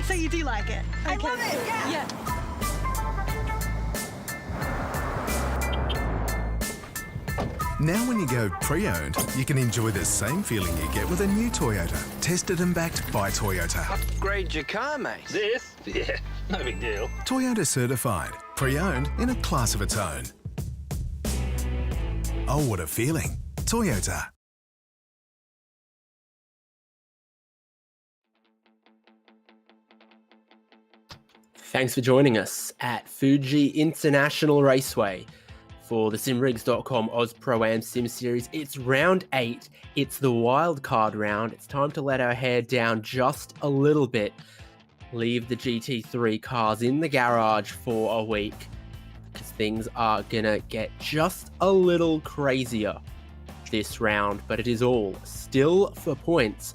So you do like it? I love it, yeah. Now when you go pre-owned, you can enjoy the same feeling you get with a new Toyota. Tested and backed by Toyota. Upgrade your car, mate. This? Yeah, no big deal. Toyota certified. Pre-owned in a class of its own. Oh, what a feeling. Toyota. Thanks for joining us at Fuji International Raceway for the simrigs.com Oz Pro-Am Sim Series. It's round 8. It's the wildcard round. It's time to let our hair down just a little bit. Leave the GT3 cars in the garage for a week because things are going to get just a little crazier this round, but it is all still for points.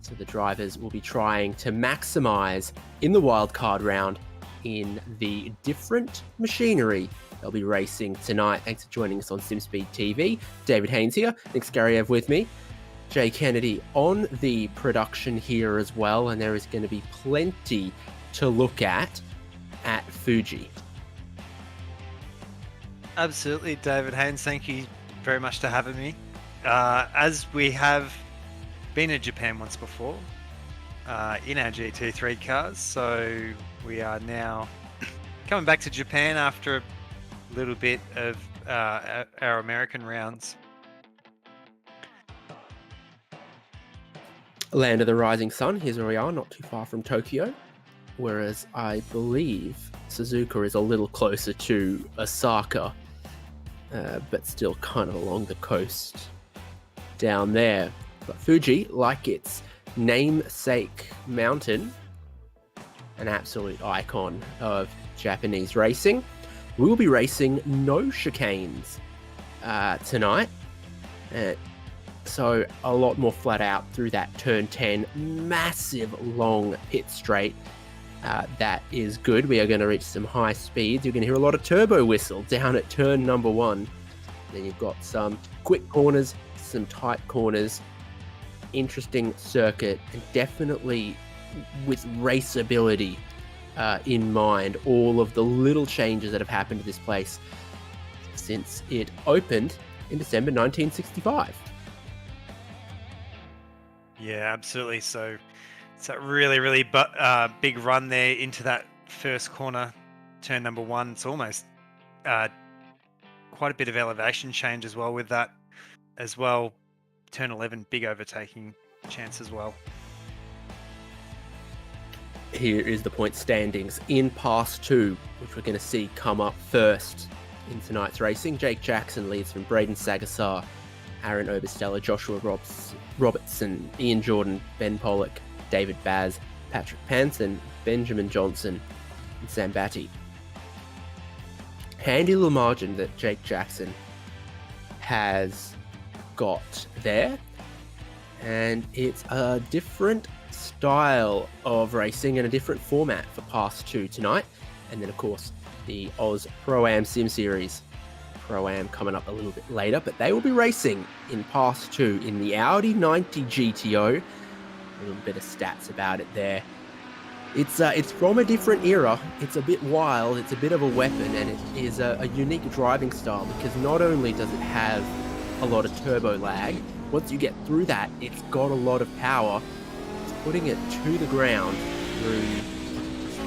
So the drivers will be trying to maximize in the wildcard round in the different machinery they'll be racing tonight. Thanks for joining us on SimSpeed TV. David Haynes here, Nick Scariev with me, Jay Kennedy on the production here as well, and there is going to be plenty to look at Fuji. Absolutely, David Haynes, thank you very much for having me. As we have been in Japan once before in our GT3 cars, so we are now coming back to Japan after a little bit of our American rounds. Land of the Rising Sun, here's where we are, not too far from Tokyo, whereas I believe Suzuka is a little closer to Osaka, but still kind of along the coast down there. But Fuji, like its namesake mountain, an absolute icon of Japanese racing. We will be racing no chicanes tonight. So a lot more flat out through that turn 10, massive long pit straight. That is good. We are going to reach some high speeds. You're going to hear a lot of turbo whistle down at turn number 1. Then you've got some quick corners, some tight corners. Interesting circuit, and definitely with raceability in mind. All of the little changes that have happened to this place since it opened in December 1965. Yeah, absolutely. So it's a really, really big run there into that first corner, turn number 1. It's almost quite a bit of elevation change as well with that as well. Turn 11, big overtaking chance as well. Here is the point standings in Pass 2, which we're going to see come up first in tonight's racing. Jake Jackson leads from Braden Sagasar, Aaron Obersteller, Joshua Robertson, Ian Jordan, Ben Pollock, David Baz, Patrick Panson, Benjamin Johnson, and Sam Batty. Handy little margin that Jake Jackson has got there, and it's a different style of racing and a different format for Pass 2 tonight. And then of course the Oz Pro-Am Sim Series Pro-Am coming up a little bit later, but they will be racing in Pass 2 in the Audi 90 GTO. A little bit of stats about it there. It's from a different era. It's a bit wild, it's a bit of a weapon, and it is a unique driving style because not only does it have a lot of turbo lag, once you get through that, it's got a lot of power. It's putting it to the ground through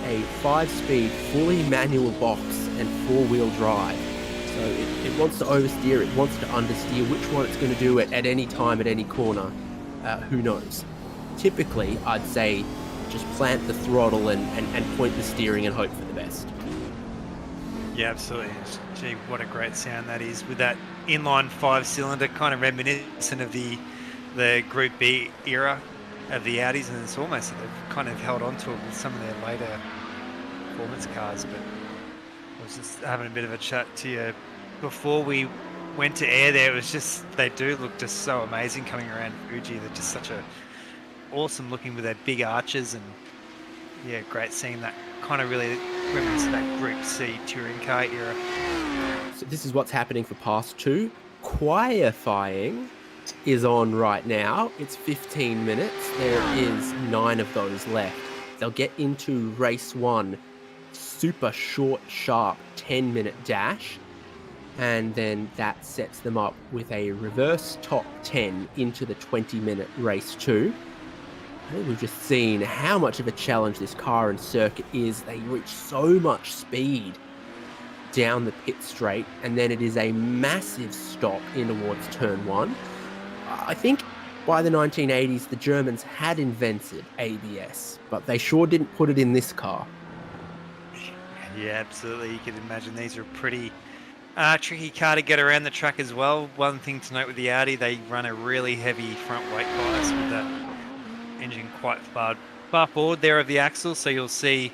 a 5-speed, fully manual box and 4-wheel drive. So it wants to oversteer, it wants to understeer. Which one it's going to do at any time, at any corner, who knows. Typically, I'd say just plant the throttle and point the steering and hope for the best. Yeah, absolutely. Gee, what a great sound that is with that inline 5-cylinder, kind of reminiscent of the Group B era of the Audis, and it's almost that they've kind of held on to it with some of their later performance cars. But I was just having a bit of a chat to you before we went to air there. It was just, they do look just so amazing coming around Fuji. They're just such a awesome looking with their big arches, and yeah, great seeing that kind of really reminiscent of that Group C touring car era. So this is what's happening for Pass 2. Qualifying is on right now. It's 15 minutes. There is 9 of those left. They'll get into race 1, super short, sharp 10-minute dash, and then that sets them up with a reverse top 10 into the 20-minute race 2. I think we've just seen how much of a challenge this car and circuit is. They reach so much speed down the pit straight, and then it is a massive stop in towards turn 1. I think by the 1980s, the Germans had invented ABS, but they sure didn't put it in this car. Yeah, absolutely. You can imagine these are a pretty tricky car to get around the track as well. One thing to note with the Audi, they run a really heavy front weight bias with that engine quite far forward there of the axle, so you'll see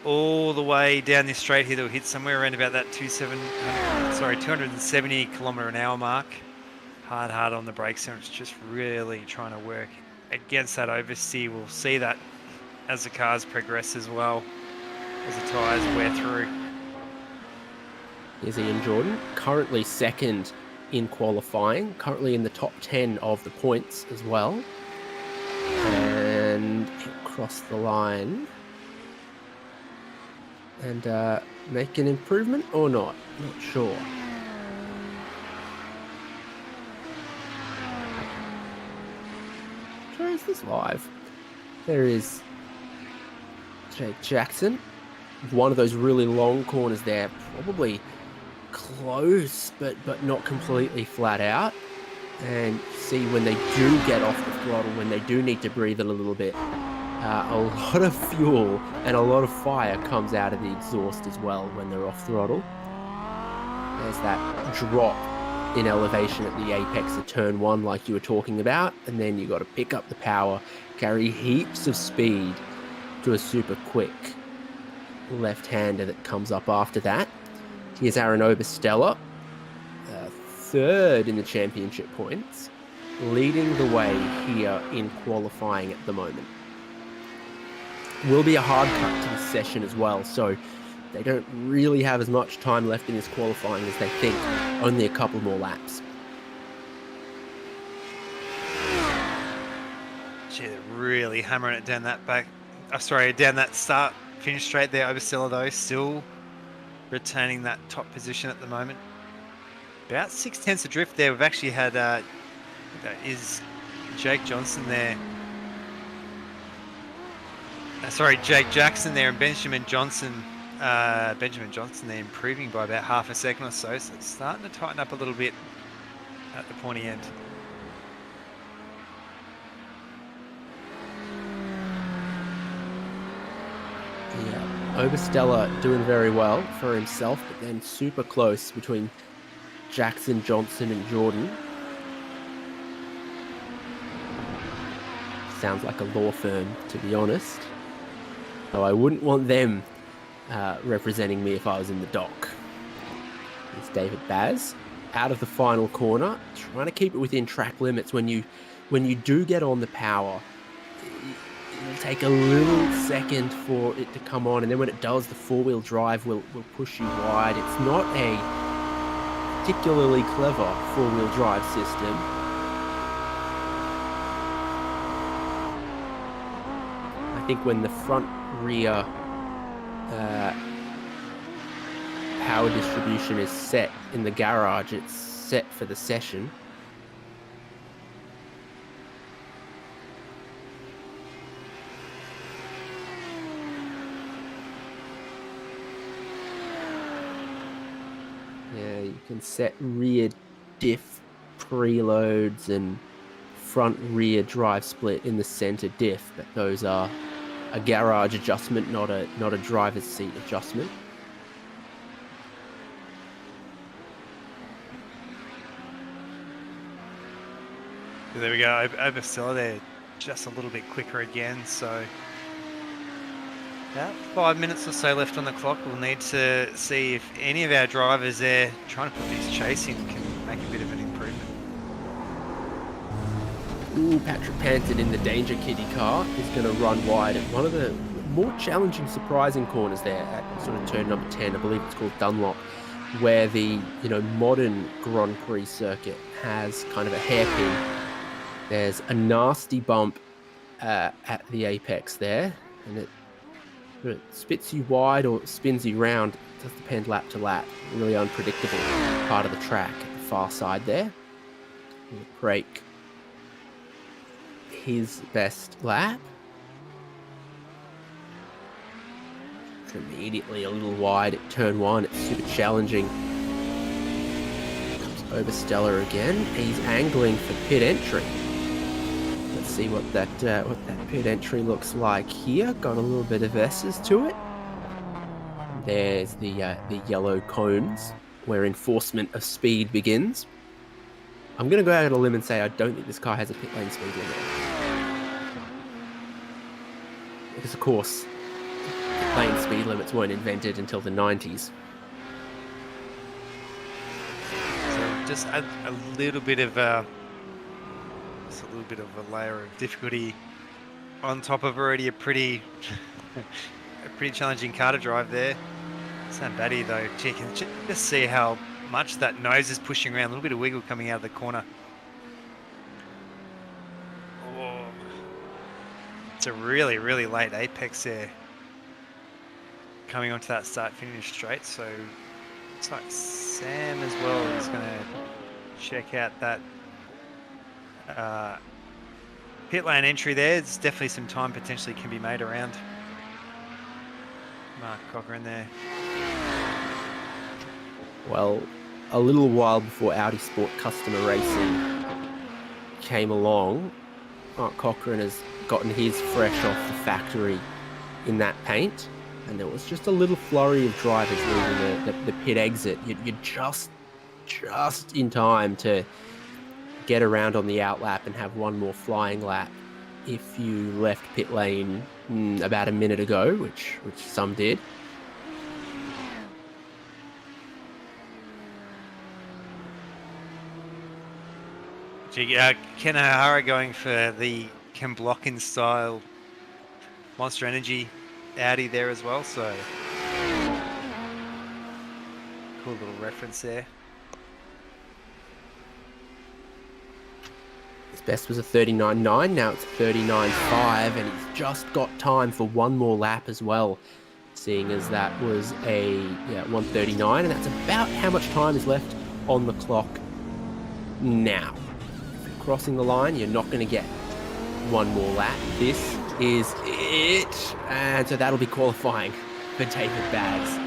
all the way down this straight here they'll hit somewhere around about that 270 kilometre an hour mark. Hard on the brakes there. It's just really trying to work against that oversteer. We'll see that as the cars progress as well, as the tyres wear through. Here's Ian Jordan, currently second in qualifying, currently in the top 10 of the points as well. And he'll cross the line and make an improvement or not, not sure. Is this live? There is Jake Jackson. One of those really long corners there, probably close, but not completely flat out. And see when they do get off the throttle, when they do need to breathe a little bit, a lot of fuel and a lot of fire comes out of the exhaust as well when they're off throttle. There's that drop in elevation at the apex of turn 1 like you were talking about, and then you got to pick up the power, carry heaps of speed to a super quick left-hander that comes up after that. Here's Aaron Obersteller, third in the championship points, leading the way here in qualifying at the moment. Will be a hard cut to the session as well, so they don't really have as much time left in this qualifying as they think. Only a couple more laps. Gee, they're really hammering it down that back. Down that start finish straight there. Obersteller though, still retaining that top position at the moment. About 6/10 adrift there. We've actually had that is Jake Johnson there. Jake Jackson there and Benjamin Johnson Benjamin Johnson there improving by about half a second or so. So it's starting to tighten up a little bit at the pointy end. Yeah, Obersteller doing very well for himself, but then super close between Jackson, Johnson and Jordan. Sounds like a law firm, to be honest. So I wouldn't want them representing me if I was in the dock. It's David Baz out of the final corner, trying to keep it within track limits. When you do get on the power, it'll take a little second for it to come on, and then when it does, the four-wheel drive will push you wide. It's not a particularly clever four-wheel drive system. I think when the front rear power distribution is set in the garage, it's set for the session. Yeah, you can set rear diff preloads and front rear drive split in the center diff, but those are a garage adjustment, not a driver's seat adjustment. There we go. Obersteller there, just a little bit quicker again. So about 5 minutes or so left on the clock. We'll need to see if any of our drivers there trying to put these chase in can make a bit of an improvement. Ooh, Patrick Panton in the Danger Kitty car is going to run wide at one of the more challenging, surprising corners there at sort of turn number 10. I believe it's called Dunlop, where the modern Grand Prix circuit has kind of a hairpin. There's a nasty bump at the apex there, and it spits you wide or spins you round. It does depend lap to lap. Really unpredictable part of the track at the far side there. Break his best lap. Immediately a little wide at turn 1. It's super challenging. Comes Obersteller again. He's angling for pit entry. Let's see what that pit entry looks like here. Got a little bit of S's to it. There's the yellow cones where enforcement of speed begins. I'm going to go out on a limb and say I don't think this car has a pit lane speed limit. Because of course, pit lane speed limits weren't invented until the 90s. So just a little bit of a layer of difficulty on top of already a pretty challenging car to drive there. Sam Batty though, you can just see how much that nose is pushing around. A little bit of wiggle coming out of the corner. Oh. It's a really late apex there, coming onto that start-finish straight. So looks like Sam as well is going to check out that pit lane entry there. There's definitely some time potentially can be made around Mark Cochran there. Well, a little while before Audi Sport Customer Racing came along, Mark Cochran has gotten his fresh off the factory in that paint, and there was just a little flurry of drivers leaving the pit exit. You're just in time to get around on the outlap and have one more flying lap if you left pit lane about a minute ago, which some did. Ken O'Hara going for the Ken Blocken style Monster Energy Audi there as well, so cool little reference there. His best was a 39.9, now it's 39.5, and he's just got time for one more lap as well, seeing as that was a 1:39, and that's about how much time is left on the clock now. If you're crossing the line, you're not going to get one more lap. This is it, and so that'll be qualifying for for David Baggs.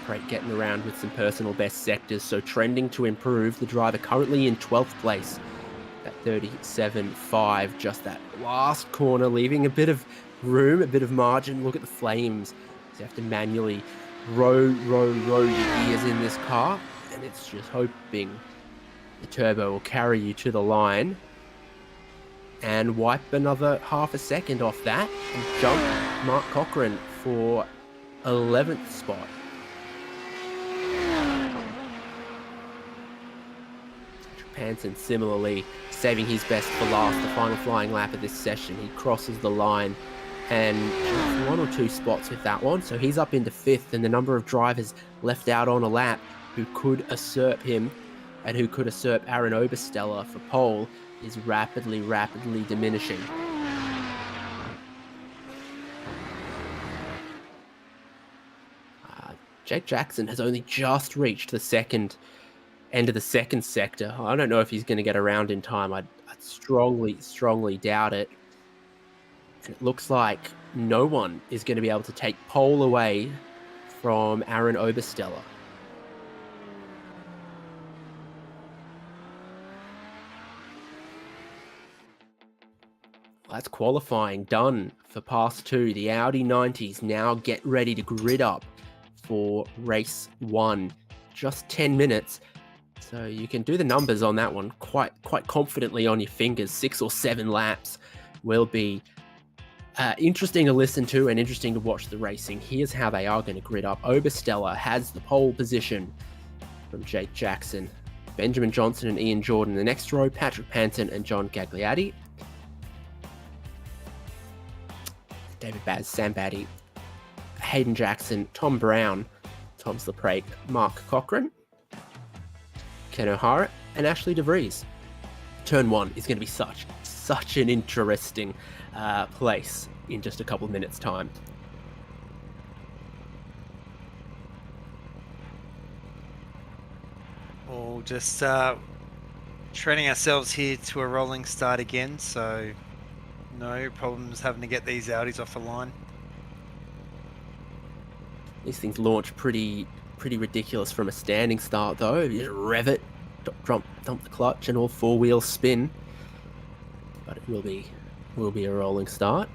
Great getting around with some personal best sectors, so trending to improve. The driver currently in 12th place at 37.5, just that last corner, leaving a bit of room, a bit of margin. Look at the flames. You have to manually row your gears in this car, and it's just hoping the turbo will carry you to the line and wipe another half a second off that and jump Mark Cochran for 11th spot. Panton similarly saving his best for last, the final flying lap of this session. He crosses the line and jumps 1 or 2 spots with that one, so he's up into 5th, and the number of drivers left out on a lap who could usurp him and who could usurp Aaron Obersteller for pole is rapidly diminishing. Jake Jackson has only just reached the end of the second sector. I don't know if he's going to get around in time. I'd strongly doubt it. And it looks like no one is going to be able to take pole away from Aaron Obersteller. That's qualifying done for Pass 2. The Audi 90s now get ready to grid up for Race 1. Just 10 minutes. So you can do the numbers on that one quite confidently on your fingers. 6 or 7 laps will be interesting to listen to and interesting to watch the racing. Here's how they are going to grid up. Obersteller has the pole position from Jake Jackson. Benjamin Johnson and Ian Jordan in the next row. Patrick Panton and John Gagliardi. David Baz, Sam Batty, Hayden Jackson, Tom Brown, Tom Slaprake, Mark Cochran, Ken O'Hara, and Ashley DeVries. Turn 1 is going to be such an interesting place in just a couple of minutes' time. All just training ourselves here to a rolling start again, so no problems having to get these Audis off the line. These things launch pretty ridiculous from a standing start, though. You just rev it, dump the clutch, and all 4 wheels spin. But it will be a rolling start.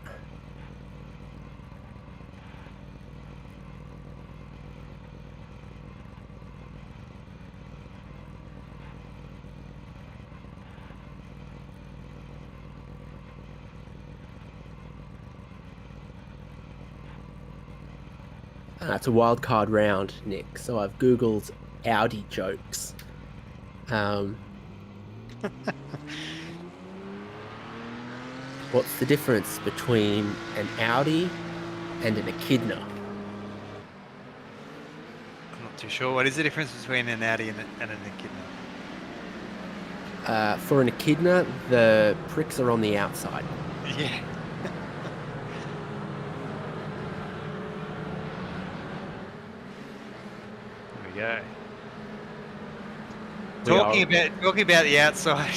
It's a wildcard round, Nick, so I've Googled Audi jokes. What's the difference between an Audi and an Echidna? I'm not too sure. What is the difference between an Audi and an Echidna? For an Echidna, the pricks are on the outside. Yeah. Go. Talking about the outside.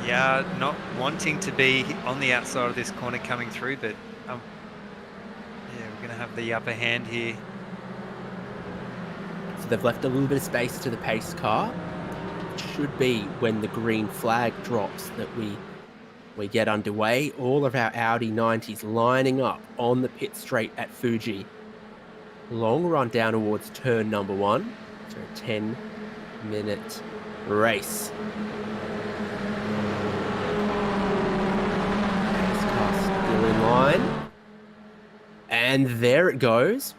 Yeah, not wanting to be on the outside of this corner coming through, but yeah, we're going to have the upper hand here. So they've left a little bit of space to the pace car. It should be when the green flag drops that we get underway. All of our Audi 90s lining up on the pit straight at Fuji. Long run down towards turn number 1. So a 10-minute race. Pace car still in line. And there it goes.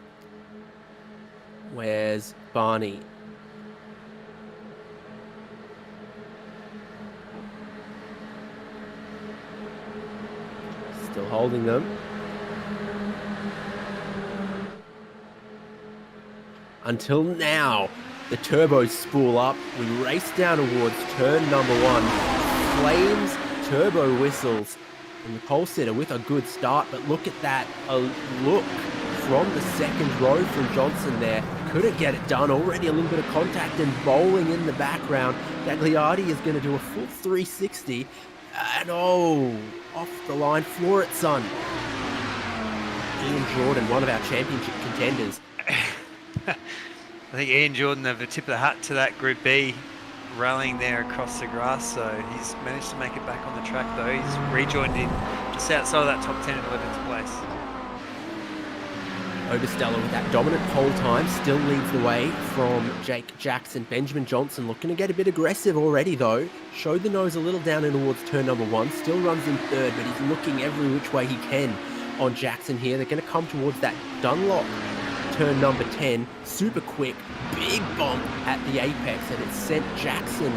Where's Barney? Still holding them. Until now, the turbos spool up. We race down towards turn number 1. Flames, turbo whistles, and the pole sitter with a good start. But look at that, a look from the second row from Johnson there. couldn't get it done. Already a little bit of contact and bowling in the background. Gagliardi is going to do a full 360. And off the line, floor it, son. Ian Jordan, one of our championship contenders. I think Ian Jordan have a tip of the hat to that Group B rallying there across the grass, so he's managed to make it back on the track though. He's rejoined in just outside of that top 10 and 11th place. Oberstella with that dominant pole time still leads the way from Jake Jackson. Benjamin Johnson looking to get a bit aggressive already though. Showed the nose a little down in towards turn number 1. Still runs in third, but he's looking every which way he can on Jackson here. They're going to come towards that Dunlop turn number 10. Super quick, big bump at the apex, and it sent Jackson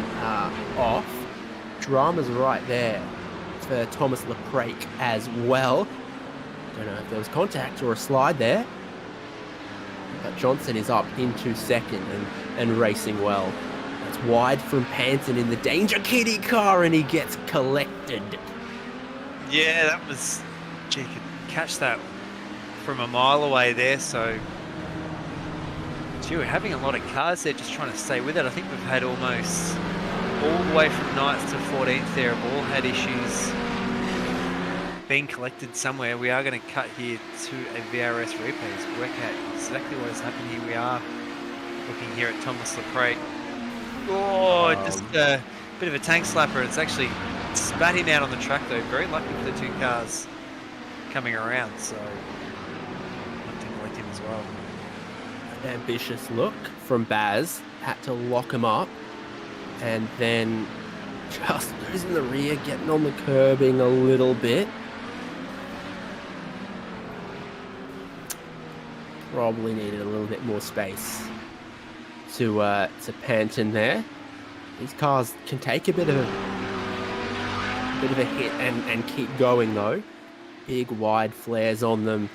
off. Drama's right there for Thomas LePrake as well. Don't know if there was contact or a slide there. But Johnson is up into second and racing well. That's wide from Panton in the Danger Kitty car, and he gets collected. Yeah, that was... Gee, could catch that from a mile away there, so... Gee, we're having a lot of cars there just trying to stay with it. I think we've had almost all the way from 9th to 14th there have all had issues being collected somewhere. We are going to cut here to a VRS replay to work out exactly what has happened here. We are looking here at Thomas LePrake. Oh, just a bit of a tank slapper. It's actually spat him out on the track though. Very lucky for the two cars coming around, so I to collect him as well. An ambitious look from Baz. Had to lock him up, and then just losing the rear, getting on the curbing a little bit. Probably needed a little bit more space to Panton there. These cars can take a bit of a hit and keep going though. Big wide flares on them.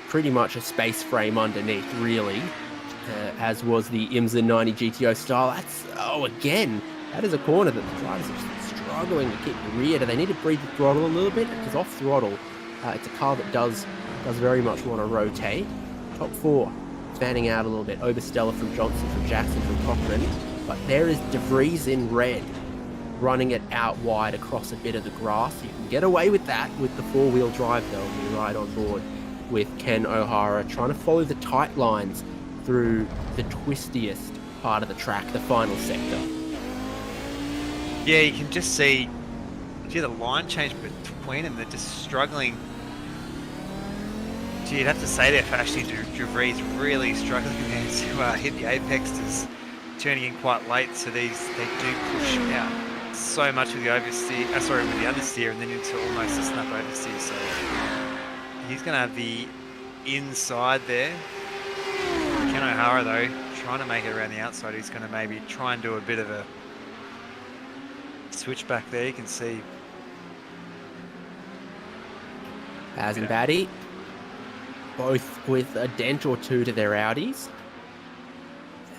Pretty much a space frame underneath, really, as was the IMSA 90 GTO style. That's again, that is a corner that the drivers are struggling to keep the rear. Do they need to breathe the throttle a little bit? Because off throttle, it's a car that does very much want to rotate. Top 4 fanning out a little bit. Oberstella from Johnson, from Jackson, from Cochran. But there is De Vries in red, running it out wide across a bit of the grass. You can get away with that with the 4-wheel drive though, when you ride on board with Ken O'Hara, trying to follow the tight lines through the twistiest part of the track, the final sector. Yeah, you can just see the line change between them. They're just struggling. Gee, you'd have to say there for actually De Vries really struggling there to hit the apex. Is turning in quite late, so they do push out so much with the oversteer, with the understeer, and then into almost a snap oversteer. So he's going to have the inside there. Ken O'Hara though, trying to make it around the outside. He's going to maybe try and do a bit of a switch back there. You can see Baz and Batty, both with a dent or two to their Audis.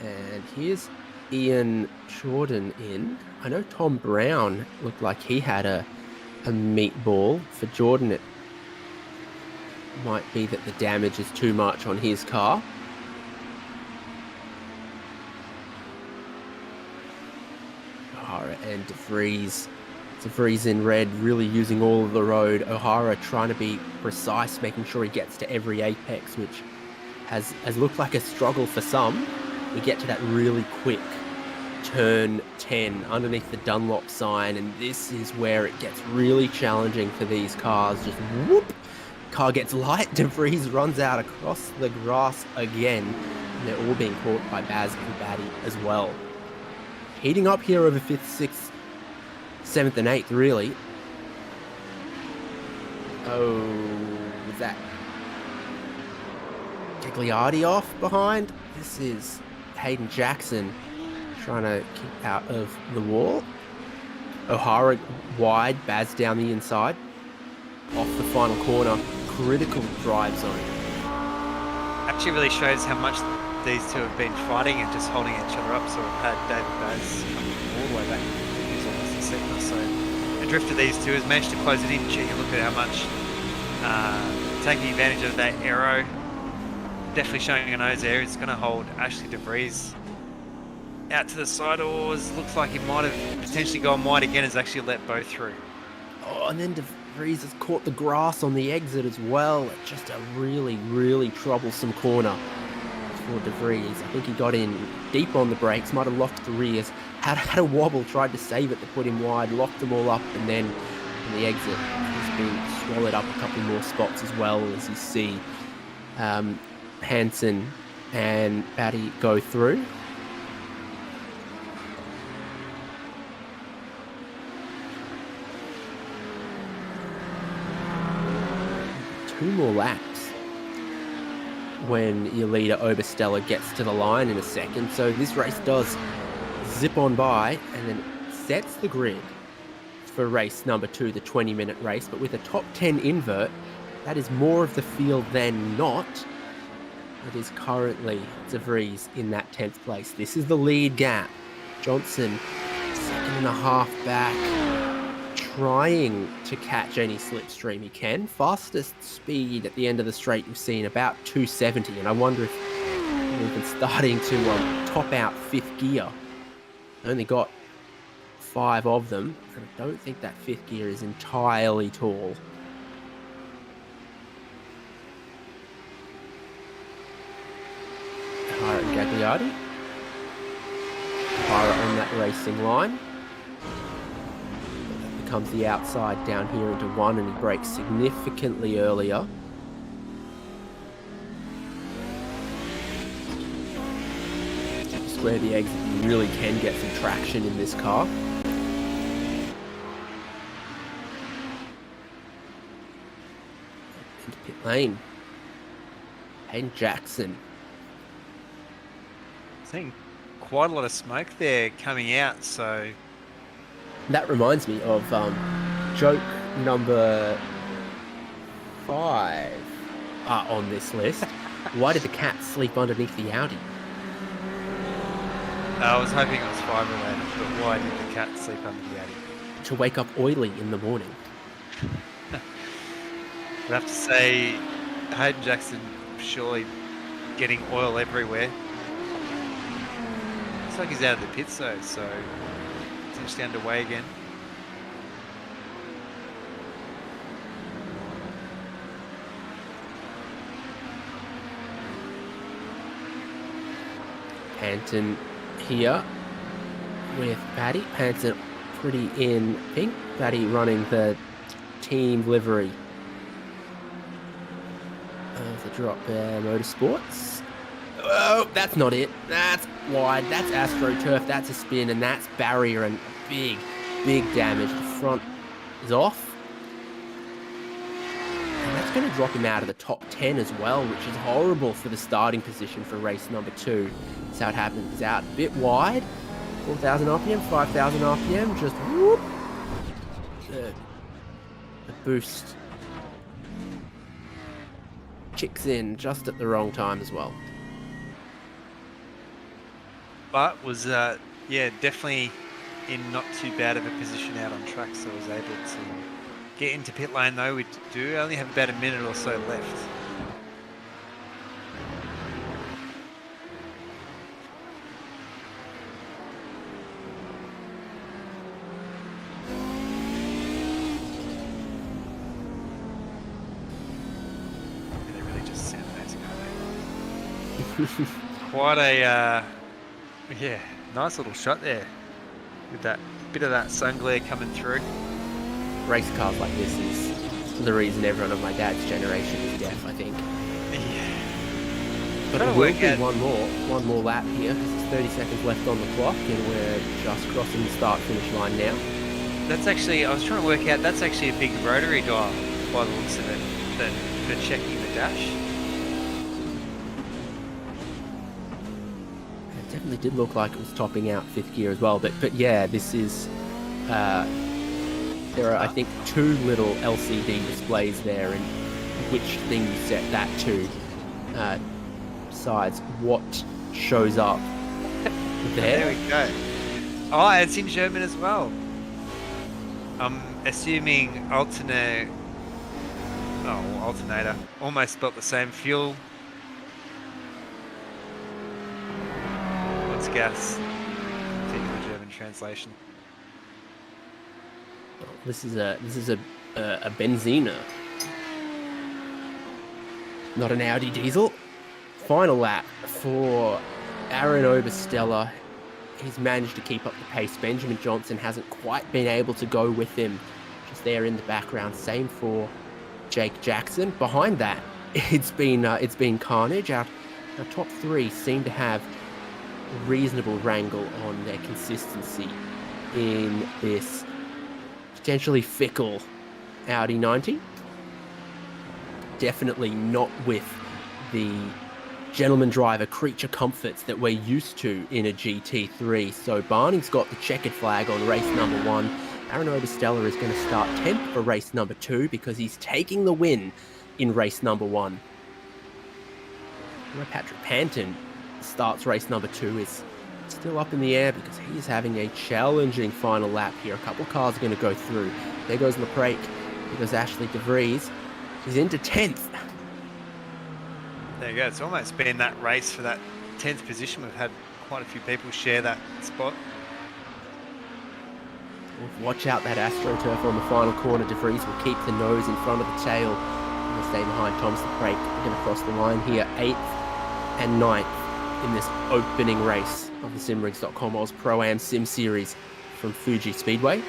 And here's Ian Jordan in. I know Tom Brown looked like he had a meatball. For Jordan, it might be that the damage is too much on his car. O'Hara and De Vries. De Vries in red, really using all of the road. O'Hara trying to be precise, making sure he gets to every apex, which has looked like a struggle for some. We get to that really quick turn 10 underneath the Dunlop sign, and this is where it gets really challenging for these cars. Just whoop! Car gets light, De Vries runs out across the grass again, and they're all being caught by Baz and Batty as well. Heating up here over 5th, 6th, 7th and 8th, really. Oh, was that Gagliardi off behind? This is Hayden Jackson trying to keep out of the wall. O'Hara wide, Baz down the inside. Off the final corner, critical drive zone. actually really shows how much these two have been fighting and just holding each other up. So we've had David Baz coming all the way back. He's almost a second. So the drift of these two has managed to close it in. Gee, look at how much taking advantage of that aero definitely showing a nose there. He's going to hold Ashley DeVries out to the side, or looks like he might have potentially gone wide again, has actually let both through. Oh, and then DeVries has caught the grass on the exit as well. Just a really, really troublesome corner for DeVries. I think he got in deep on the brakes, might have locked the rears, had a wobble, tried to save it to put him wide, locked them all up, and then in the exit he's been swallowed up a couple more spots as well, as you see Hansen and Batty go through. Two more laps when your leader Obersteller gets to the line in a second. So this race does zip on by and then sets the grid for race number 2, the 20-minute race. But with a top 10 invert, that is more of the field than not. It is currently DeVries in that 10th place. This is the lead gap. Johnson, 2.5 back, trying to catch any slipstream he can. Fastest speed at the end of the straight you've seen, about 270, and I wonder if we've been starting to top out 5th gear. Only got 5 of them, and I don't think that 5th gear is entirely tall. Pirate Gagliardi. Pirate on that racing line. Comes the outside down here into 1, and he brakes significantly earlier. Square the exit, you really can get some traction in this car. Into pit lane. Hayden Jackson. Seeing quite a lot of smoke there coming out, so that reminds me of joke number 5 on this list. Why did the cat sleep underneath the Audi? I was hoping it was 5 related, but why did the cat sleep under the Audi? To wake up oily in the morning. I'd have to say, Hayden Jackson surely getting oil everywhere. Looks like he's out of the pits though, so potentially underway again. Panton here with Paddy. Panton pretty in pink. Paddy running the team livery of the Drop Bear Motorsports. Oh, that's not it. That's wide. That's AstroTurf. That's a spin, and that's barrier, and big, big damage. The front is off. And that's going to drop him out of the top 10 as well, which is horrible for the starting position for race number 2. That's how it happens. He's out a bit wide. 4,000 RPM, 5,000 RPM. Just whoop. The boost kicks in just at the wrong time as well. But was, yeah, definitely in not too bad of a position out on track, so was able to get into pit lane though. We do only have about a minute or so left. They really just sound amazing, aren't they? Quite a, yeah, nice little shot there with that bit of that sun glare coming through. Race cars like this is the reason everyone of my dad's generation is deaf, I think. Yeah. But it will be one more lap here, because it's 30 seconds left on the clock, and we're just crossing the start-finish line now. That's actually, I was trying to work out, that's actually a big rotary dial by the looks of it, for checking the dash. It definitely did look like it was topping out 5th gear as well, but yeah, this is... there are, I think, 2 little LCD displays there, and which thing you set that to decides what shows up there. There we go. Oh, it's in German as well. I'm assuming alternator, almost spelt the same. Fuel gas. Continue the German translation. This is a Benziner, not an Audi diesel. Final lap for Aaron Obersteller. He's managed to keep up the pace. Benjamin Johnson hasn't quite been able to go with him. Just there in the background. Same for Jake Jackson. Behind that, it's been carnage. Our top three seem to have a reasonable wrangle on their consistency in this potentially fickle Audi 90. Definitely not with the gentleman driver creature comforts that we're used to in a GT3. So Barney's got the checkered flag on race number 1. Aaron Obersteller is going to start 10th for race number 2 because he's taking the win in race number 1. Where Patrick Panton starts race number 2 is still up in the air because he's having a challenging final lap here. A couple cars are going to go through. There goes LePrake. There goes Ashley DeVries. He's into 10th. There you go. It's almost been that race for that 10th position. We've had quite a few people share that spot. Watch out that AstroTurf on the final corner. DeVries will keep the nose in front of the tail. He'll stay behind Thomas LePrake. We're going to cross the line here. 8th and 9th in this opening race of the SimRigs.com Oz Pro-Am Sim Series from Fuji Speedway.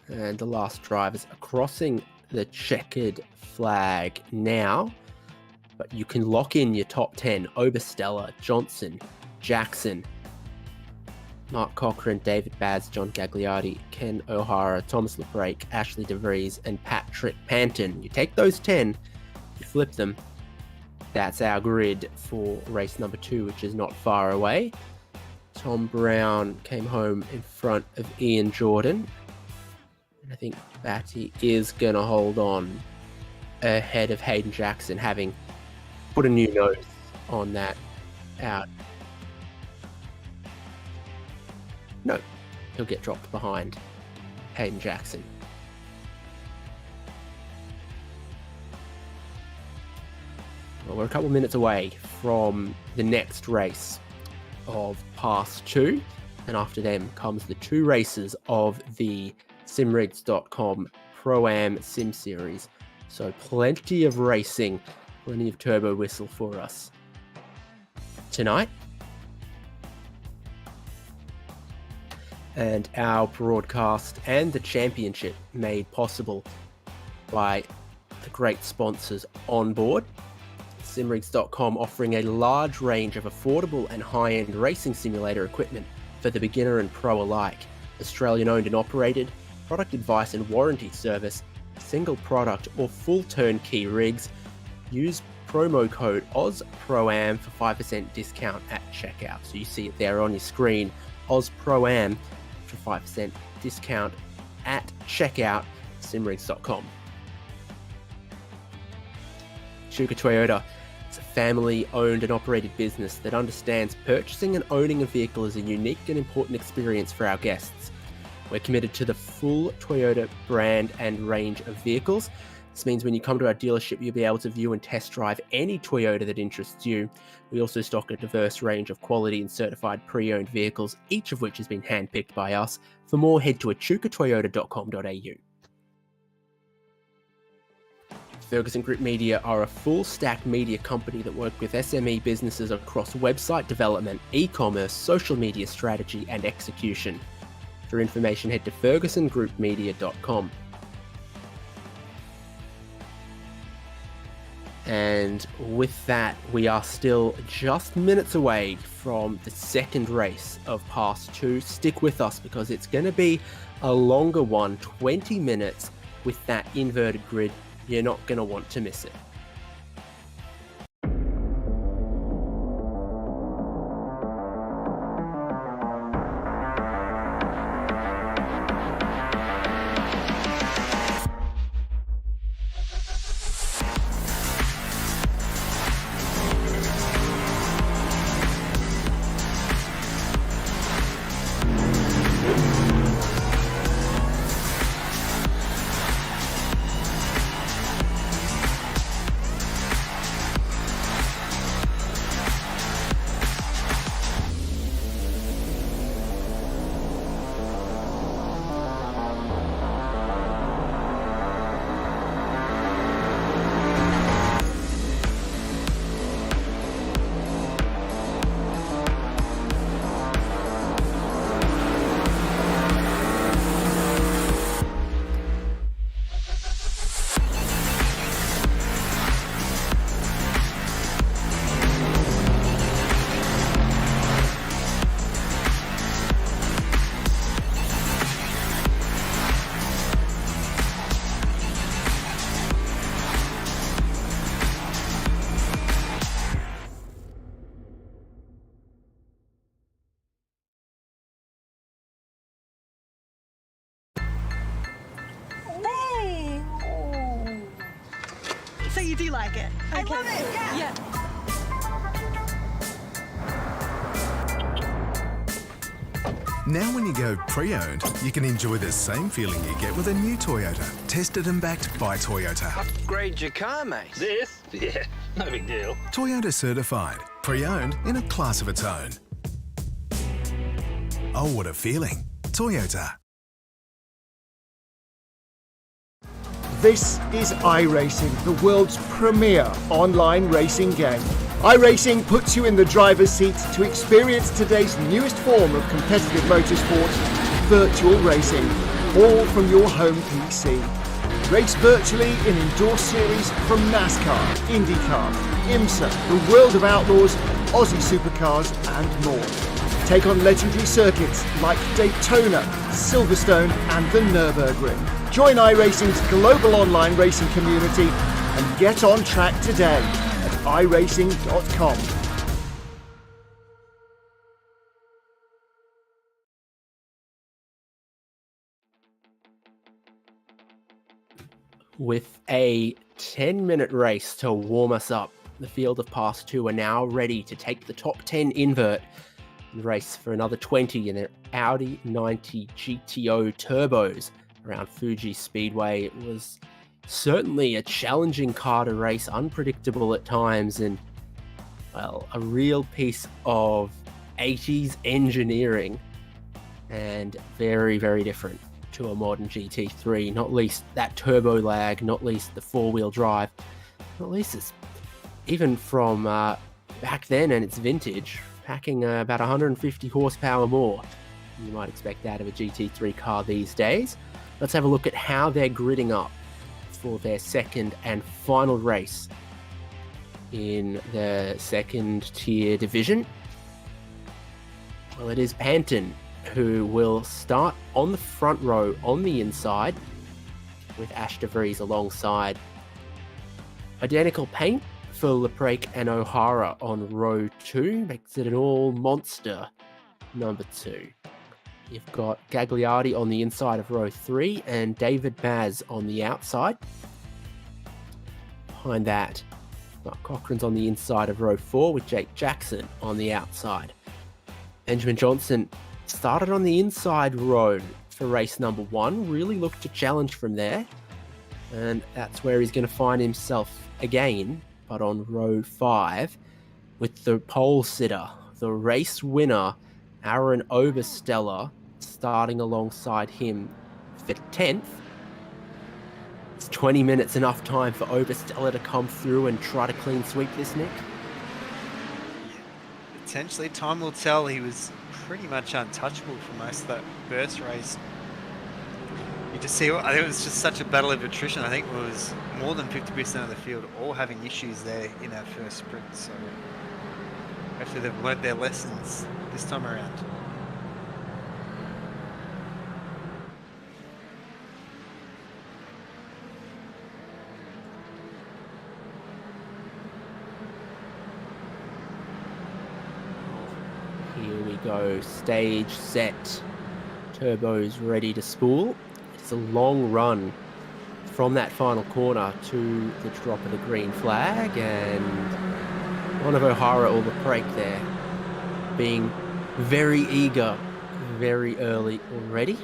And the last drivers are crossing the checkered flag now. But you can lock in your top 10. Obersteller, Johnson, Jackson, Mark Cochran, David Baz, John Gagliardi, Ken O'Hara, Thomas LePrake, Ashley DeVries, and Patrick Panton. You take those 10, you flip them. That's our grid for race number 2, which is not far away. Tom Brown came home in front of Ian Jordan. I think Batty is going to hold on ahead of Hayden Jackson, having put a new nose on that out. No, he'll get dropped behind Hayden Jackson. Well, we're a couple minutes away from the next race of Pass 2, and after them comes the 2 races of the SimRigs.com Pro-Am Sim Series. So plenty of racing, plenty of turbo whistle for us tonight. And our broadcast and the championship made possible by the great sponsors on board. SimRigs.com offering a large range of affordable and high-end racing simulator equipment for the beginner and pro alike. Australian owned and operated, product advice and warranty service, single product or full turnkey rigs. Use promo code OzProAm for 5% discount at checkout. So you see it there on your screen, OzProAm for 5% discount at checkout, simrigs.com. Shuka Toyota. It's a family owned and operated business that understands purchasing and owning a vehicle is a unique and important experience for our guests. We're committed to the full Toyota brand and range of vehicles. This means when you come to our dealership, you'll be able to view and test drive any Toyota that interests you. We also stock a diverse range of quality and certified pre-owned vehicles, each of which has been handpicked by us. For more, head to achukatoyota.com.au. Ferguson Group Media are a full-stack media company that work with SME businesses across website development, e-commerce, social media strategy, and execution. For information, head to fergusongroupmedia.com. And with that, we are still just minutes away from the second race of Pass 2. Stick with us because it's going to be a longer one, 20 minutes with that inverted grid. You're not going to want to miss it. do like it. I love it, yeah. Now when you go pre-owned, you can enjoy the same feeling you get with a new Toyota. Tested and backed by Toyota. Upgrade your car, mate. This? Yeah, no big deal. Toyota certified. Pre-owned in a class of its own. Oh, what a feeling. Toyota. This is iRacing, the world's premier online racing game. iRacing puts you in the driver's seat to experience today's newest form of competitive motorsport, virtual racing, all from your home PC. Race virtually in endorsed series from NASCAR, IndyCar, IMSA, the World of Outlaws, Aussie Supercars and more. Take on legendary circuits like Daytona, Silverstone and the Nürburgring. Join iRacing's global online racing community and get on track today at iRacing.com. With a 10-minute race to warm us up, the field of Pass 2 are now ready to take the top 10 invert and race for another 20 in their Audi 90 GTO turbos around Fuji Speedway. It was certainly a challenging car to race, unpredictable at times, and, well, a real piece of 80s engineering and very, very different to a modern GT3, not least that turbo lag, not least the four-wheel drive, not least it's even from back then and its vintage, packing about 150 horsepower more. You might expect that of a GT3 car these days. Let's have a look at how they're gridding up for their second and final race in the second tier division. Well, it is Panton who will start on the front row on the inside with Ash de Vries alongside. Identical paint for Leprake and O'Hara on row 2 makes it an all monster number 2. You've got Gagliardi on the inside of row 3 and David Baz on the outside. Behind that, Cochrane's on the inside of row 4 with Jake Jackson on the outside. Benjamin Johnson started on the inside row for race number 1, really looked to challenge from there, and that's where he's going to find himself again, but on row 5 with the pole sitter, the race winner, Aaron Obersteller, starting alongside him for 10th. It's 20 minutes enough time for Obersteller to come through and try to clean sweep this, Nick? Potentially, time will tell. He was pretty much untouchable for most of that first race. You just see, I think it was just such a battle of attrition. I think it was more than 50% of the field all having issues there in that first sprint. So hopefully they've learned their lessons this time around. Here we go, stage set, turbos ready to spool. It's a long run from that final corner to the drop of the green flag, and one of O'Hara or the break there being very eager very early already.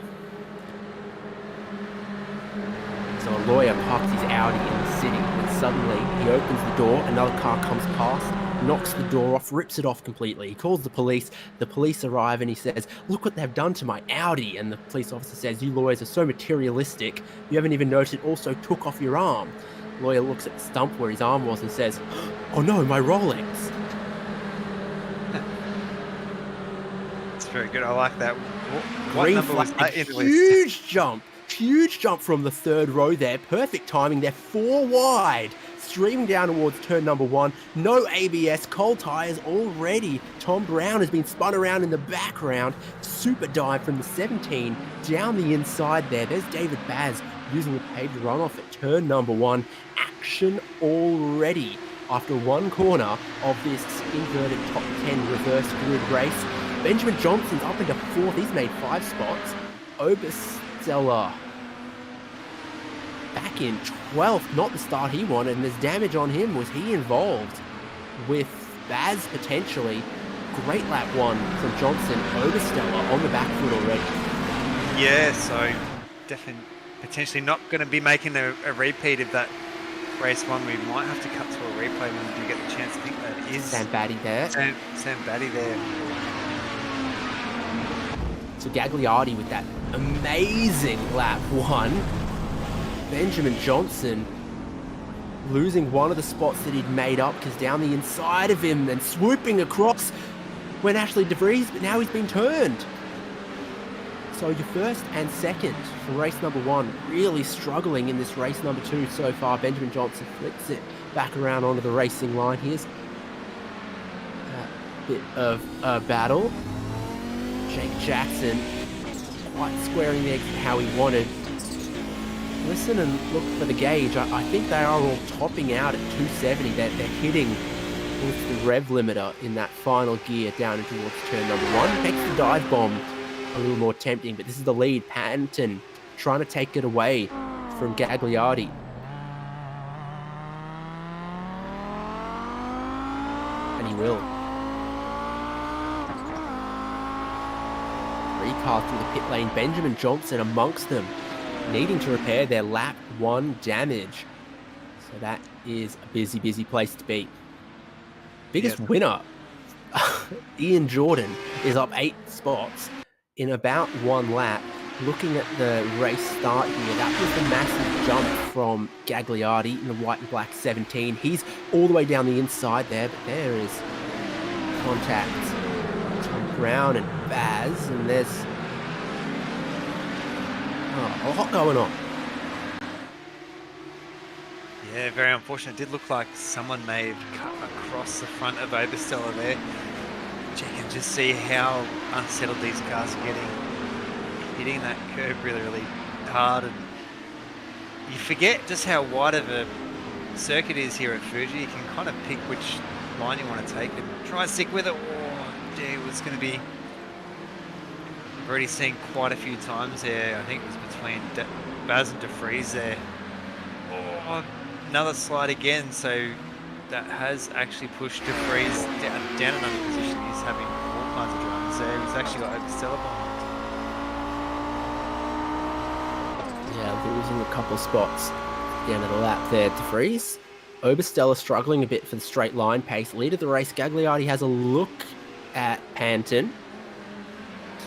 So a lawyer parks his Audi in the city, and suddenly he opens the door, another car comes past, knocks the door off, rips it off completely. He calls the police arrive, and he says, "Look what they've done to my Audi." And the police officer says, "You lawyers are so materialistic, you haven't even noticed it also took off your arm." The lawyer looks at the stump where his arm was and says, "Oh no, my Rolex." It's very good, I like that. What Green number was flag, that in the list? huge jump from the third row there. Perfect timing there, 4 wide. Streaming down towards turn number 1. No ABS, cold tyres already. Tom Brown has been spun around in the background. Super dive from the 17 down the inside there. There's David Baz using the paved runoff at turn number 1. Action already after one corner of this inverted top 10 reverse grid race. Benjamin Johnson's up into 4th. He's made 5 spots. Obersteller back in 12th, not the start he wanted, and there's damage on him. Was he involved with Baz potentially? Great lap 1 from Johnson, Obersteller on the back foot already. Yeah, so definitely potentially not going to be making a repeat of that race 1. We might have to cut to a replay when we do get the chance. I think that is Sam Batty there. Sam Batty there. So Gagliardi with that amazing lap 1. Benjamin Johnson losing one of the spots that he'd made up because down the inside of him and swooping across went Ashley DeVries, but now he's been turned. So your first and second for race number 1 really struggling in this race number 2 so far. Benjamin Johnson flicks it back around onto the racing line. Here's a bit of a battle. Jake Jackson quite squaring the eggs how he wanted. Listen and look for the gauge. I think they are all topping out at 270. They're hitting with the rev limiter in that final gear down towards turn number 1. Makes the dive bomb a little more tempting, but this is the lead. Patton trying to take it away from Gagliardi. And he will. 3 cars through the pit lane. Benjamin Johnson amongst them, needing to repair their lap 1 damage. So that is a busy, busy place to be. Biggest winner, Ian Jordan, is up 8 spots in about 1 lap. Looking at the race start here, that was the massive jump from Gagliardi in the white and black 17. He's all the way down the inside there, but there is contact between Brown and Baz, and there's a lot going on. Yeah, very unfortunate. It did look like someone may have cut across the front of Obersteller there. You can just see how unsettled these cars are getting. Hitting that curb really, really hard. And you forget just how wide of a circuit is here at Fuji. You can kind of pick which line you want to take and try and stick with it. Oh, gee, it was going to be... I've already seen quite a few times there. I think it was between Baz and DeVries there. Oh, another slide again. So that has actually pushed DeVries down another position. He's having all kinds of dramas there. He's actually got Obersteller behind. Yeah, losing a couple spots at the end of the lap there. DeVries. Obersteller struggling a bit for the straight line pace. Lead of the race, Gagliardi has a look at Panton.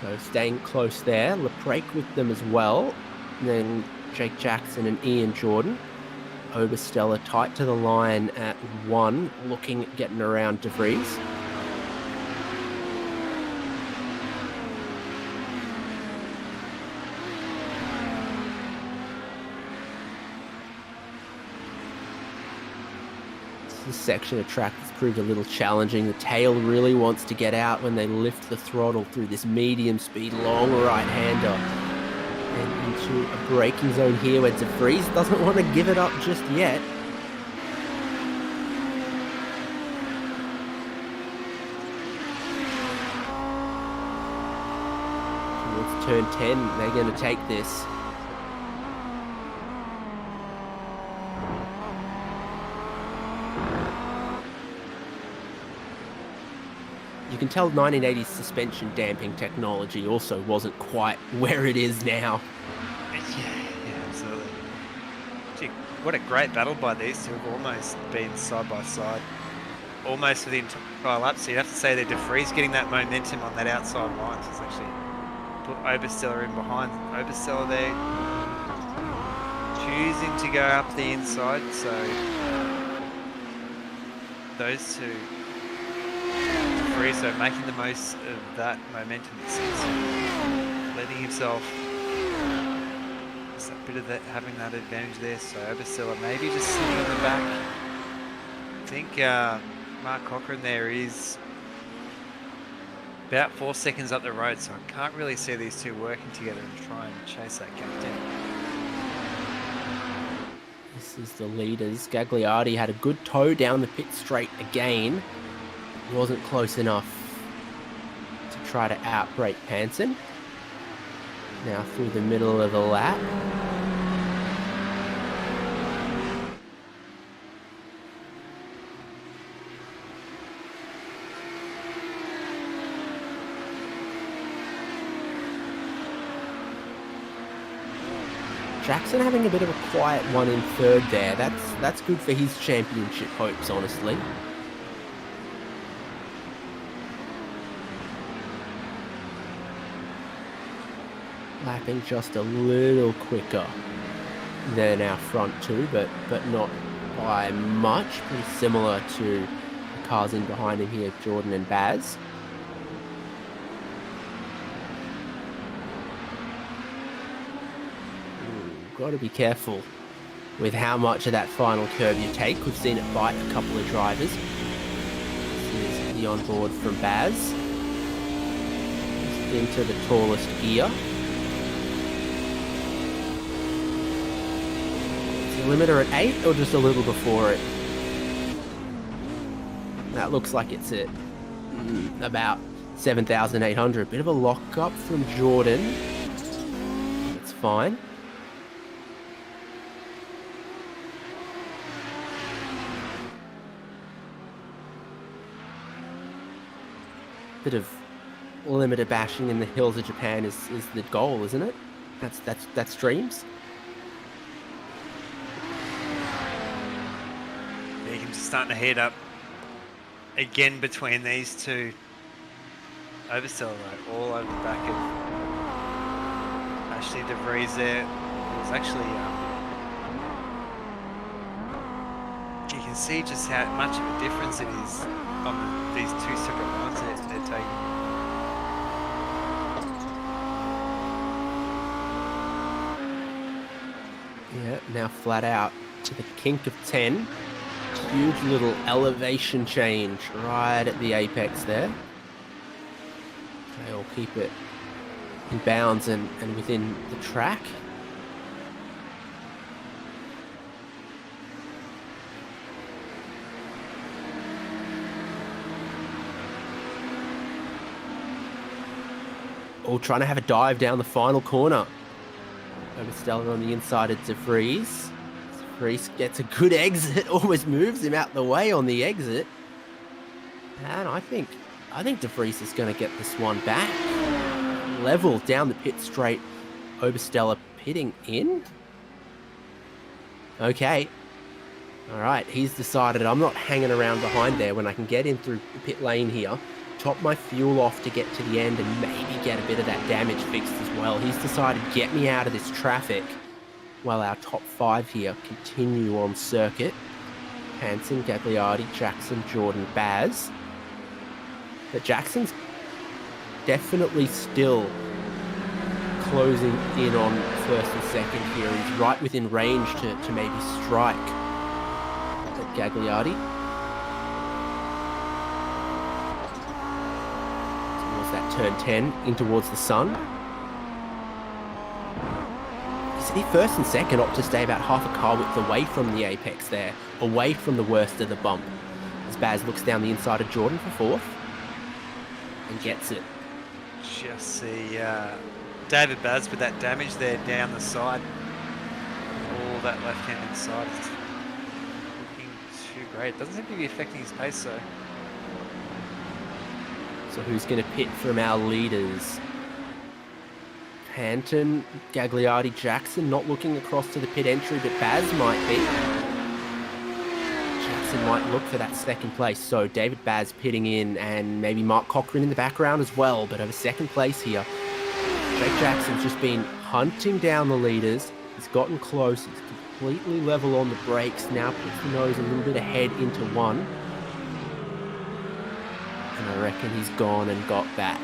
So staying close there. LePrake with them as well. And then Jake Jackson and Ian Jordan. Obersteller tight to the line at 1, looking at getting around DeVries. This section of track has proved a little challenging. The tail really wants to get out when they lift the throttle through this medium speed long right-hander. And into a braking zone here where DeVries doesn't want to give it up just yet. Towards turn 10, they're going to take this. You can tell 1980s suspension damping technology also wasn't quite where it is now. Yeah, absolutely. Gee, what a great battle by these two. Have almost been side by side, almost for the entire lap. So you'd have to say that DeVries getting that momentum on that outside line. So it's actually put Obersteller in behind. Obersteller there, choosing to go up the inside. So those two. So making the most of that momentum, letting himself just a bit of that, having that advantage there. So Obersteller maybe just sitting on the back. I think Mark Cochran there is about 4 seconds up the road, so I can't really see these two working together and try and chase that gap down. This is the leaders. Gagliardi had a good toe down the pit straight again. Wasn't close enough to try to outbrake Panson. Now through the middle of the lap. Jackson having a bit of a quiet one in third there. That's good for his championship hopes, honestly. Lapping just a little quicker than our front two, but not by much. Pretty similar to the cars in behind him here, Jordan and Baz. Got to be careful with how much of that final curve you take. We've seen it bite a couple of drivers. This is the onboard from Baz. Just into the tallest gear. Limiter at 8 or just a little before it? That looks like it's at about 7,800. Bit of a lock up from Jordan. It's fine. Bit of limiter bashing in the hills of Japan is the goal, isn't it? That's dreams. Starting to heat up again between these two. Oversell though, all over the back of Ashley DeVries there. It was actually, you can see just how much of a difference it is on these two separate lines they're taking. Yeah, now flat out to the kink of 10. Huge little elevation change right at the apex there. They'll keep it in bounds and within the track. All trying to have a dive down the final corner. Oversteller on the inside of DeVries. DeVries gets a good exit, almost moves him out the way on the exit. And I think DeVries is going to get this one back. Level down the pit straight. Oversteller pitting in. Okay. All right, he's decided I'm not hanging around behind there when I can get in through the pit lane here. Top my fuel off to get to the end and maybe get a bit of that damage fixed as well. He's decided get me out of this traffic while our top 5 here continue on circuit. Hansen, Gagliardi, Jackson, Jordan, Baz. But Jackson's definitely still closing in on first and second here. He's right within range to maybe strike at Gagliardi. Towards that turn 10, in towards the sun. The first and second opt to stay about half a car width away from the apex there, away from the worst of the bump. As Baz looks down the inside of Jordan for fourth and gets it. Just see David Baz with that damage there down the side. All that left-hand side is looking too great. Doesn't seem to be affecting his pace though. So who's going to pit from our leaders? Hanton, Gagliardi, Jackson not looking across to the pit entry, but Baz might be. Jackson might look for that second place. So David Baz pitting in and maybe Mark Cochran in the background as well, but over second place here. Jake Jackson's just been hunting down the leaders. He's gotten close. He's completely level on the brakes. Now puts the nose a little bit ahead into one. And I reckon he's gone and got that.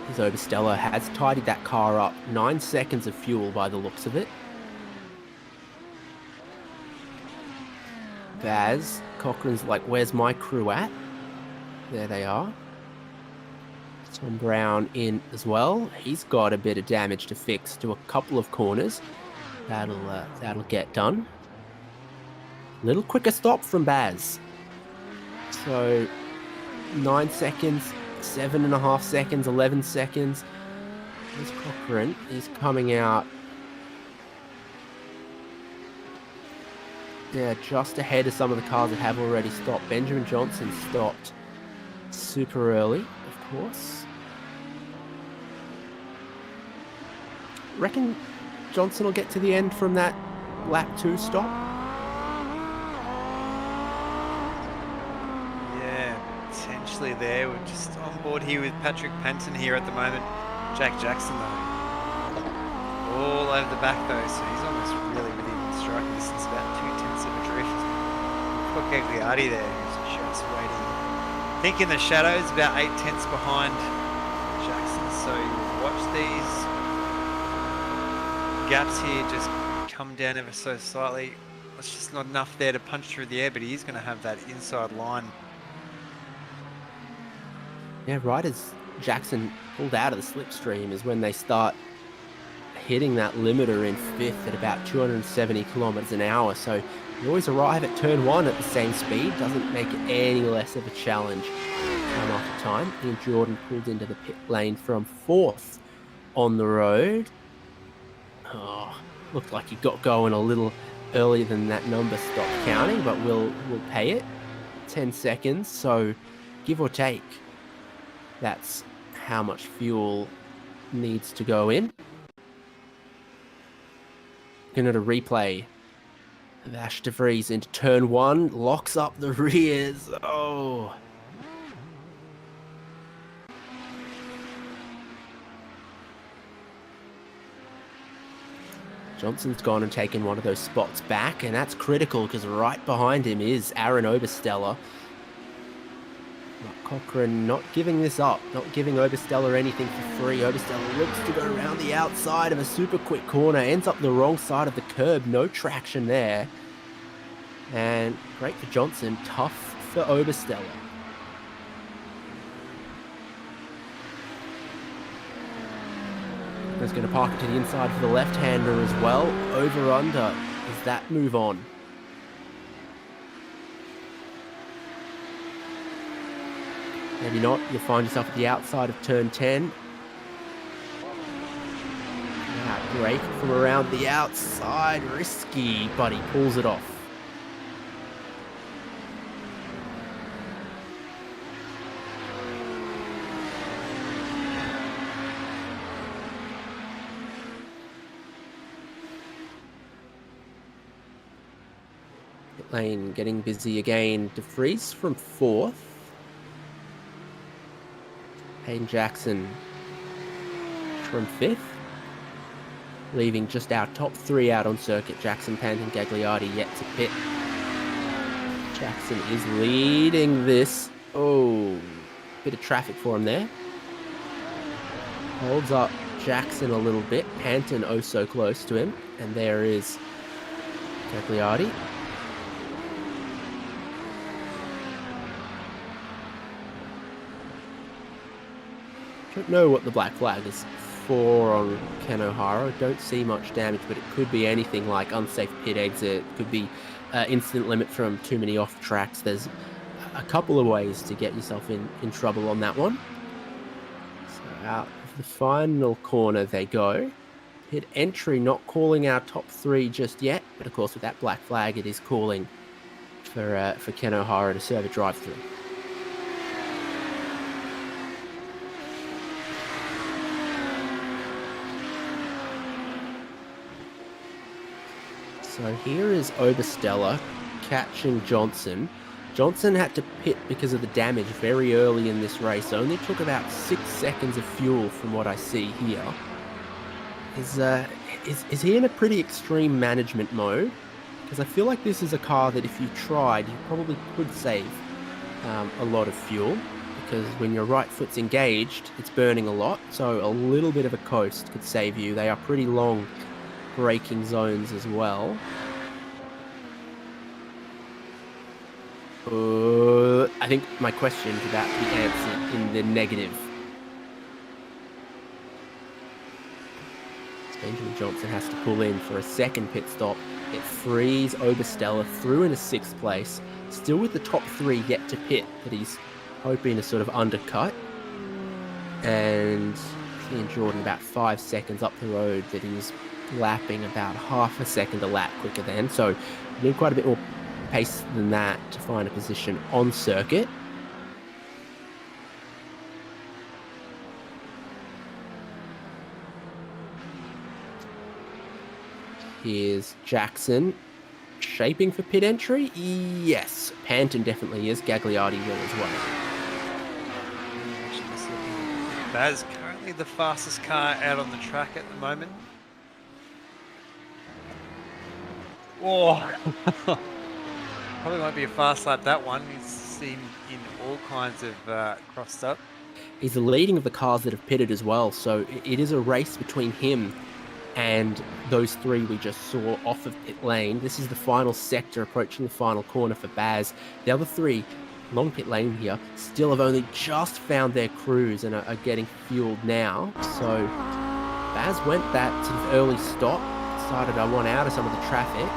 His Oversteller has tidied that car up. 9 seconds of fuel by the looks of it. Baz, Cochran's like, where's my crew at? There they are. Tom Brown in as well. He's got a bit of damage to fix to a couple of corners. That'll get done. Little quicker stop from Baz. So 9 seconds, 7.5 seconds, 11 seconds. There's Cochran. He's coming out. Yeah, just ahead of some of the cars that have already stopped. Benjamin Johnson stopped super early, of course. Reckon Johnson will get to the end from that lap 2 stop? Yeah, potentially there. We're just on board here with Patrick Penton here at the moment. Jack Jackson though, all over the back though, so he's almost really within striking distance, about 2/10 of a drift. Got Gagliardi there, who's just waiting. I think in the shadows, about 8/10 behind Jackson. So watch these gaps here just come down ever so slightly. It's just not enough there to punch through the air, but he is going to have that inside line. Yeah, right as Jackson pulled out of the slipstream is when they start hitting that limiter in 5th at about 270 kilometers an hour. So you always arrive at turn 1 at the same speed. Doesn't make it any less of a challenge time after time. Ian Jordan pulled into the pit lane from 4th on the road. Oh, looked like he got going a little earlier than that number stopped counting, but we'll pay it. 10 seconds, so give or take, that's how much fuel needs to go in. Going to replay of Ash de Vries into turn 1, locks up the rears. Oh. Johnson's gone and taken one of those spots back, and that's critical because right behind him is Aaron Obersteller. But Cochrane not giving this up, not giving Obersteller anything for free. Obersteller looks to go around the outside of a super quick corner, ends up the wrong side of the curb, no traction there. And great for Johnson, tough for Obersteller. He's going to park it to the inside for the left-hander as well. Over under. Does that move on? Maybe not. You'll find yourself at the outside of turn 10. Brake from around the outside. Risky, but he pulls it off. Lane getting busy again. De Vries from 4th. Hayden Jackson from 5th. Leaving just our top 3 out on circuit. Jackson, Panton, Gagliardi yet to pit. Jackson is leading this. Oh, bit of traffic for him there. Holds up Jackson a little bit. Panton oh so close to him. And there is Gagliardi. Don't know what the black flag is for on Ken O'Hara. Don't see much damage, but it could be anything like unsafe pit exit. It could be incident limit from too many off tracks. There's a couple of ways to get yourself in trouble on that one. So out of the final corner they go. Pit entry not calling our top 3 just yet, but of course with that black flag it is calling for Ken O'Hara to serve a drive-through. So here is Obersteller catching Johnson. Johnson had to pit because of the damage very early in this race. Only took about 6 seconds of fuel from what I see here. Is he in a pretty extreme management mode? Because I feel like this is a car that if you tried, you probably could save a lot of fuel. Because when your right foot's engaged, it's burning a lot. So a little bit of a coast could save you. They are pretty long braking zones as well. I think my question is about to be answered in the negative. Benjamin Johnson has to pull in for a second pit stop. It frees Obersteller through into 6th place, still with the top 3 yet to pit that he's hoping to sort of undercut. And Ian Jordan about 5 seconds up the road that he's lapping about half a second a lap quicker than. So you need quite a bit more pace than that to find a position on circuit. Here's Jackson shaping for pit entry. Yes, Panton definitely is. Gagliardi will as well. Baz currently the fastest car out on the track at the moment. Oh, probably won't be a fast lap that one. He's seen in all kinds of crossed up. He's the leading of the cars that have pitted as well, so it is a race between him and those three we just saw off of pit lane. This is the final sector approaching the final corner for Baz. The other three, long pit lane here, still have only just found their crews and are getting fueled now. So Baz went that sort of early stop, decided I want out of some of the traffic.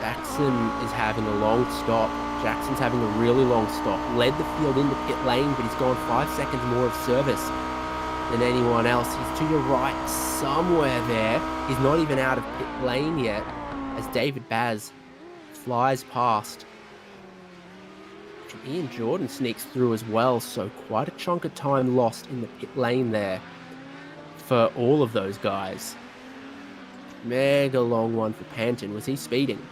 Jackson is having a long stop. Jackson's having a really long stop. Led the field into pit lane, but he's gone 5 seconds more of service than anyone else. He's to your right somewhere there. He's not even out of pit lane yet as David Baz flies past. Ian Jordan sneaks through as well, so quite a chunk of time lost in the pit lane there for all of those guys. Mega long one for Panton. Was he speeding?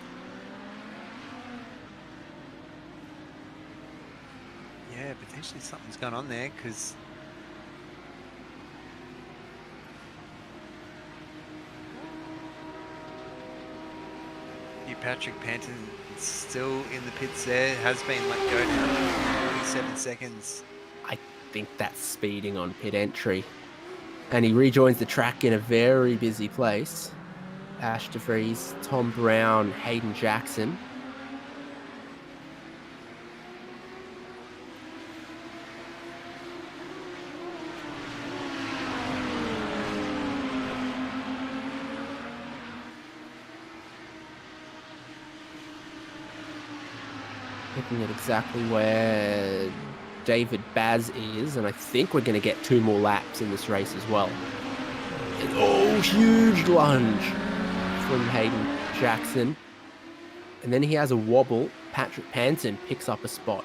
Yeah, potentially something's going on there because Patrick Panton is still in the pits there, has been let go now, 47 seconds. I think that's speeding on pit entry. And he rejoins the track in a very busy place. Ash DeVries, Tom Brown, Hayden Jackson. Looking at exactly where David Baz is, and I think we're going to get 2 more laps in this race as well. And, oh, huge lunge from Hayden Jackson. And then he has a wobble. Patrick Panton picks up a spot.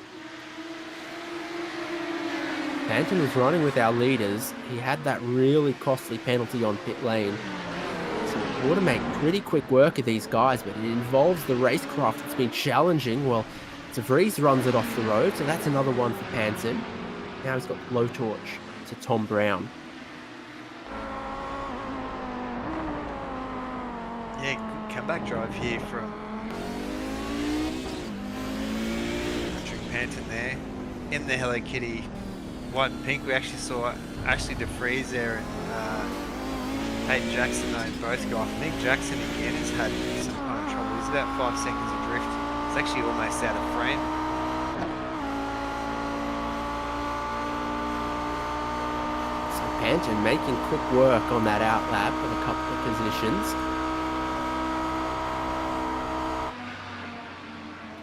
Panton was running with our leaders. He had that really costly penalty on pit lane. So we ought to make pretty quick work of these guys, but it involves the racecraft that's been challenging. Well, DeVries runs it off the road, so that's another one for Panton. Now he's got blowtorch to Tom Brown. Yeah, good comeback drive here from Patrick Panton there. In the Hello Kitty white and pink, we actually saw Ashley DeVries there and Hayden Jackson though both go off. I think Jackson again has had some kind of trouble. He's about 5 seconds adrift. It's actually almost out of frame. So Panton making quick work on that outlap with a couple of positions.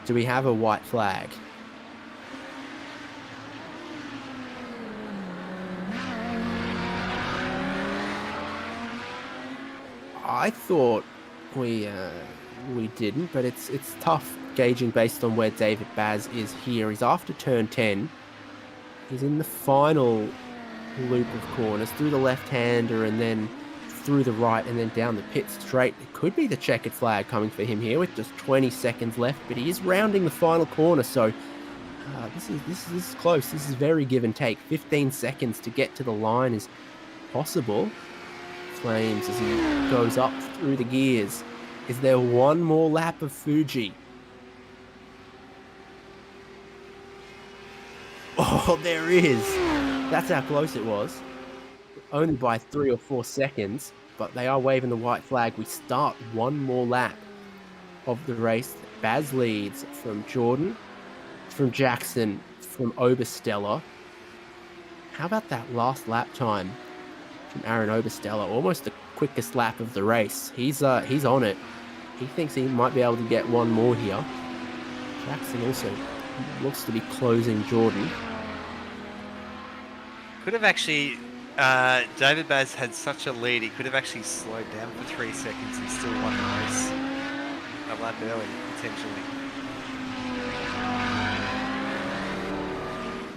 Do we have a white flag? I thought we didn't, but it's tough gauging based on where David Baz is here. He's after turn 10. He's in the final loop of corners through the left-hander and then through the right and then down the pit straight. It could be the checkered flag coming for him here with just 20 seconds left, but he is rounding the final corner, so this is close. This is very give and take. 15 seconds to get to the line is possible. Flames as he goes up through the gears. Is there one more lap of Fuji? Oh, there is. That's how close it was. Only by 3 or 4 seconds, but they are waving the white flag. We start one more lap of the race. Baz leads from Jordan, from Jackson, from Obersteller. How about that last lap time from Aaron Obersteller? Almost the quickest lap of the race. He's on it. He thinks he might be able to get one more here. Jackson also looks to be closing Jordan. Could have actually, David Baz had such a lead, he could have actually slowed down for 3 seconds and still won the race a lap early, potentially.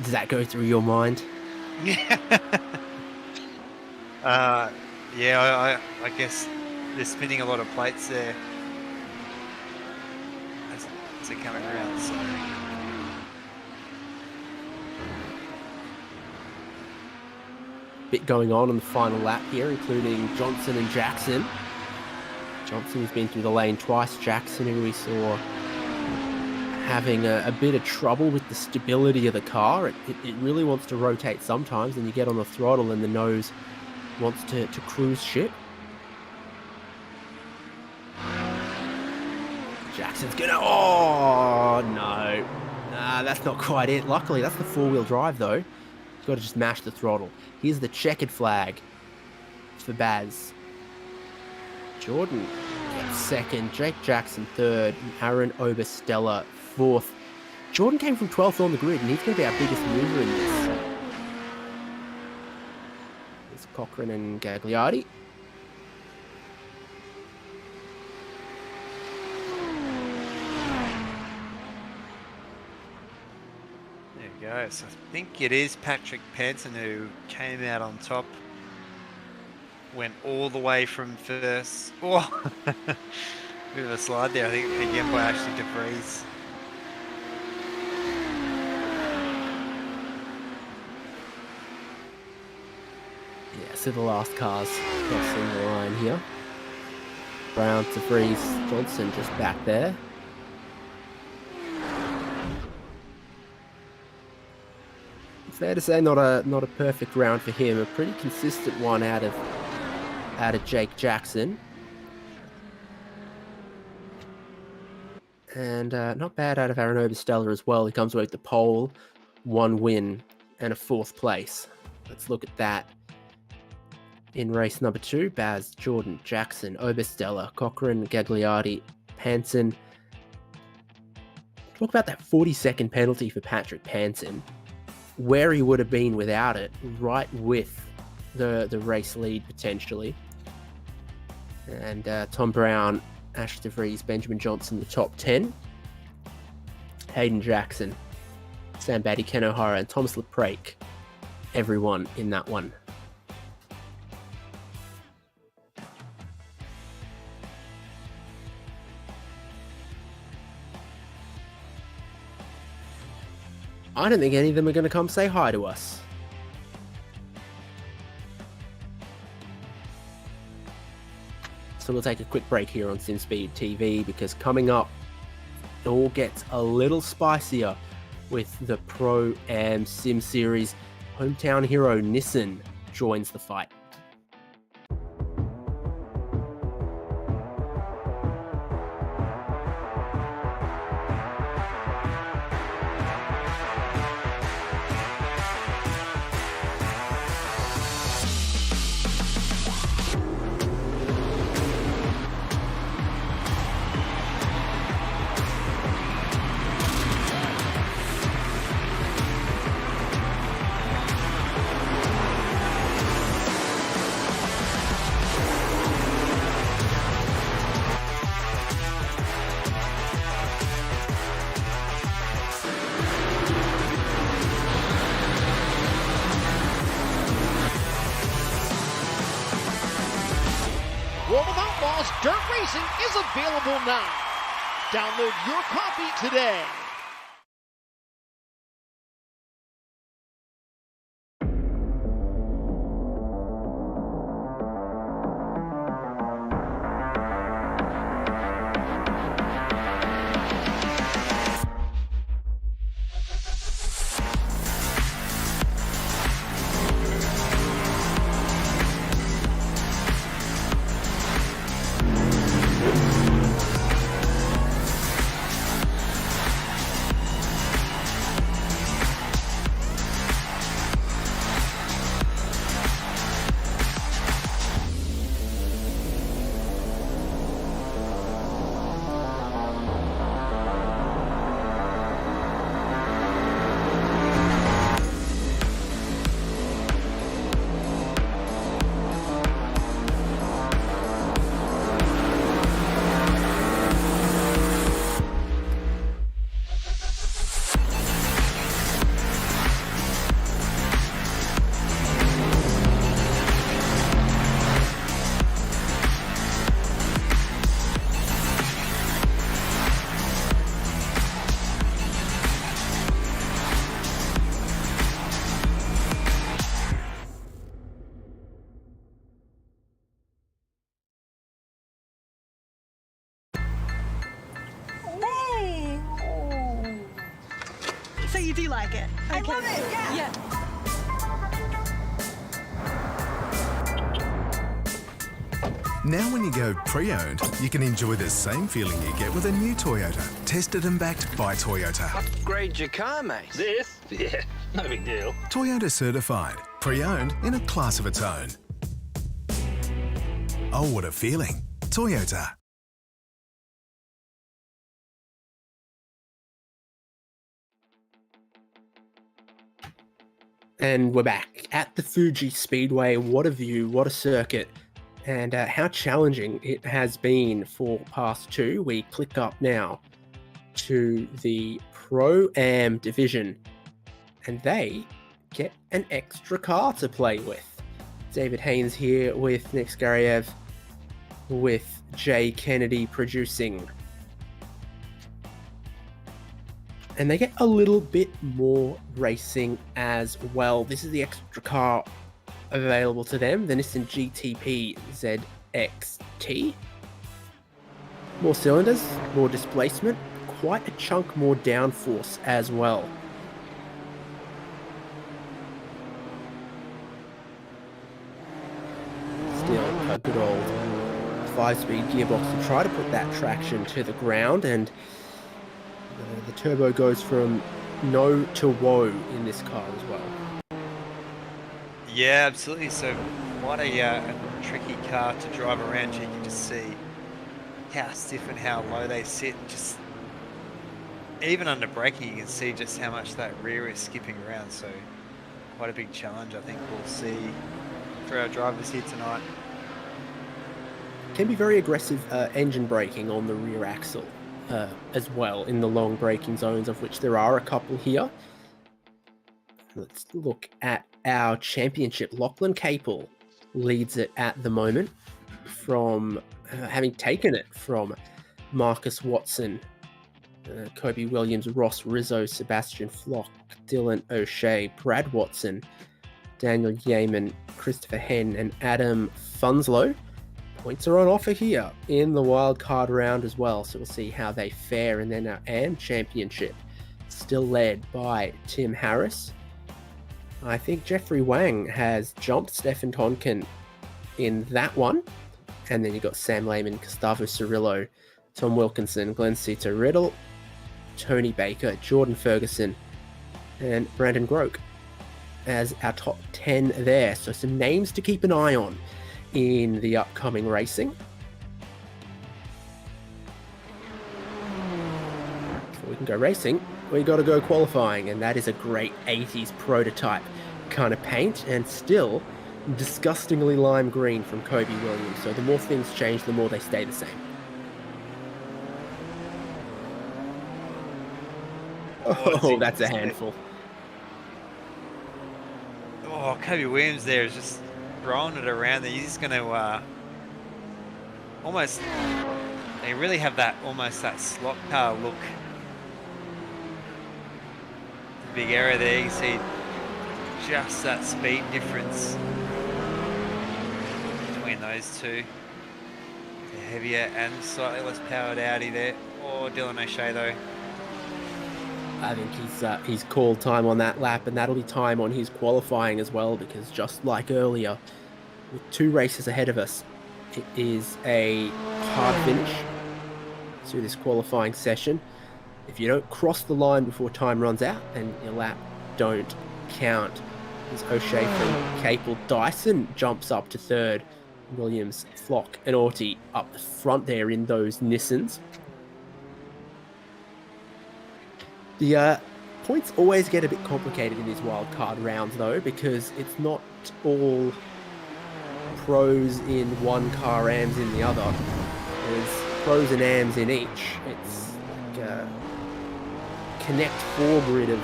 Does that go through your mind? Yeah, I guess they're spinning a lot of plates there as they're coming around. So. Bit going on the final lap here, including Johnson and Jackson. Johnson has been through the lane twice. Jackson, who we saw having a bit of trouble with the stability of the car. It really wants to rotate sometimes, and you get on the throttle and the nose wants to cruise ship. Jackson's gonna, oh no. Nah, that's not quite it. Luckily, that's the four-wheel drive though. You've got to just mash the throttle. Here's the checkered flag for Baz. Jordan gets second, Jake Jackson third, and Aaron Obersteller fourth. Jordan came from 12th on the grid, and he's going to be our biggest mover in this. There's Cochran and Gagliardi. There we go. So I think it is Patrick Panson who came out on top. Went all the way from first. Oh, bit of a slide there, I think, again by Ashley DeVries. Yeah, so the last cars crossing the line here. Brown, DeVries, Johnson just back there. Fair to say, not a perfect round for him. A pretty consistent one out of Jake Jackson. And not bad out of Aaron Obersteller as well. He comes away with the pole, 1 win, and a 4th place. Let's look at that. In race number 2, Baz, Jordan, Jackson, Obersteller, Cochran, Gagliardi, Panson. Talk about that 40-second penalty for Patrick Panson. Where he would have been without it, right with the race lead potentially. And Tom Brown, Ash DeVries, Benjamin Johnson, the top 10. Hayden Jackson, Sam Batty, Ken O'Hara, and Thomas LePrake, everyone in that one. I don't think any of them are going to come say hi to us. So we'll take a quick break here on SimSpeed TV, because coming up, it all gets a little spicier with the Pro-Am Sim Series. Hometown hero Nissan joins the fight. World of Outlaws Dirt Racing is available now. Download your copy today. So you do like it? I love it, yeah. Now when you go pre-owned, you can enjoy the same feeling you get with a new Toyota. Tested and backed by Toyota. Upgrade your car, mate. This? Yeah, no big deal. Toyota certified. Pre-owned in a class of its own. Oh, what a feeling. Toyota. And we're back at the Fuji Speedway. What a view, what a circuit, and how challenging it has been for past two. We click up now to the Pro-Am division, and they get an extra car to play with. David Haynes here with Nick Skariev, with Jay Kennedy producing. And they get a little bit more racing as well. This is the extra car available to them, the Nissan GTP ZXT. More cylinders, more displacement, quite a chunk more downforce as well. Still a good old 5-speed gearbox to try to put that traction to the ground, and the turbo goes from no to woe in this car as well. Yeah, absolutely. So quite a tricky car to drive around. You can just see how stiff and how low they sit. Just even under braking, you can see just how much that rear is skipping around. So quite a big challenge, I think we'll see for our drivers here tonight. Can be very aggressive engine braking on the rear axle as well in the long braking zones, of which there are a couple here. Let's look at our championship. Lachlan Capel leads it at the moment from having taken it from Marcus Watson, Kobe Williams, Ross Rizzo, Sebastian Flock, Dylan O'Shea, Brad Watson, Daniel Yeaman, Christopher Henn, and Adam Funslow. Points are on offer here in the wildcard round as well, so we'll see how they fare. And then our AM championship, still led by Tim Harris. I think Jeffrey Wang has jumped Stefan Tonkin in that one. And then you've got Sam Lehman, Gustavo Cirillo, Tom Wilkinson, Glenn Sito Riddle, Tony Baker, Jordan Ferguson, and Brandon Groke as our top 10 there. So some names to keep an eye on in the upcoming racing. Before we can go racing, we got to go qualifying, and that is a great 80s prototype kind of paint, and still disgustingly lime green from Kobe Williams. So the more things change, the more they stay the same. Oh, that's a handful. Oh, Kobe Williams there is just throwing it around there. He's just going to almost, they really have that, almost that slot car look. Big error there, you can see just that speed difference between those two. The heavier and slightly less powered Audi there. Oh, Dylan O'Shea though. I think he's called time on that lap, and that'll be time on his qualifying as well, because just like earlier, with 2 races ahead of us, it is a hard finish to this qualifying session. If you don't cross the line before time runs out, then your lap don't count. As O'Shea from Capel, Dyson jumps up to 3rd. Williams, Flock, and Orty up the front there in those Nissans. The points always get a bit complicated in these wildcard rounds, though, because it's not all pros in one car, AMs in the other. There's pros and AMs in each. It's like a Connect 4 grid of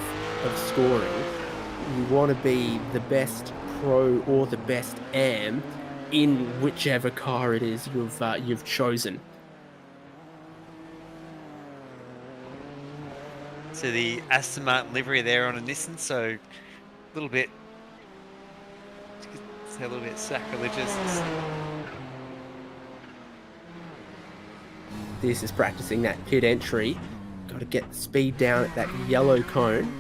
scoring. You want to be the best pro or the best AM in whichever car it is you've chosen. So the Aston Martin livery there on a Nissan, so a little bit sacrilegious. This is practicing that pit entry. Got to get the speed down at that yellow cone.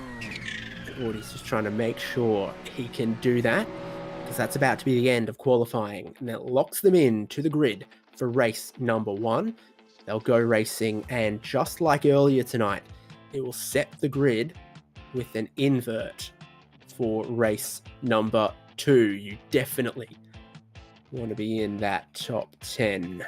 Audie's just trying to make sure he can do that, because that's about to be the end of qualifying. And that locks them in to the grid for race number 1. They'll go racing, and just like earlier tonight, it will set the grid with an invert for race number 2. You definitely want to be in that top 10.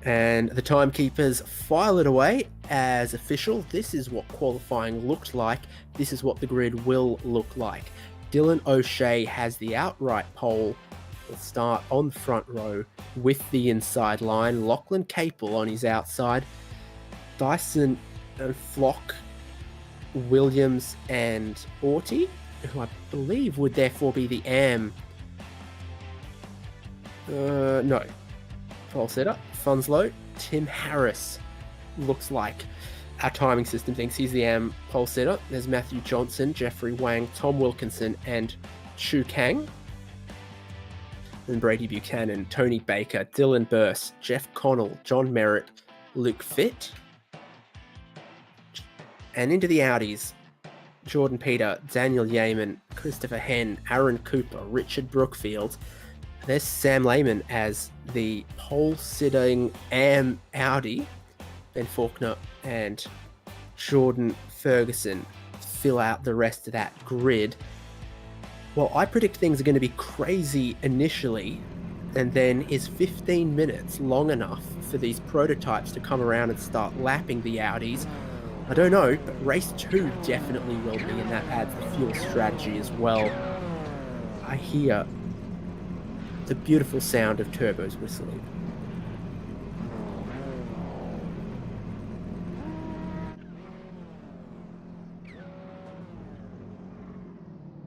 And the timekeepers file it away as official. This is what qualifying looked like. This is what the grid will look like. Dylan O'Shea has the outright pole. He'll start on the front row with the inside line. Lachlan Capel on his outside. Dyson and Flock, Williams and Orty, who I believe would therefore be the AM. No. Pole setup. Funslow. Tim Harris looks like our timing system thinks he's the AM pole setup. There's Matthew Johnson, Jeffrey Wang, Tom Wilkinson, and Chu Kang. Then Brady Buchanan, Tony Baker, Dylan Burse, Jeff Connell, John Merritt, Luke Fitt. And into the Audis, Jordan Peter, Daniel Yeaman, Christopher Henn, Aaron Cooper, Richard Brookfield. There's Sam Lehman as the pole-sitting AM Audi. Ben Faulkner and Jordan Ferguson fill out the rest of that grid. Well, I predict things are going to be crazy initially, and then is 15 minutes long enough for these prototypes to come around and start lapping the Audis? I don't know, but race 2 definitely will be, and that adds the fuel strategy as well. I hear the beautiful sound of turbos whistling.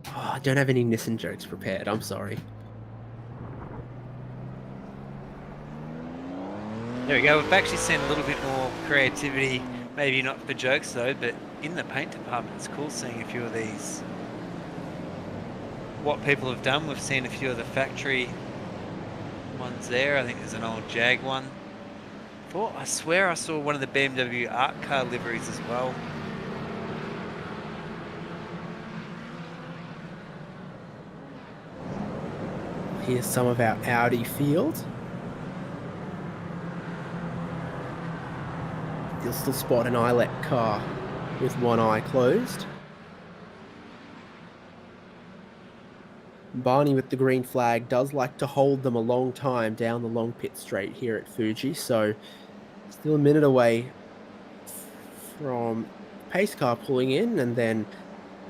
Oh, I don't have any Nissan jokes prepared, I'm sorry. There we go. We've actually seen a little bit more creativity, maybe not for jokes though, but in the paint department. It's cool seeing a few of these. What people have done, we've seen a few of the factory ones there. I think there's an old Jag one. I swear I saw one of the BMW art car liveries as well. Here's some of our Audi field. You'll still spot an ILEC car with one eye closed. Barney with the green flag does like to hold them a long time down the long pit straight here at Fuji, so still a minute away from pace car pulling in, and then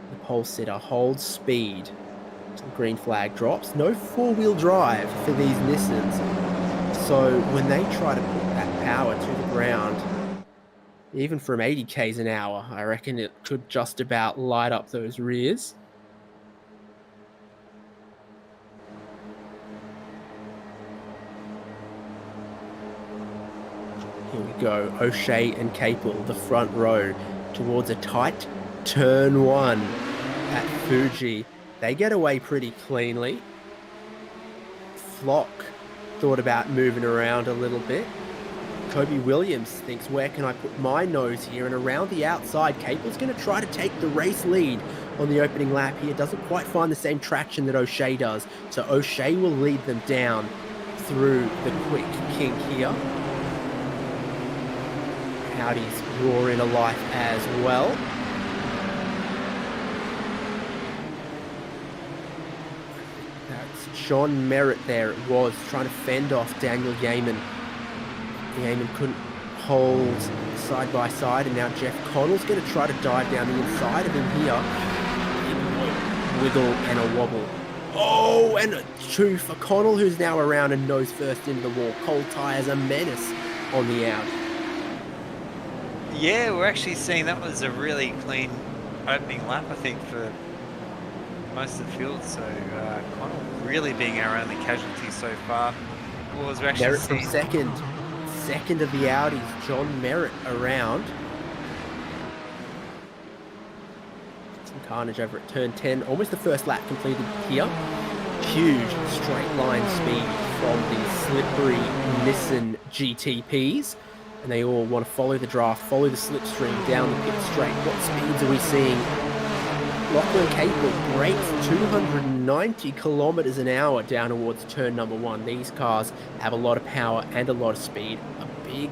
the pole sitter holds speed. The green flag drops. No four-wheel drive for these Nissans, so when they try to put that power to the ground, even from 80 k's an hour, I reckon it could just about light up those rears. Here we go, O'Shea and Capel, the front row, towards a tight turn 1 at Fuji. They get away pretty cleanly. Flock thought about moving around a little bit. Kobe Williams thinks, where can I put my nose here? And around the outside, Capel's going to try to take the race lead on the opening lap here. Doesn't quite find the same traction that O'Shea does. So O'Shea will lead them down through the quick kink here. Audis roar into life as well. That's John Merritt there. It was trying to fend off Daniel Yeaman. Yeaman couldn't hold side by side, and now Jeff Connell's going to try to dive down the inside of him here. Wiggle and a wobble. Oh, and a 2 for Connell, who's now around and nose first into the wall. Cold tyres, a menace on the out. Yeah, we're actually seeing that was a really clean opening lap, I think, for most of the field. So Connell really being our only casualty so far. We're actually Merritt from second. Second of the Audis, John Merritt around. Some carnage over at turn 10. Almost the first lap completed here. Huge straight line speed from the slippery Nissan GTPs. and they all want to follow the draft, follow the slipstream down the pit straight. What speeds are we seeing? Lachlan Capel breaks 290 kilometers an hour down towards turn number 1. These cars have a lot of power and a lot of speed. A big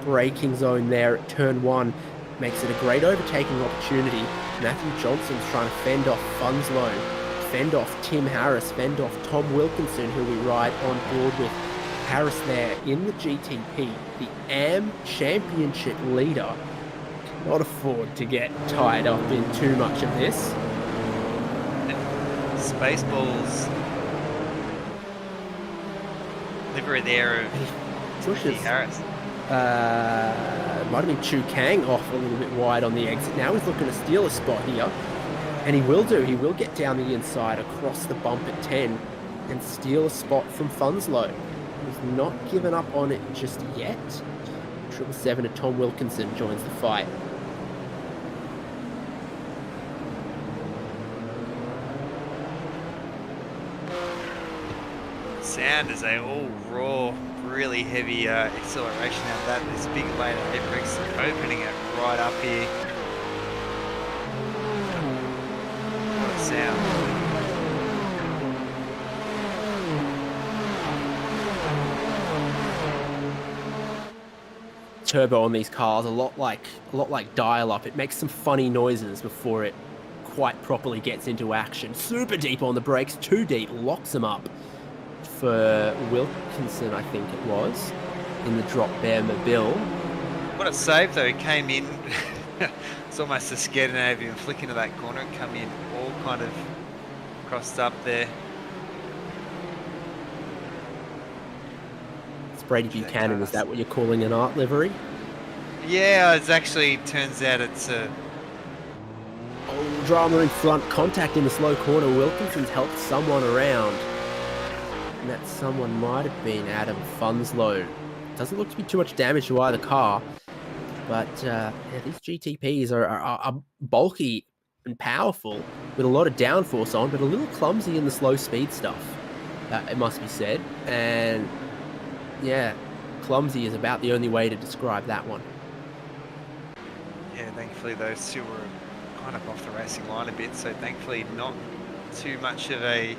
braking zone there at turn 1 makes it a great overtaking opportunity. Matthew Johnson's trying to fend off Funslow, fend off Tim Harris, fend off Tom Wilkinson, who we ride on board with. Harris there in the GTP, the AM Championship leader. Cannot afford to get tied up in too much of this. Spaceballs livery there of Tim Harris. Might have been Chu Kang off a little bit wide on the exit. Now he's looking to steal a spot here. And he will do. He will get down the inside across the bump at 10 and steal a spot from Funslow. He's not given up on it just yet. 777 to Tom Wilkinson joins the fight. Sound as they all roar, really heavy acceleration out of that. This big lane of apex opening it right up here. What a sound. Turbo on these cars, a lot like dial-up. It makes some funny noises before it quite properly gets into action. Super deep on the brakes, too deep, locks them up for Wilkinson, I think it was, in the drop bear Mobile. What a save though, it came in, it's almost a Scandinavian flick into that corner, and come in all kind of crossed up there. Brady Buchanan, is that what you're calling an art livery? Yeah, it actually turns out it's a... Oh, drama in front, contact in the slow corner. Wilkinson's helped someone around. And that someone might have been Adam Funslow. Doesn't look to be too much damage to either car. But yeah, these GTPs are bulky and powerful with a lot of downforce on, but a little clumsy in the slow speed stuff, it must be said. And yeah, clumsy is about the only way to describe that one. Yeah, thankfully those two were kind of off the racing line a bit, so thankfully not too much of a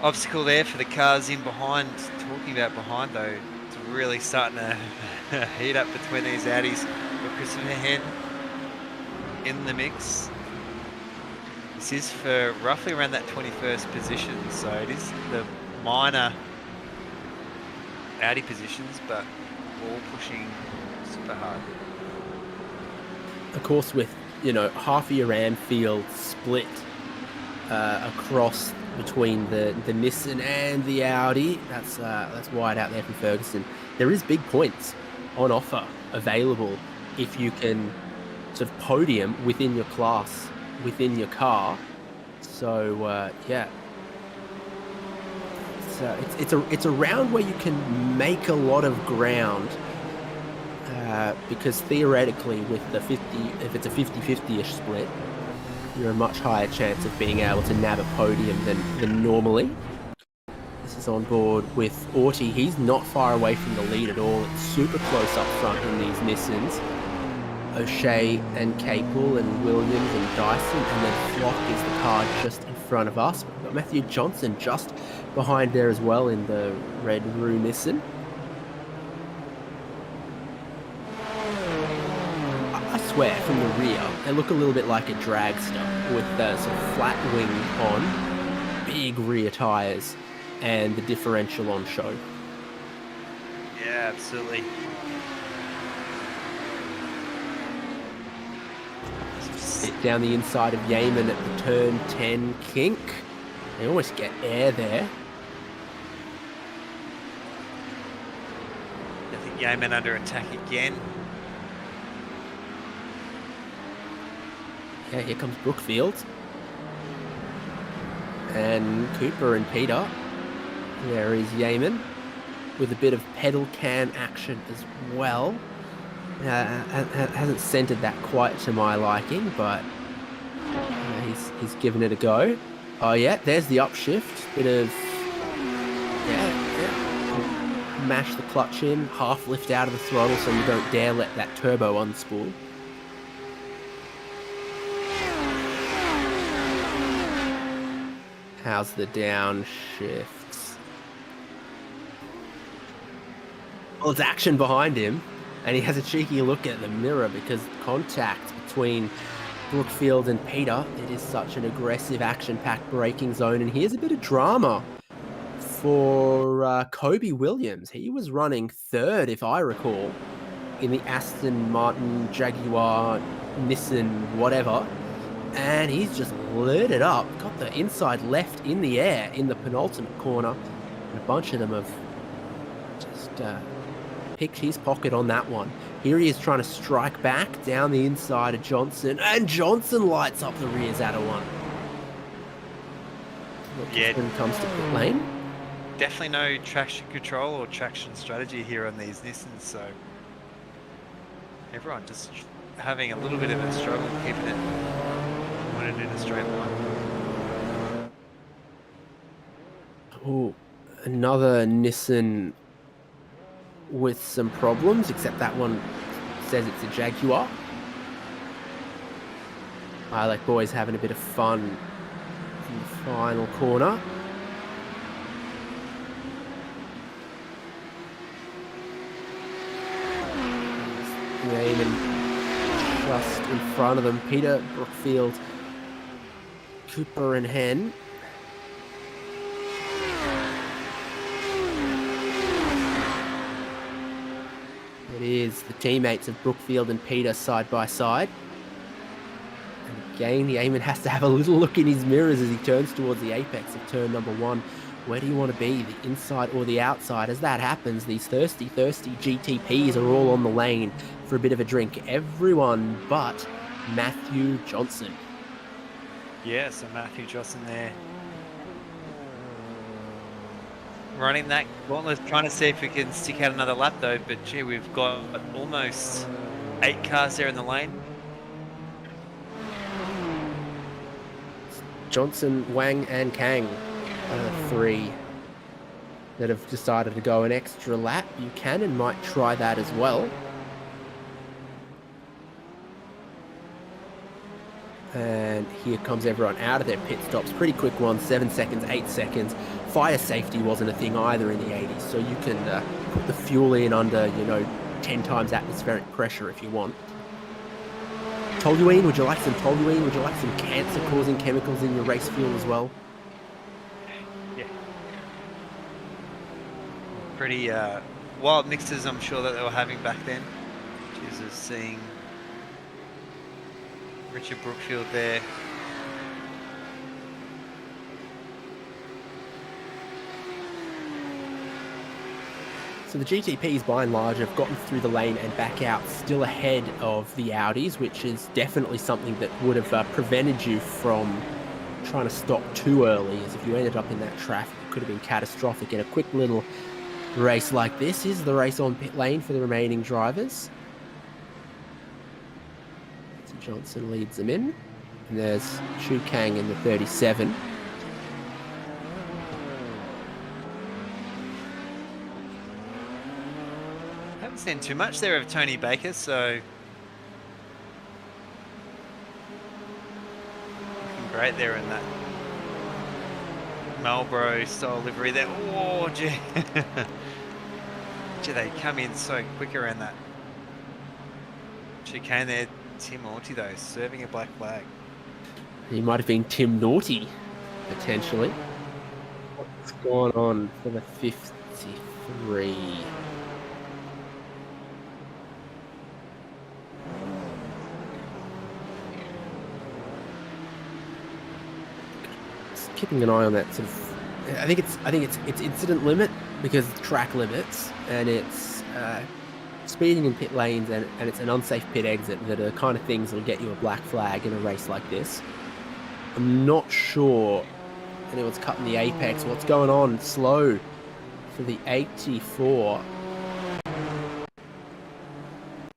obstacle there for the cars in behind. Talking about behind though, it's really starting to heat up between these Audis. Got Christopher Hen in the mix. This is for roughly around that 21st position, so it is the minor Audi positions, but all pushing super hard. Of course, with, you know, half of your Ram field split across between the Nissan and the Audi, that's wide out there from Ferguson. There is big points on offer available if you can sort of podium within your class, within your car. So yeah. It's a round where you can make a lot of ground because theoretically with the 50, if it's a 50-50ish split, you're a much higher chance of being able to nab a podium than normally. This is on board with Auty. He's not far away from the lead at all. It's super close up front in these Nissans. O'Shea and Capel and Williams and Dyson, and then Flock is the car just in front of us. We've got Matthew Johnson just behind there as well in the red Roo Nissan. I swear, from the rear, they look a little bit like a dragster with the sort of flat wing on, big rear tyres, and the differential on show. Yeah, absolutely. Down the inside of Yeaman at the turn 10 kink. They almost get air there. I think Yeaman under attack again. Yeah, here comes Brookfield. And Cooper and Peter. There is Yeaman with a bit of pedal can action as well. Hasn't centered that quite to my liking, but he's given it a go. Oh yeah, there's the upshift. Bit of mash the clutch in, half lift out of the throttle so you don't dare let that turbo unspool. How's the downshifts? Well, it's action behind him, and he has a cheeky look at the mirror because contact between Brookfield and Peter, it is such an aggressive action-packed braking zone, and here's a bit of drama for Kobe Williams. He was running third, if I recall, in the Aston Martin, Jaguar, Nissan, whatever, and he's just lit it up, got the inside left in the air in the penultimate corner, and a bunch of them have just picked his pocket on that one. Here he is trying to strike back down the inside of Johnson, and Johnson lights up the rears out of one. Yeah. When it comes to pit lane. Definitely no traction control or traction strategy here on these Nissans, so everyone just having a little bit of a struggle keeping it pointed in a straight line. Oh, another Nissan with some problems, except that one says it's a Jaguar. I like boys having a bit of fun in the final corner. Eamon just in front of them. Peter, Brookfield, Cooper and Hen. It is the teammates of Brookfield and Peter side by side. And again, the Eamon has to have a little look in his mirrors as he turns towards the apex of turn number 1. Where do you want to be, the inside or the outside? As that happens, these thirsty GTPs are all on the lane for a bit of a drink. Everyone but Matthew Johnson. Yeah, so Matthew Johnson there. Running that gauntlet, trying to see if we can stick out another lap though, but gee, we've got almost 8 cars there in the lane. Johnson, Wang and Kang are the 3 that have decided to go an extra lap. Buchanan might try that as well. And here comes everyone out of their pit stops. Pretty quick one, 7 seconds, 8 seconds. Fire safety wasn't a thing either in the 80s, so you can put the fuel in under, 10 times atmospheric pressure if you want. Toluene, would you like some toluene? Would you like some cancer-causing chemicals in your race fuel as well? Yeah. Pretty wild mixes, I'm sure, that they were having back then. Jesus, seeing Richard Brookfield there. So the GTPs, by and large, have gotten through the lane and back out, still ahead of the Audis, which is definitely something that would have prevented you from trying to stop too early, as if you ended up in that traffic, it could have been catastrophic. In a quick little race like this is the race on pit lane for the remaining drivers. So Johnson leads them in, and there's Chu Kang in the 37. Haven't seen too much there of Tony Baker, so looking great there in that Marlboro style livery there. Oh, gee. Gee, they come in so quick around that chicane there. Tim Naughty, though, serving a black flag. He might have been Tim Naughty, potentially. What's going on for the 53? Just keeping an eye on that sort of. I think it's incident limit because it's track limits, and it's speeding in pit lanes, and it's an unsafe pit exit that are kind of things that'll get you a black flag in a race like this. I'm not sure anyone's cutting the apex. What's going on? Slow for the 84.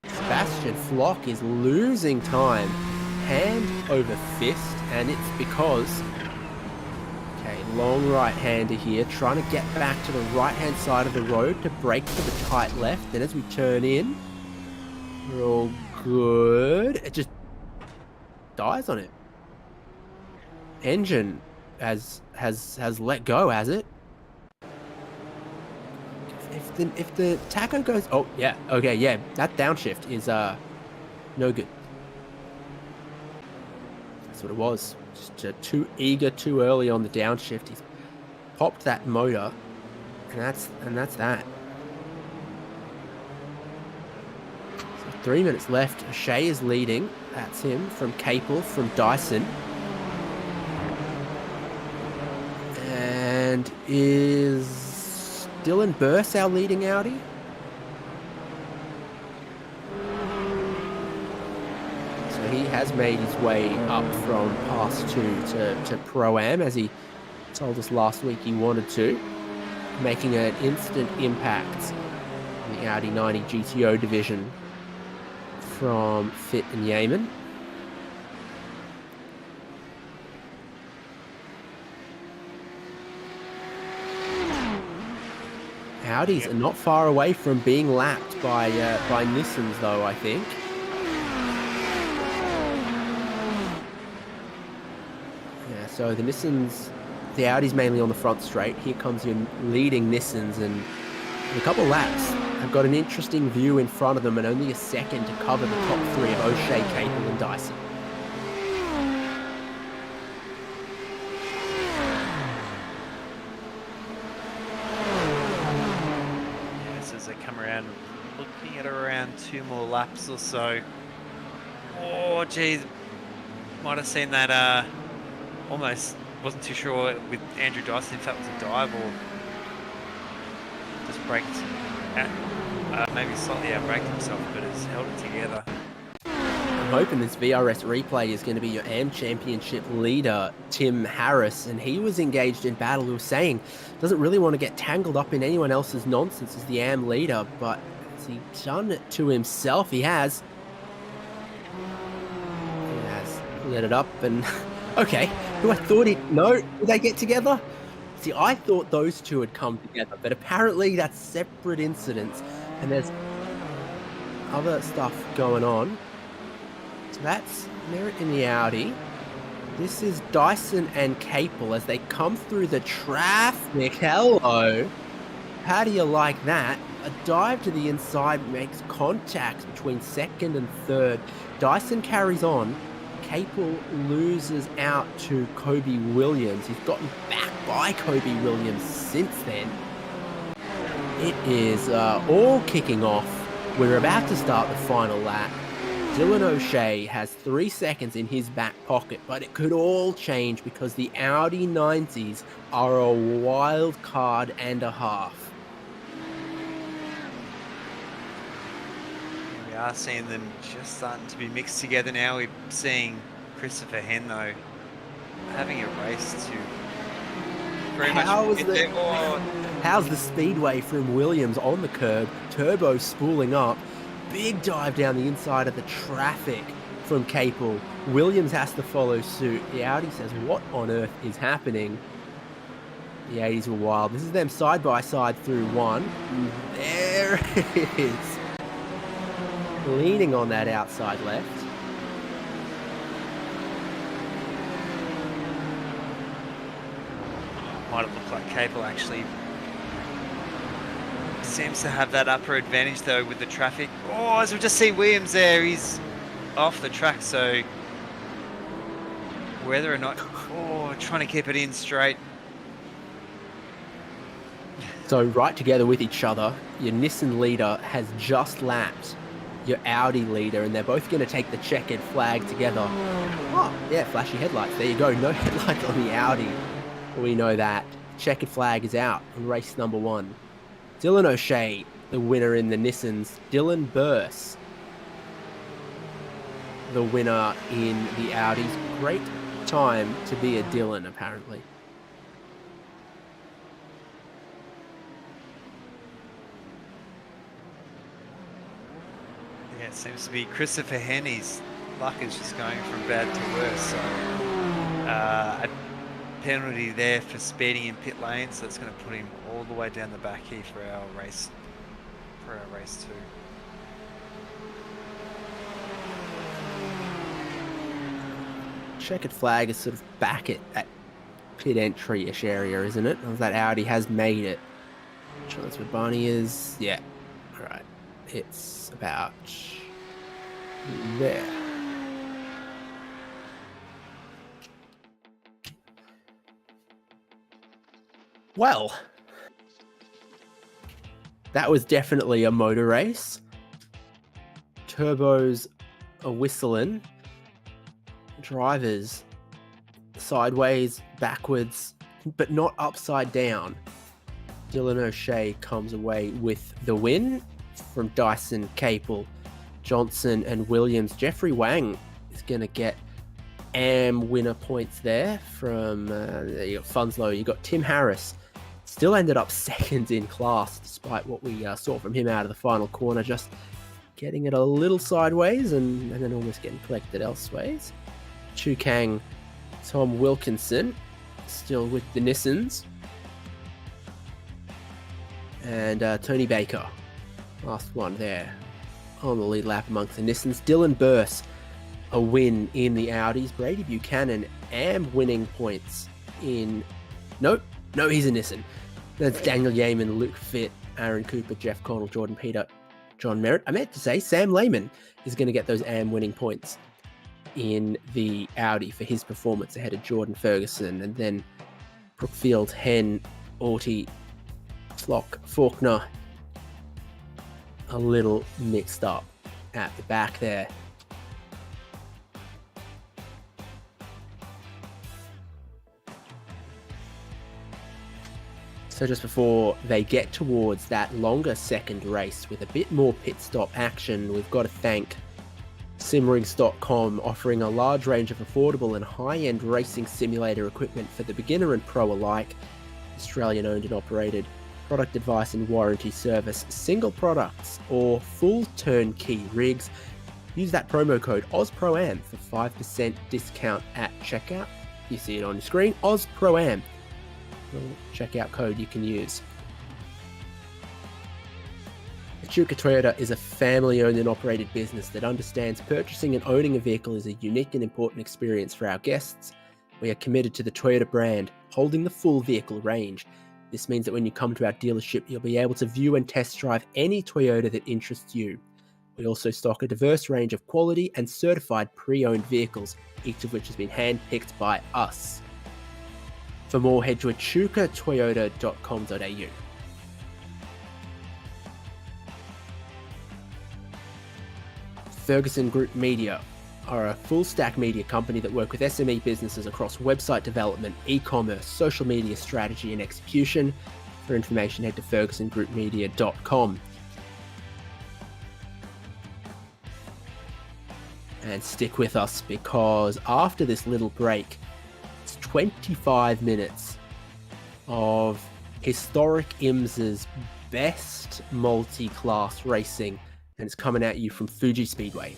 Sebastian Flock is losing time, hand over fist, and it's because, okay, long right-hander here, trying to get back to the right-hand side of the road to brake for the tight left. Then as we turn in, we're all good. It just dies on it. Engine has let go, has it? If the tacho goes, oh yeah, okay, yeah, that downshift is no good. That's what it was. Just too eager, too early on the downshift. He's popped that motor, and that's that. So 3 minutes left. O'Shea is leading. That's him from Capel, from Dyson. And is Dylan Burse our leading Audi? So he has made his way up from Pass 2 to Pro-Am, as he told us last week he wanted to, making an instant impact in the Audi 90 GTO division from Fit and Yeaman. Audis are not far away from being lapped by Nissans, though, I think. Yeah, so the Nissans, the Audi's mainly on the front straight. Here comes your leading Nissans, and in a couple laps, have got an interesting view in front of them and only a second to cover the top three of O'Shea, Capel and Dyson. Come around, looking at around 2 more laps or so. Oh geez, might have seen that. Almost wasn't too sure with Andrew Dyson if that was a dive or just braked maybe slightly outbraked himself, but has held it together. I'm hoping this VRS replay is going to be your AM Championship leader, Tim Harris, and he was engaged in battle. He was saying doesn't really want to get tangled up in anyone else's nonsense as the AM leader, but has he done it to himself? He has. He has let it up, and okay, who I thought he'd... No, did they get together? See, I thought those two had come together, but apparently that's separate incidents, and there's other stuff going on. So that's Merritt in the Audi. This is Dyson and Capel as they come through the traffic. Hello. How do you like that? A dive to the inside makes contact between second and third. Dyson carries on. Capel loses out to Kobe Williams. He's gotten back by Kobe Williams since then. It is all kicking off. We're about to start the final lap. Dylan O'Shea has 3 seconds in his back pocket, but it could all change because the Audi 90s are a wild card and a half. We are seeing them just starting to be mixed together now. We're seeing Christopher Hen, though, having a race to very much... How's the speedway from Williams on the curb, turbo spooling up, big dive down the inside of the traffic from Capel. Williams has to follow suit. The Audi says, what on earth is happening? The 80s were wild. This is them side by side through one. There it is. Leaning on that outside left. Might have looked like Capel actually seems to have that upper advantage though with the traffic. Oh, as we just see Williams there, he's off the track, so whether or not, trying to keep it in straight. So right together with each other, your Nissan leader has just lapped your Audi leader, and they're both going to take the checkered flag together. Oh, yeah, flashy headlights. There you go. No headlights on the Audi. We know that. Checkered flag is out in race number 1. Dylan O'Shea, the winner in the Nissans. Dylan Burse, the winner in the Audis. Great time to be a Dylan, apparently. Yeah, it seems to be Christopher Henny's luck is just going from bad to worse. So penalty there for speeding in pit lane, so it's going to put him all the way down the back here for our race 2. Checkered flag is sort of back at that pit entry-ish area, isn't it? Or that Audi has made it. Not sure that's where Barney is. Yeah. All right. It's about there. Well, that was definitely a motor race. Turbos are whistling. Drivers sideways, backwards, but not upside down. Dylan O'Shea comes away with the win from Dyson, Capel, Johnson and Williams. Jeffrey Wang is going to get winner points there from you got Funslow. You got Tim Harris, still ended up second in class despite what we saw from him out of the final corner, just getting it a little sideways and then almost getting collected elseways. Chu Kang, Tom Wilkinson, still with the Nissans. And Tony Baker, last one there on the lead lap amongst the Nissans. Dylan Burse, a win in the Audis. Brady Buchanan, winning points in... No, he's a Nissan. That's Daniel Yeaman, Luke Fitt, Aaron Cooper, Jeff Connell, Jordan Peter, John Merritt. I meant to say Sam Lehman is going to get those winning points in the Audi for his performance ahead of Jordan Ferguson, and then Brookfield, Hen, Auty, Flock, Faulkner a little mixed up at the back there. So just before they get towards that longer second race with a bit more pit stop action, we've got to thank Simrigs.com, offering a large range of affordable and high-end racing simulator equipment for the beginner and pro alike. Australian owned and operated, product advice and warranty service, single products or full turnkey rigs. Use that promo code OzProAm for 5% discount at checkout. You see it on your screen, OzProAm. Checkout code you can use. Echuca Toyota is a family-owned and operated business that understands purchasing and owning a vehicle is a unique and important experience for our guests. We are committed to the Toyota brand, holding the full vehicle range. This means that when you come to our dealership, you'll be able to view and test drive any Toyota that interests you. We also stock a diverse range of quality and certified pre-owned vehicles, each of which has been hand-picked by us. For more, head to echucatoyota.com.au. Ferguson Group Media are a full-stack media company that work with SME businesses across website development, e-commerce, social media strategy and execution. For information, head to fergusongroupmedia.com. And stick with us, because after this little break, it's 25 minutes of historic IMSA's best multi-class racing, and it's coming at you from Fuji Speedway.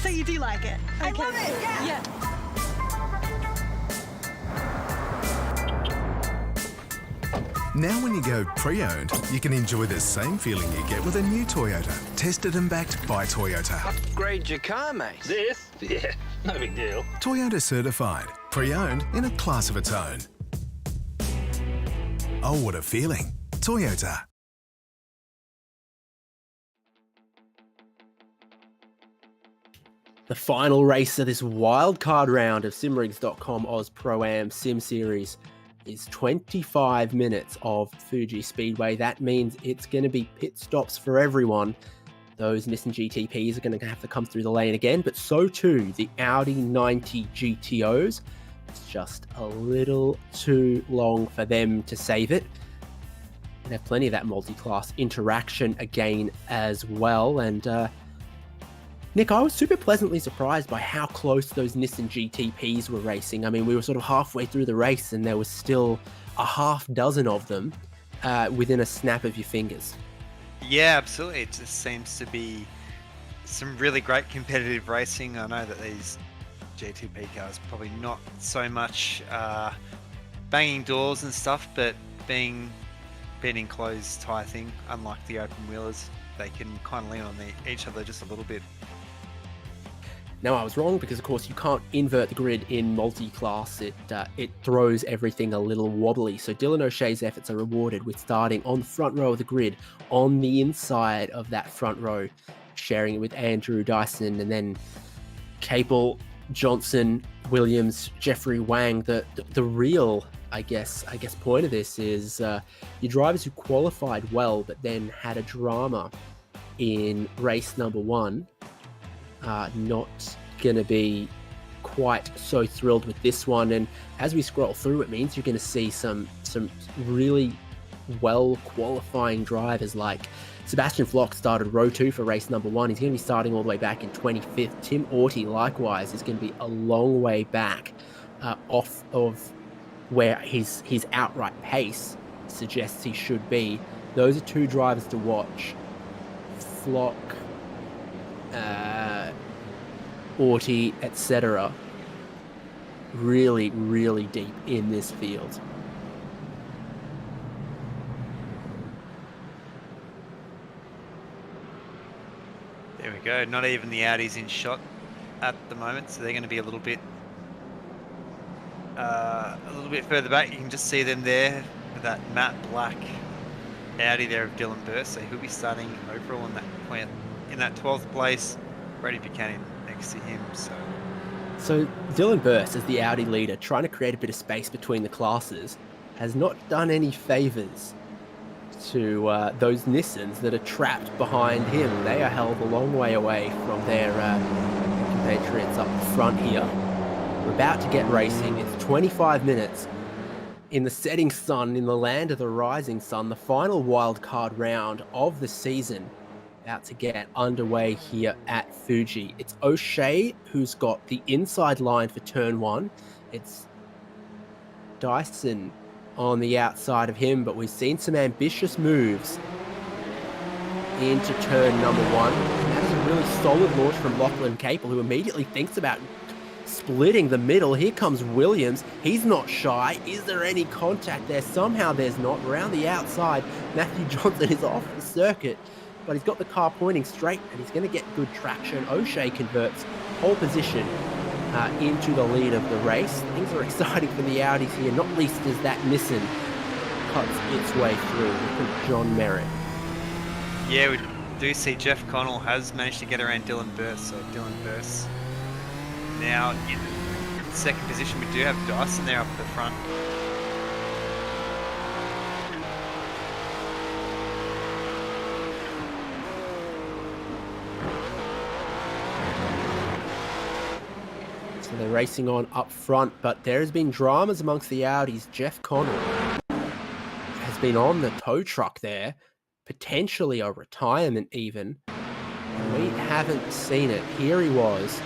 So you do like it? Okay. I love it, yeah. Now when you go pre-owned, you can enjoy the same feeling you get with a new Toyota. Tested and backed by Toyota. Upgrade your car, mate. This? Yeah, no big deal. Toyota certified. Pre-owned in a class of its own. Oh, what a feeling. Toyota. The final race of this wildcard round of simrigs.com Oz Pro-Am Sim Series is 25 minutes of Fuji Speedway. That means it's going to be pit stops for everyone. Those Nissan GTPs are going to have to come through the lane again, but so too the Audi 90 GTOs. It's just a little too long for them to save it. And have plenty of that multi-class interaction again as well. And Nick, I was super pleasantly surprised by how close those Nissan GTPs were racing. I mean, we were sort of halfway through the race and there was still a half dozen of them within a snap of your fingers. Yeah, absolutely. It just seems to be some really great competitive racing. I know that these GTP cars probably not so much banging doors and stuff, but being enclosed tyre thing, unlike the open wheelers, they can kind of lean on each other just a little bit. Now, I was wrong because, of course, you can't invert the grid in multi-class. It throws everything a little wobbly. So Dylan O'Shea's efforts are rewarded with starting on the front row of the grid, on the inside of that front row, sharing it with Andrew Dyson, and then Capel, Johnson, Williams, Jeffrey Wang. The real, I guess point of this is your drivers who qualified well, but then had a drama in race number one. Not going to be quite so thrilled with this one, and as we scroll through, it means you're going to see some really well qualifying drivers like Sebastian Flock started row 2 for race number 1. He's going to be starting all the way back in 25th. Tim Orty likewise is going to be a long way back off of where his outright pace suggests he should be. Those are two drivers to watch. Flock, Orty, etc. Really, really deep in this field. There we go. Not even the Audis in shot at the moment, so they're going to be a little bit further back. You can just see them there with that matte black Audi there of Dylan Burst. So he'll be starting overall in that point, in that 12th place. Brady Buchanan next to him. So Dylan Burst, as the Audi leader, trying to create a bit of space between the classes, has not done any favours to those Nissans that are trapped behind him. They are held a long way away from their compatriots up the front here. We're about to get racing. It's 25 minutes in the setting sun, in the land of the rising sun, the final wildcard round of the season. About to get underway here at Fuji. It's O'Shea who's got the inside line for turn 1. It's Dyson on the outside of him, but we've seen some ambitious moves into turn number 1. And that is a really solid launch from Lachlan Capel, who immediately thinks about splitting the middle. Here comes Williams. He's not shy. Is there any contact there? Somehow there's not. Around the outside, Matthew Johnson is off the circuit, but he's got the car pointing straight and he's going to get good traction. O'Shea converts pole position into the lead of the race. Things are exciting for the Audis here, not least as that Nissan cuts its way through. Look at John Merritt. Yeah, we do see Jeff Connell has managed to get around Dylan Burst. So Dylan Burst now in second position. We do have Dyson there up at the front. They're racing on up front, but there has been dramas amongst the Audis. Jeff Connell has been on the tow truck there, potentially a retirement even. And we haven't seen it. Here he was,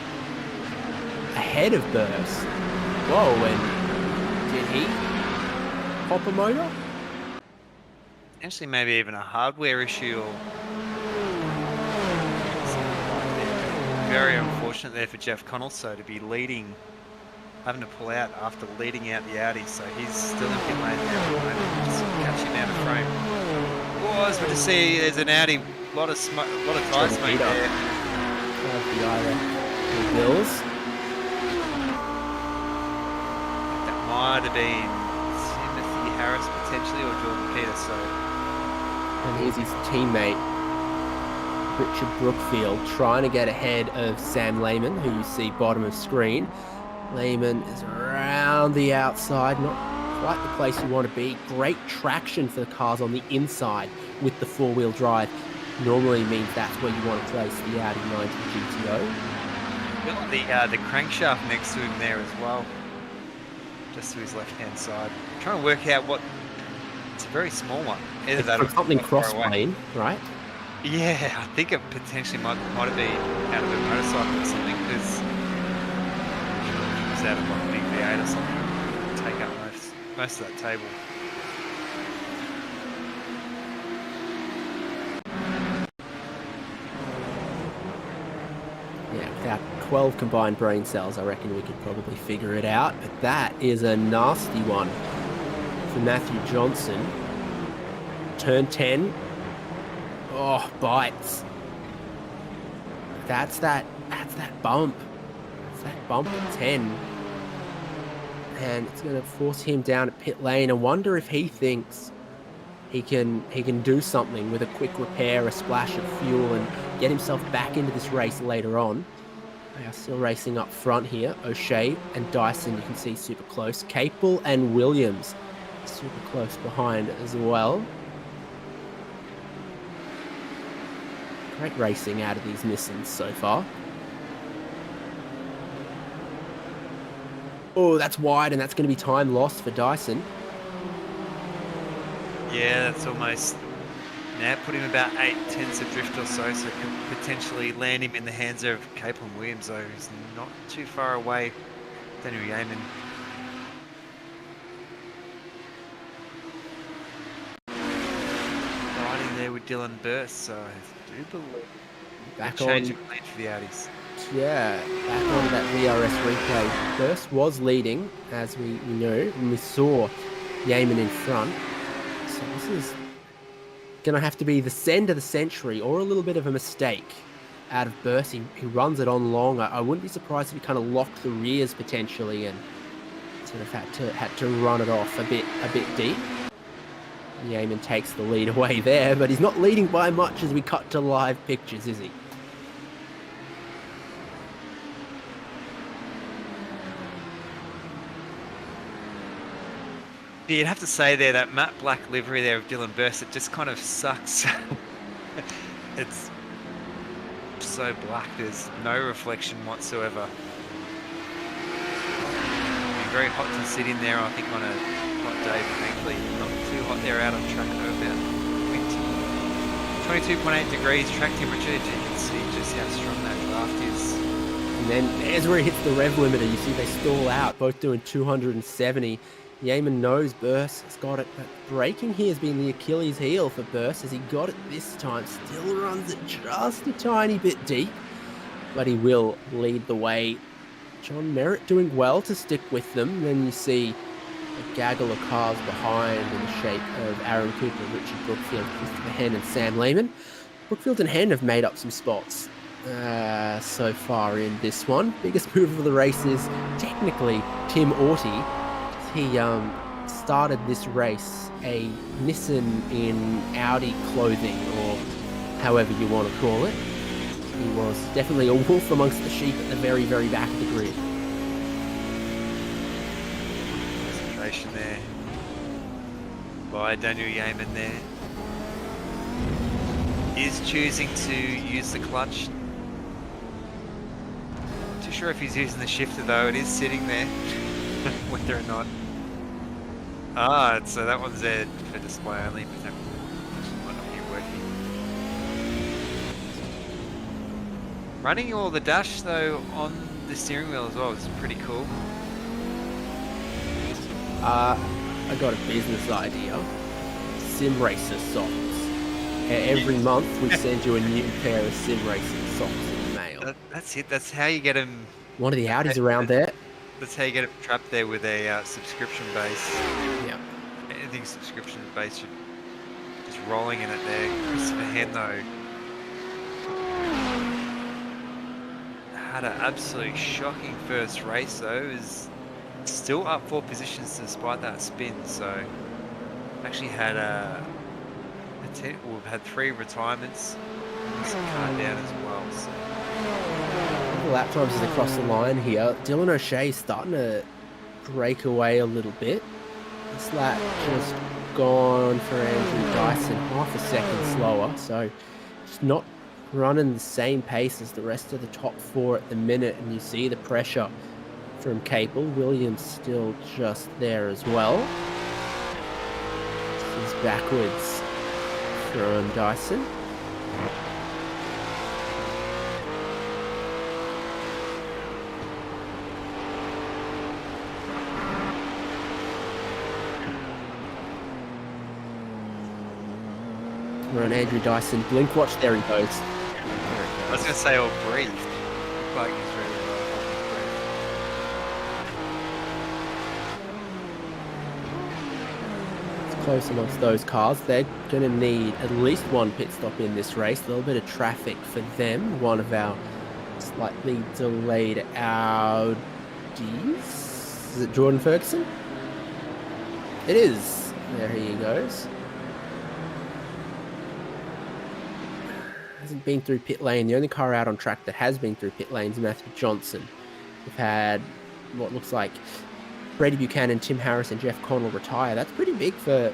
ahead of Burst. Whoa, and did he pop a motor? Actually, maybe even a hardware issue or something like that. very unfortunate there for Jeff Connell, to be leading, having to pull out after leading out the Audi. So he's still in pit lane there at the moment, just catching out of frame. Oh, as we just see, there's an Audi, a lot of smoke, a lot of tire smoke there. The Bills. That might have been Timothy Harris potentially, or Jordan Peters. So. And here's his teammate, Richard Brookfield, trying to get ahead of Sam Lehman, who you see bottom of screen. Lehman is around the outside, not quite the place you want to be. Great traction for the cars on the inside with the four-wheel drive. Normally means that's where you want to place the Audi 90 GTO. The crankshaft next to him there as well, just to his left-hand side. I'm trying to work out what. It's a very small one. Either that or something cross-plane, right? Yeah, I think it potentially might have been out of a motorcycle or something, because it was out of like a big V8 or something. Take up most of that table. Yeah, without 12 combined brain cells, I reckon we could probably figure it out. But that is a nasty one for Matthew Johnson. Turn 10. Oh, bites. That's that bump. That's that bump at 10. And it's going to force him down at pit lane. I wonder if he thinks he can do something with a quick repair, a splash of fuel, and get himself back into this race later on. They are still racing up front here. O'Shea and Dyson, you can see super close. Capel and Williams super close behind as well. Great racing out of these Nissans so far. Oh, that's wide, and that's going to be time lost for Dyson. Yeah, that's almost... Now put him about 8/10 of drift or so could potentially land him in the hands of Capel and Williams, though he's not too far away. Daniel Yeaman. Riding there with Dylan Burst, so I do believe Back change on, of lead for the Audis. yeah, back on that VRS replay. Burst was leading, as we knew, and we saw Yeaman in front. So this is going to have to be the send of the century, or a little bit of a mistake out of Burst. He runs it on long. I wouldn't be surprised if he kind of locked the rears potentially and sort of had to run it off a bit deep. Yeaman takes the lead away there, but he's not leading by much as we cut to live pictures, is he? You'd have to say there that matte black livery there of Dylan Burst, it just kind of sucks. It's so black, there's no reflection whatsoever. It'd be very hot to sit in there, I think, on a hot day, but thankfully not too hot there out on track, though, about 22.8 degrees track temperature. You can see just how strong that draft is. And then there's where he hits the rev limiter. You see they stall out, both doing 270. Yeaman knows Burst has got it, but braking here has been the Achilles heel for Burst, as he got it this time. Still runs it just a tiny bit deep, but he will lead the way. John Merritt doing well to stick with them. Then you see a gaggle of cars behind in the shape of Aaron Cooper, Richard Brookfield, Christopher Henn and Sam Lehman. Brookfield and Henn have made up some spots so far in this one. Biggest mover of the race is technically Tim Auty. He started this race a Nissan in Audi clothing, or however you want to call it. He was definitely a wolf amongst the sheep at the very, very back of the grid. Concentration there by Daniel Yeaman there. Is choosing to use the clutch. Not too sure if he's using the shifter though, it is sitting there, whether or not. Ah, so that one's there for display only, but that might not be working. Running all the dash though on the steering wheel as well is pretty cool. I got a business idea. Sim Racer socks. Every month we send you a new pair of Sim Racing socks in the mail. That's it. That's how you get him. One of the Audis around there. That's how you get him trapped there with a subscription base. Yeah. Anything subscription based, you're just rolling in it there. Christopher Hen, though, had an absolutely shocking first race, though. Is still up 4 positions despite that spin. So, actually had we've had 3 retirements. This car down as well. So. The lap times is across the line here. Dylan O'Shea starting to break away a little bit. This lap just gone for Andrew Dyson, half a second slower. So, just not running the same pace as the rest of the top 4 at the minute, and you see the pressure from Capel. Williams still just there as well. This is backwards from Dyson. We're on Andrew Dyson. Blink watch, there he goes. I was going to say, all breathed. Like he's really It's close amongst those cars. They're going to need at least one pit stop in this race. A little bit of traffic for them. One of our slightly delayed Audis. Is it Jordan Ferguson? It is. There he goes. Hasn't been through pit lane. The only car out on track that has been through pit lane is Matthew Johnson. We've had what looks like Brady Buchanan, Tim Harris, and Jeff Connell retire. That's pretty big for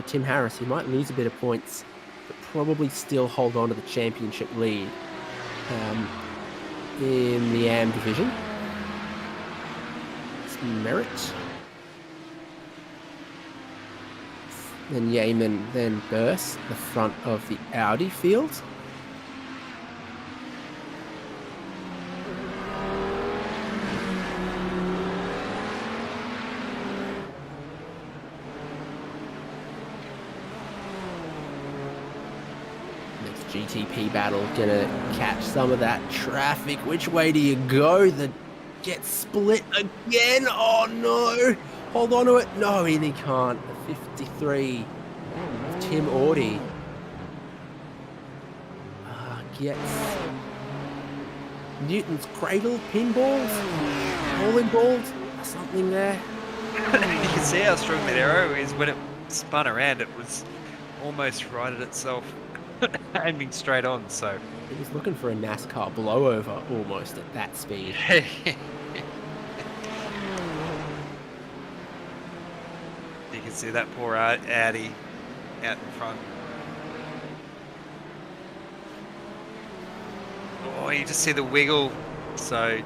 Tim Harris. He might lose a bit of points, but probably still hold on to the championship lead in the AM division. It's Merritt. Then Yeaman, then Burst, the front of the Audi field. GTP battle, gonna catch some of that traffic. Which way do you go? The get split again. Oh no! Hold on to it. No, he can't. The 53 of Tim Audi gets Newton's cradle, pinballs, bowling balls, something there. You can see how strong that arrow is. When it spun around, it was almost righted itself. Aiming straight on, so he was looking for a NASCAR blowover almost at that speed. You can see that poor Audi out in front. Oh, you just see the wiggle. So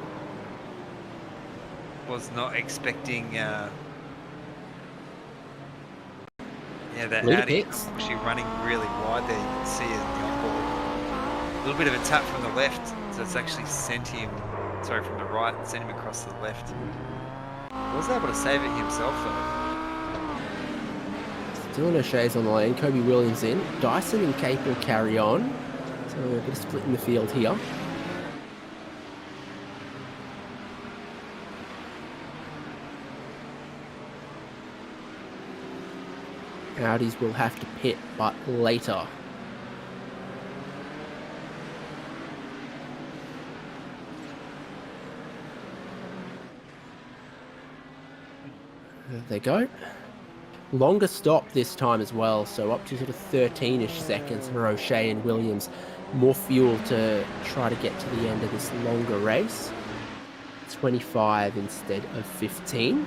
was not expecting. Yeah, that Audi actually running really wide there. You can see it in the onboard. A little bit of a tap from the left, so it's actually sent him, sorry, from the right, sent him across to the left. Wasn't able to save it himself though. Dylan O'Shea's on the lane, Kobe Williams in. Dyson and Capel carry on. So we're going to split in the field here. Audis will have to pit, but later. There they go. Longer stop this time as well, so up to sort of 13-ish seconds for O'Shea and Williams. More fuel to try to get to the end of this longer race. 25 instead of 15.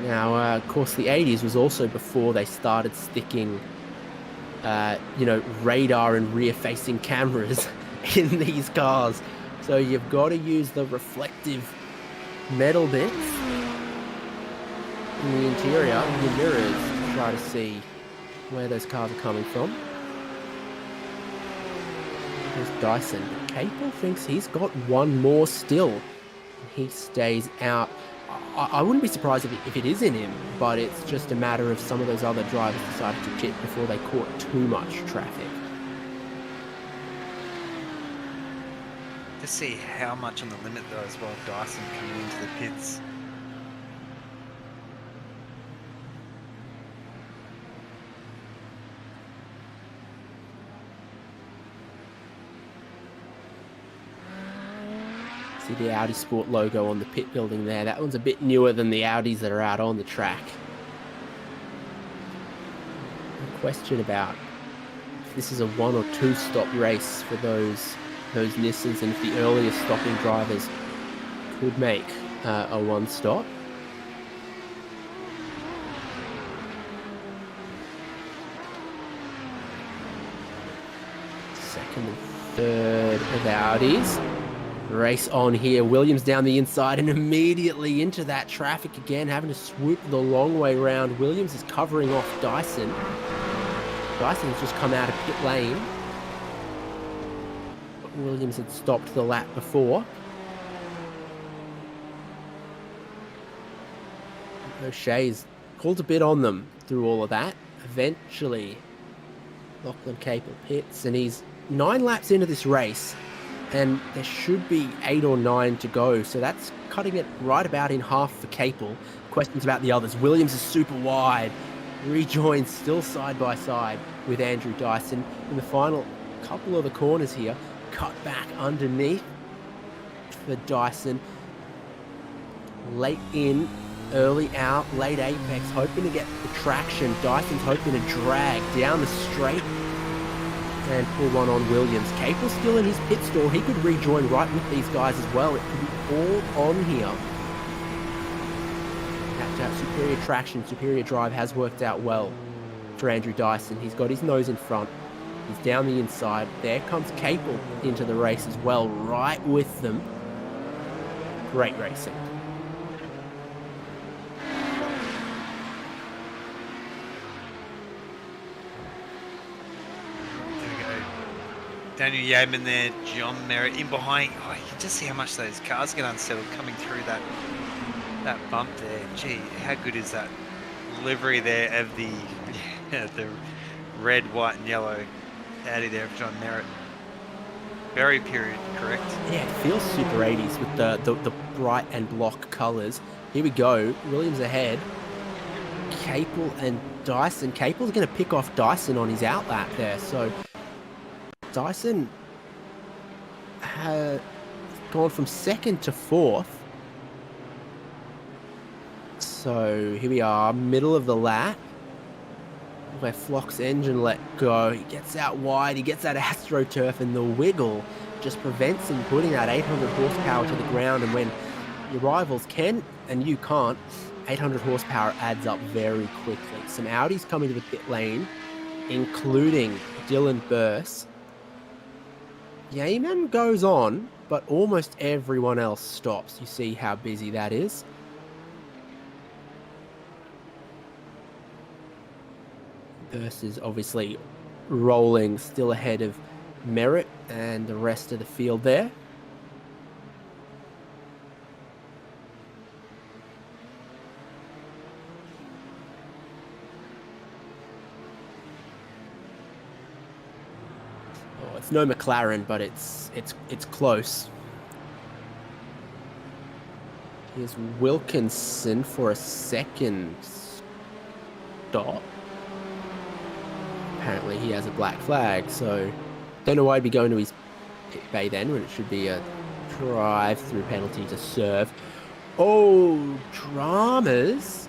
Now, of course, the 80s was also before they started sticking, radar and rear-facing cameras in these cars. So you've got to use the reflective metal bits in the interior, the mirrors, to try to see where those cars are coming from. There's Dyson. Capel thinks he's got one more still. He stays out. I wouldn't be surprised if it is in him, but it's just a matter of some of those other drivers decided to pit before they caught too much traffic. To see how much on the limit though as well, Dyson coming into the pits. See the Audi Sport logo on the pit building there. That one's a bit newer than the Audis that are out on the track. A question about if this is a 1 or 2 stop race for those Nissans, and if the earlier stopping drivers could make a 1 stop. Second and third of Audis. Race on here. Williams down the inside and immediately into that traffic again, having to swoop the long way round. Williams is covering off Dyson. Dyson's just come out of pit lane. Williams had stopped the lap before. O'Shea's pulled a bit on them through all of that. Eventually, Lachlan Capel pits, and he's 9 laps into this race, and there should be 8 or 9 to go, so that's cutting it right about in half for Capel. Questions about the others. Williams is super wide, rejoins still side by side with Andrew Dyson in the final couple of the corners here. Cut back underneath for Dyson. Late in, early out, late apex, hoping to get the traction. Dyson's hoping to drag down the straight and pull one on Williams. Capel's still in his pit stall. He could rejoin right with these guys as well. It could be all on here. That superior traction, superior drive has worked out well for Andrew Dyson. He's got his nose in front. He's down the inside. There comes Capel into the race as well, right with them. Great racing. Daniel Yeaman there, John Merritt in behind. Oh, you can just see how much those cars get unsettled coming through that bump there. Gee, how good is that livery there of the red, white and yellow Audi there of John Merritt. Very period, correct? Yeah, it feels super 80s with the bright and block colours. Here we go, Williams ahead. Capel and Dyson. Capel's going to pick off Dyson on his outlap there, so Dyson has gone from 2nd to 4th. So here we are, middle of the lap, where Flock's engine let go. He gets out wide, he gets that AstroTurf, and the wiggle just prevents him putting that 800 horsepower to the ground. And when your rivals can and you can't, 800 horsepower adds up very quickly. Some Audis coming to the pit lane, including Dylan Burse. Yeaman goes on, but almost everyone else stops. You see how busy that is. Burse is obviously rolling, still ahead of Merritt and the rest of the field there. Oh, it's no McLaren, but it's close. Here's Wilkinson for a second stop. Apparently he has a black flag, so don't know why he'd be going to his pit bay then when it should be a drive-through penalty to serve. Oh, dramas.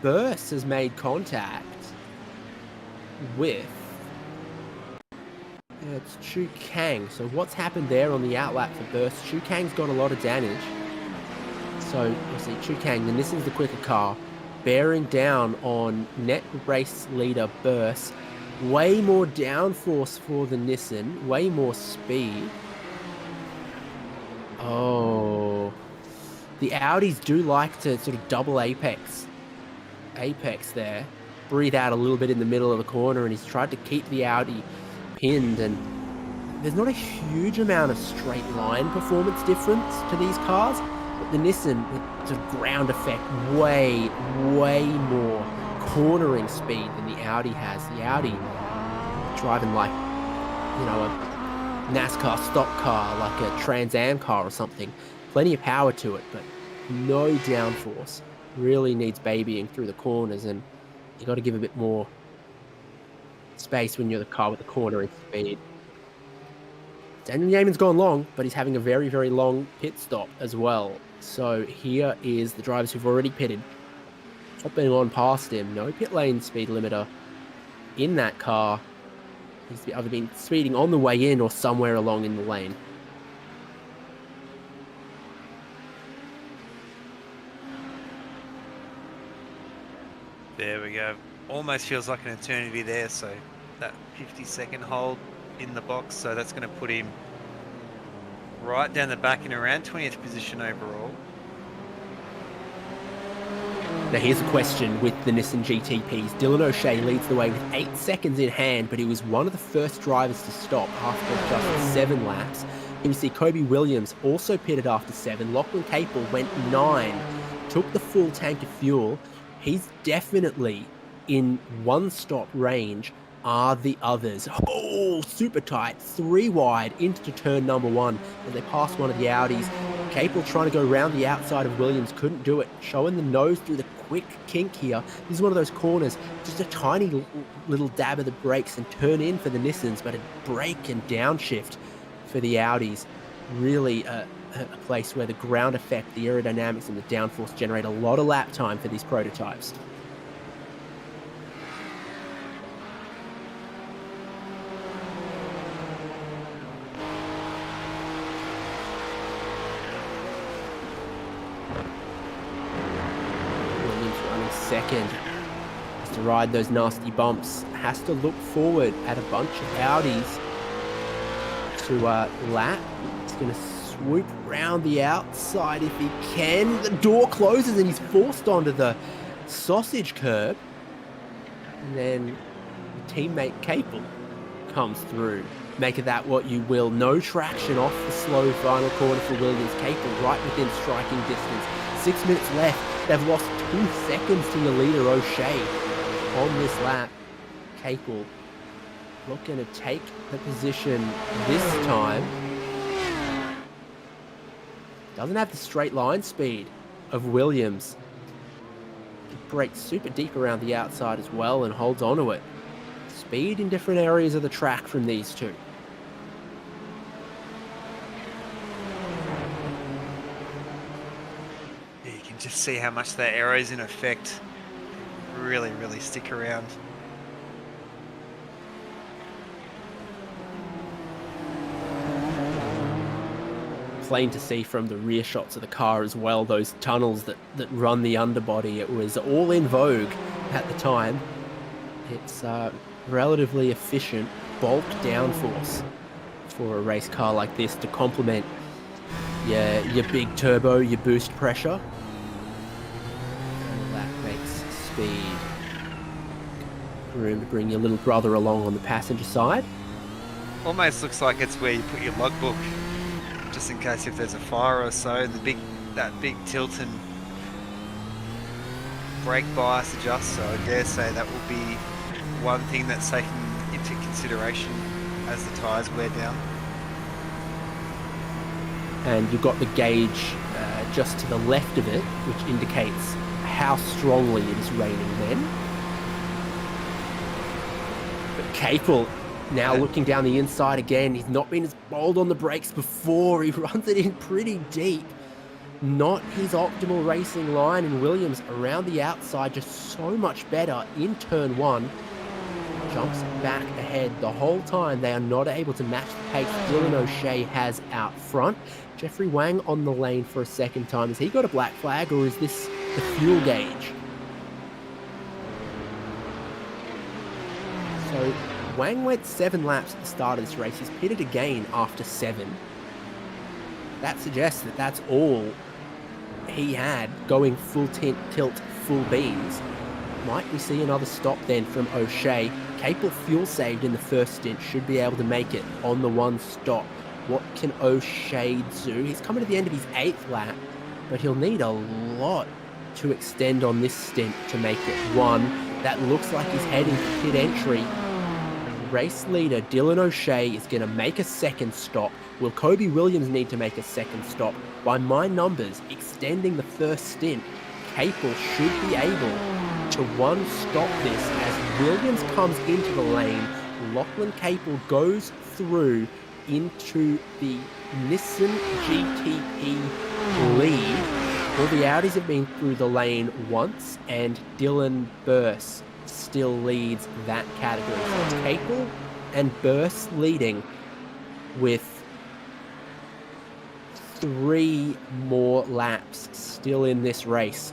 Burse has made contact with it's Chu Kang. So what's happened there on the outlap for Burse? Chu Kang's got a lot of damage. So you'll see Chu Kang, and this is the quicker car, bearing down on net race leader Burse. Way more downforce for the Nissan, way more speed. Oh, the Audis do like to sort of double apex there. Breathe out a little bit in the middle of the corner, and he's tried to keep the Audi pinned, and there's not a huge amount of straight line performance difference to these cars. But the Nissan, with the ground effect, way more cornering speed than the Audi has. The Audi driving like, you know, a NASCAR stock car, like a Trans Am car or something. Plenty of power to it, but no downforce. Really needs babying through the corners, and you got to give a bit more space when you're the car with the cornering speed. Daniel Yeaman's gone long, but he's having a very, very long pit stop as well. So here is the drivers who've already pitted, hopping on past him. No pit lane speed limiter in that car. He's either been speeding on the way in or somewhere along in the lane. There we go. Almost feels like an eternity there. So that 50-second hold in the box. So that's going to put him right down the back in around 20th position overall. Now here's a question with the Nissan GTPs. Dylan O'Shea leads the way with 8 seconds in hand, but he was one of the first drivers to stop after just 7 laps. You see Kobe Williams also pitted after 7. Lachlan Capel went 9, took the full tank of fuel. He's definitely in one-stop range. Are the others. Oh, super tight, 3 wide into turn number 1 as they pass one of the Audis. Capel trying to go around the outside of Williams, couldn't do it. Showing the nose through the quick kink here. This is one of those corners, just a tiny little dab of the brakes and turn in for the Nissans, but a brake and downshift for the Audis. Really a place where the ground effect, the aerodynamics and the downforce generate a lot of lap time for these prototypes. Second, has to ride those nasty bumps, has to look forward at a bunch of Audis to lap. He's going to swoop round the outside if he can. The door closes and he's forced onto the sausage curb. And then teammate Capel comes through. Make of that what you will. No traction off the slow final corner for Williams. Capel right within striking distance. 6 minutes left. They've lost 2 seconds to your leader, O'Shea, on this lap. Capel looking to take the position this time. Doesn't have the straight line speed of Williams. He brakes super deep around the outside as well and holds onto it. Speed in different areas of the track from these two. Just see how much that arrow's in effect. Really stick around. Plain to see from the rear shots of the car as well, those tunnels that run the underbody. It was all in vogue at the time. It's relatively efficient bulk downforce for a race car like this to complement your big turbo, your boost pressure. Speed. Room to bring your little brother along on the passenger side. Almost looks like it's where you put your logbook, just in case if there's a fire or so. That big tilt and brake bias adjust. So I dare say that will be one thing that's taken into consideration as the tyres wear down. And you've got the gauge just to the left of it, which indicates how strongly it is raining then. But Capel now looking down the inside again. He's not been as bold on the brakes before. He runs it in pretty deep. Not his optimal racing line, and Williams around the outside just so much better in turn 1. Jumps back ahead the whole time. They are not able to match the pace Dylan O'Shea has out front. Jeffrey Wang on the lane for a second time. Has he got a black flag, or is this the fuel gauge? So Wang went 7 laps at the start of this race. He's pitted again after 7. That suggests that that's all he had, going full tilt, full beans. Might we see another stop then from O'Shea? Capel fuel saved in the first stint, should be able to make it on the one stop. What can O'Shea do? He's coming to the end of his 8th lap. but he'll need a lot to extend on this stint to make it 1. That looks like he's heading for pit entry. Race leader Dylan O'Shea is going to make a second stop. Will Kobe Williams need to make a second stop? By my numbers, extending the first stint, Capel should be able to stop this as Williams comes into the lane. Lachlan Capel goes through into the Nissan GTP lead. All the Audis have been through the lane once, and Dylan Burse still leads that category. So it's Capel and Burse leading with 3 more laps still in this race.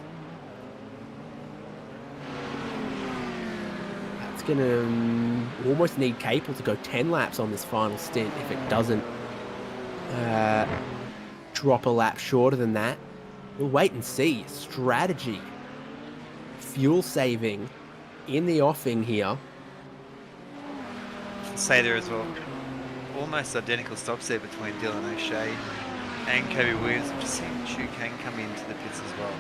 That's going to almost need Capel to go 10 laps on this final stint if it doesn't drop a lap shorter than that. We'll wait and see. Strategy. Fuel saving in the offing here. I can say there as well, almost identical stops there between Dylan O'Shea and Kobe Williams. I've just seen Chu Kang come into the pits as well.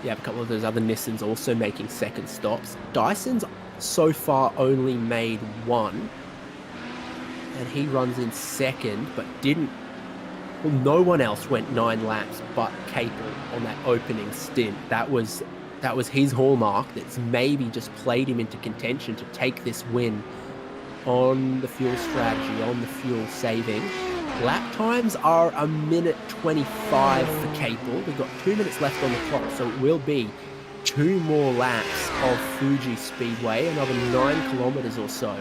Yeah, a couple of those other Nissans also making second stops. Dyson's so far only made 1, and he runs in second, but didn't. Well, no one else went 9 laps but Capel on that opening stint. That was his hallmark. That's maybe just played him into contention to take this win on the fuel strategy, on the fuel saving. Lap times are 1:25 for Capel. We've got 2 minutes left on the clock, so it will be 2 more laps of Fuji Speedway, another 9 kilometers or so.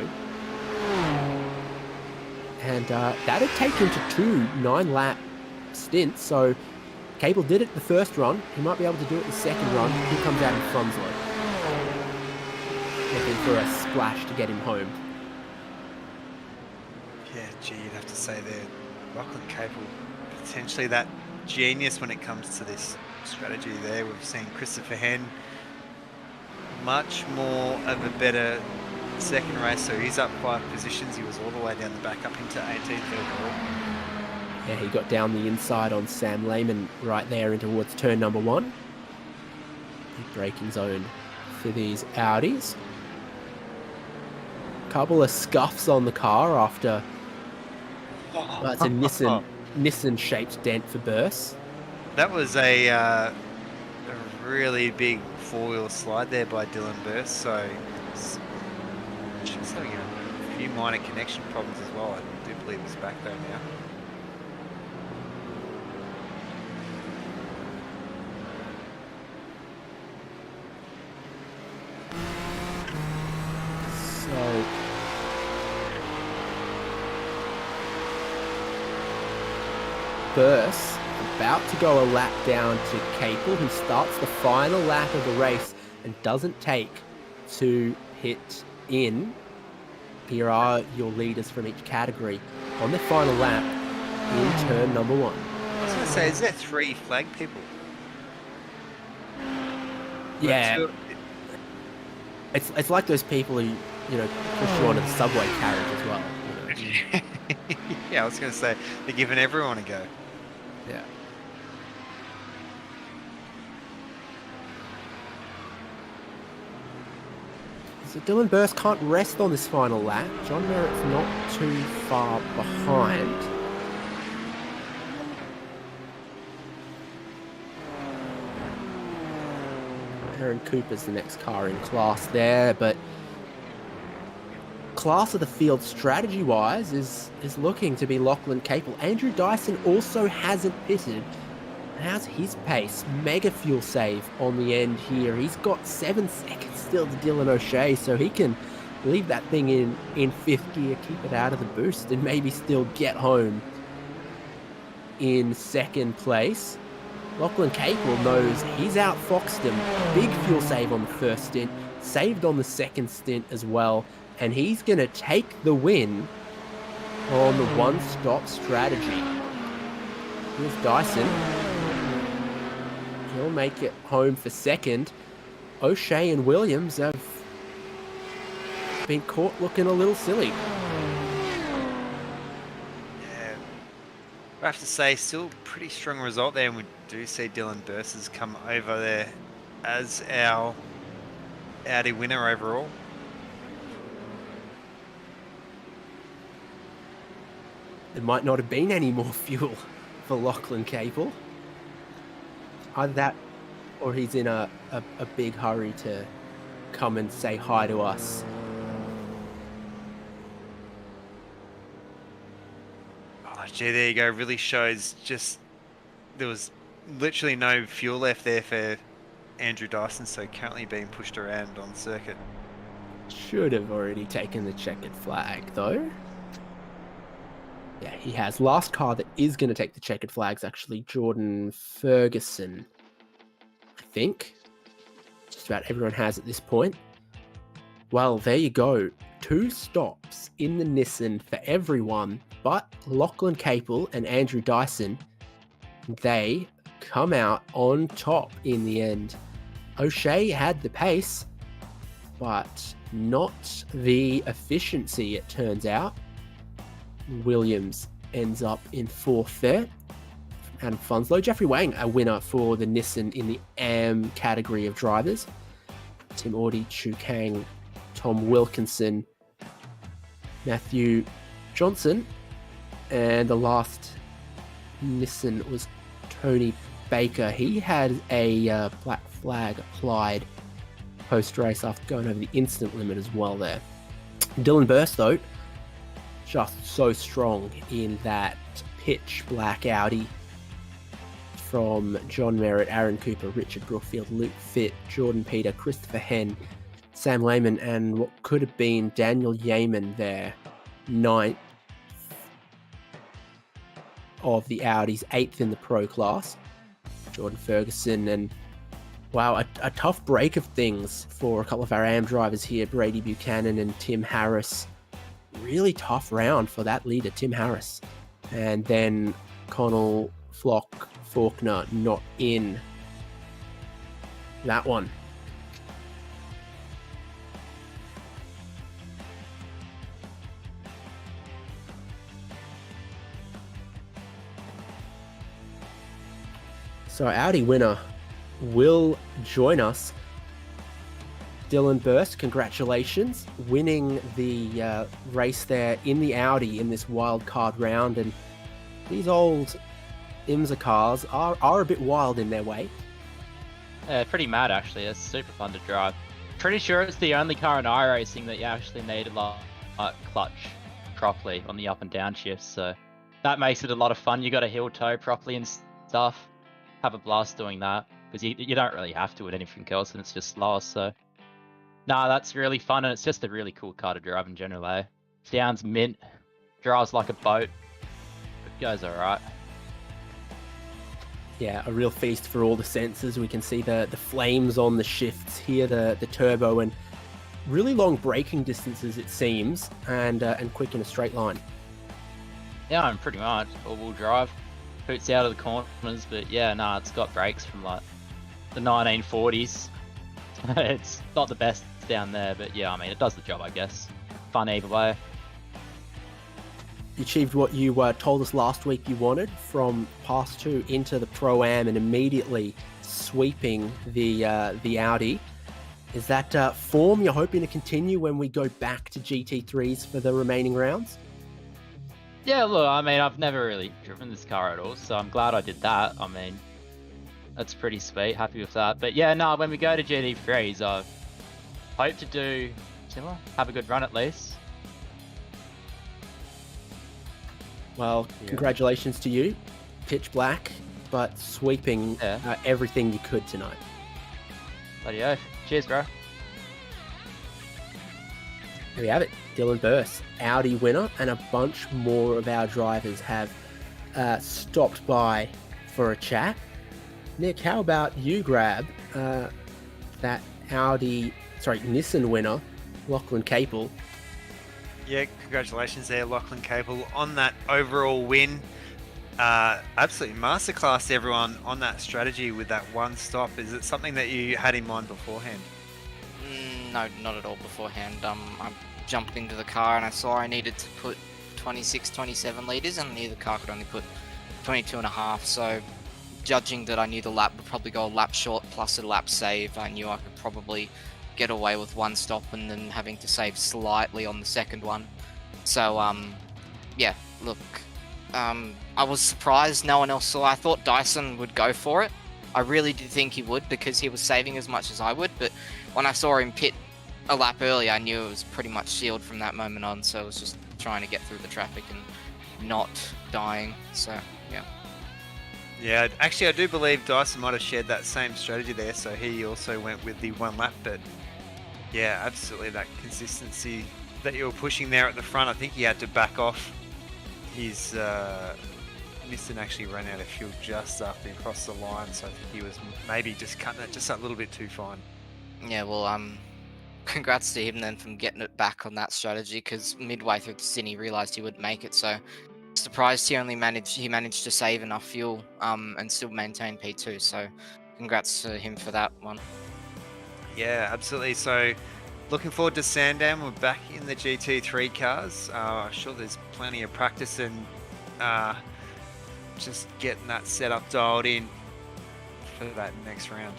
And that'd take him to 2 9-lap stints. So Capel did it the first run. He might be able to do it the second run. He comes out in Frunzlo, looking for a splash to get him home. Yeah, gee, you'd have to say there, Lachlan Capel, potentially that genius when it comes to this strategy there. We've seen Christopher Henn, much more of a better second race, so he's up 5 positions. He was all the way down the back up into 18th overall. Yeah, he got down the inside on Sam Lehman right there in towards turn number 1. Big braking zone for these Audis. Couple of scuffs on the car after it's a Nissan shaped dent for Burse. That was a really big 4-wheel slide there by Dylan Burse, so just having a few minor connection problems as well. I do believe he's back there now. So Burse about to go a lap down to Capel, who starts the final lap of the race and doesn't take to pit in. Here are your leaders from each category on their final lap in turn number 1. I was going to say, is there 3 flag people? Yeah. It's like those people who, push you onto the subway carriage as well. Yeah, I was going to say, they're giving everyone a go. Yeah. So Dylan Burse can't rest on this final lap. John Merritt's not too far behind. Aaron Cooper's the next car in class there, but class of the field strategy-wise is looking to be Lachlan Capel. Andrew Dyson also hasn't pitted. How's his pace? Mega fuel save on the end here. He's got 7 seconds still to Dylan O'Shea, so he can leave that thing in 5th gear, keep it out of the boost, and maybe still get home in 2nd place. Lachlan Capel knows he's outfoxed him. Big fuel save on the first stint, saved on the second stint as well, and he's going to take the win on the one-stop strategy. Here's Dyson. He'll make it home for 2nd. O'Shea and Williams have been caught looking a little silly. Yeah. have to say, still pretty strong result there, and we do see Dylan Burses come over there as our Audi winner overall. There might not have been any more fuel for Lachlan Capel. Either that, or he's in a big hurry to come and say hi to us. Oh, gee, there you go. Really shows just there was literally no fuel left there for Andrew Dyson, so currently being pushed around on circuit. Should have already taken the checkered flag, though. Yeah, he has. Last car that is going to take the checkered flag is actually Jordan Ferguson, I think. Just about everyone has at this point. Well, there you go. 2 stops in the Nissan for everyone, but Lachlan Capel and Andrew Dyson, they come out on top in the end. O'Shea had the pace, but not the efficiency, it turns out. Williams ends up in 4th there. Adam Funslow. Jeffrey Wang, a winner for the Nissan in the AM category of drivers. Tim Audi, Chu Kang, Tom Wilkinson, Matthew Johnson, and the last Nissan was Tony Baker. He had a black flag applied post-race after going over the instant limit as well there. Dylan Burst, though, just so strong in that pitch black Audi from John Merritt, Aaron Cooper, Richard Brookfield, Luke Fitt, Jordan Peter, Christopher Henn, Sam Lehman, and what could have been Daniel Yeaman there, 9th of the Audis, 8th in the pro class. Jordan Ferguson, and wow, a tough break of things for a couple of our AM drivers here, Brady Buchanan and Tim Harris. Really tough round for that leader, Tim Harris. And then Connell, Flock, Faulkner not in that one. So our Audi winner will join us. Dylan Burst, congratulations, winning the race there in the Audi in this wildcard round. And these old IMSA cars are a bit wild in their way. Yeah, pretty mad actually. It's super fun to drive. Pretty sure it's the only car in iRacing that you actually need a clutch properly on the up and down shifts. So that makes it a lot of fun. You got to heel toe properly and stuff. Have a blast doing that because you don't really have to with anything else, and it's just slower. So. Nah, that's really fun, and it's just a really cool car to drive in general, eh? Sounds mint, drives like a boat, it goes alright. Yeah, a real feast for all the senses. We can see the flames on the shifts here, the turbo, and really long braking distances, it seems, and quick in a straight line. Yeah, I'm pretty much all-wheel drive. Hoots out of the corners, but yeah, nah, it's got brakes from like the 1940s. It's not the best down there, but yeah, I mean, it does the job, I guess. Fun either way. You achieved what you told us last week you wanted, from Pass 2 into the Pro-Am and immediately sweeping the Audi. Is that form you're hoping to continue when we go back to GT3s for the remaining rounds? Yeah, look, I mean, I've never really driven this car at all, so I'm glad I did that. I mean, that's pretty sweet, happy with that. But yeah, no, when we go to GT3s, I hope to do similar, have a good run at least. Well, congratulations to you. Pitch black, but sweeping everything you could tonight. Bloody oath. Cheers, bro. There we have it. Dylan Burst, Audi winner, and a bunch more of our drivers have stopped by for a chat. Nick, how about you grab that Nissan winner, Lachlan Capel? Yeah, congratulations there, Lachlan Capel, on that overall win. Absolutely masterclass, everyone, on that strategy with that one stop. Is it something that you had in mind beforehand? No, not at all beforehand. I jumped into the car and I saw I needed to put 26, 27 litres, and the other car could only put 22 and a half. So judging that I knew the lap would probably go a lap short plus a lap save, I knew I could probably get away with one stop and then having to save slightly on the second one. So yeah, look, I was surprised no one else saw. I thought Dyson would go for it. I really did think he would because he was saving as much as I would, but when I saw him pit a lap early, I knew it was pretty much sealed from that moment on, so I was just trying to get through the traffic and not dying, so yeah. Yeah, actually I do believe Dyson might have shared that same strategy there, so he also went with the one lap, but yeah, absolutely that consistency that you were pushing there at the front. I think he had to back off. His Nissan actually ran out of fuel just after he crossed the line, so I think he was maybe just cutting it just a little bit too fine. Yeah, well, congrats to him then from getting it back on that strategy, because midway through the stint he realised he wouldn't make it, so surprised he managed to save enough fuel and still maintain P2, so congrats to him for that one. Yeah, absolutely. So looking forward to Sandown. We're back in the GT3 cars. I'm sure there's plenty of practice and just getting that setup dialed in for that next round.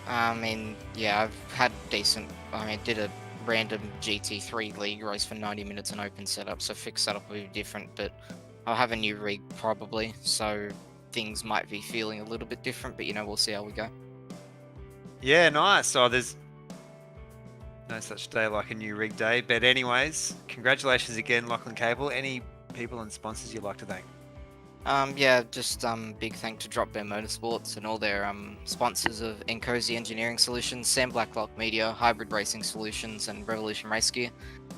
I mean, yeah, I've had decent. I mean, did a random GT3 league race for 90 minutes in open setup, so fixed setup will be different, but I'll have a new rig probably, so things might be feeling a little bit different, but you know, we'll see how we go. Yeah, nice. So there's no such day like a new rig day, but anyways, congratulations again, Lachlan Cable. Any people and sponsors you'd like to thank? Yeah, just big thank to Drop Bear Motorsports and all their sponsors of Encozy Engineering Solutions, Sam Blacklock Media, Hybrid Racing Solutions, and Revolution Race Gear.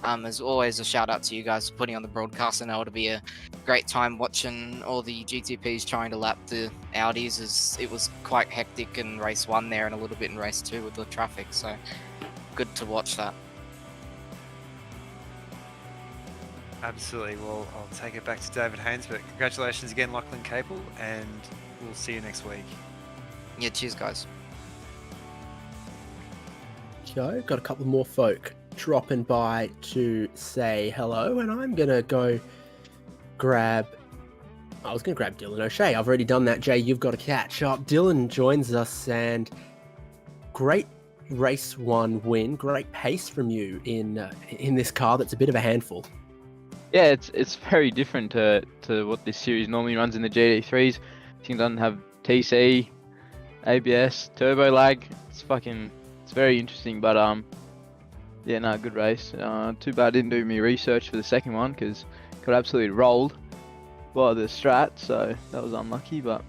As always, a shout out to you guys for putting on the broadcast. I know it'll be a great time watching all the GTPs trying to lap the Audis, as it was quite hectic in race 1 there and a little bit in race 2 with the traffic, so good to watch that. Absolutely. Well, I'll take it back to David Haynes, but congratulations again, Lachlan Cable, and we'll see you next week. Yeah, cheers, guys. Joe, got a couple more folk dropping by to say hello, and I'm gonna go grab. I was gonna grab Dylan O'Shea. I've already done that. Jay, you've got to catch up. Dylan joins us, and great race 1 win, great pace from you in this car. That's a bit of a handful. Yeah, it's very different to what this series normally runs in the GT3s. It doesn't have TC, ABS, turbo lag. It's very interesting. But yeah, no, good race. Too bad I didn't do my research for the second one because got absolutely rolled by the strat, so that was unlucky. But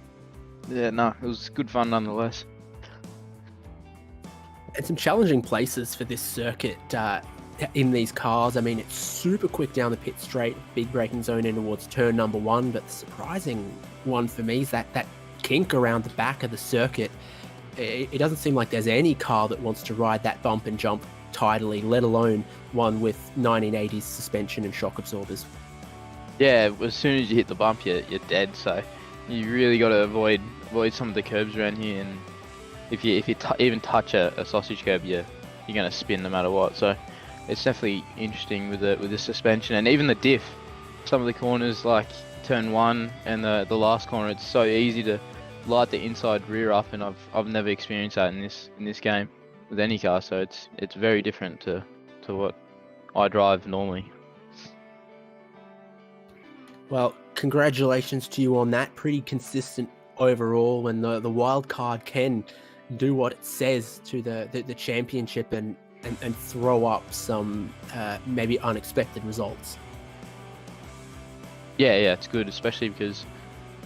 yeah, no, it was good fun nonetheless. And some challenging places for this circuit in these cars. I mean, it's super quick down the pit straight, big braking zone in towards turn number 1, but the surprising one for me is that kink around the back of the circuit. It doesn't seem like there's any car that wants to ride that bump and jump tidily, let alone one with 1980s suspension and shock absorbers. Yeah, as soon as you hit the bump, you're dead. So you really got to avoid some of the curbs around here, and if you even touch a sausage curb, you're going to spin no matter what. So it's definitely interesting with the suspension and even the diff. Some of the corners, like turn 1 and the last corner, it's so easy to light the inside rear up, and I've never experienced that in this game with any car. So it's very different to what I drive normally. Well, congratulations to you on that. Pretty consistent overall, when the Wildcard can do what it says to the championship and throw up some maybe unexpected results. Yeah, it's good, especially because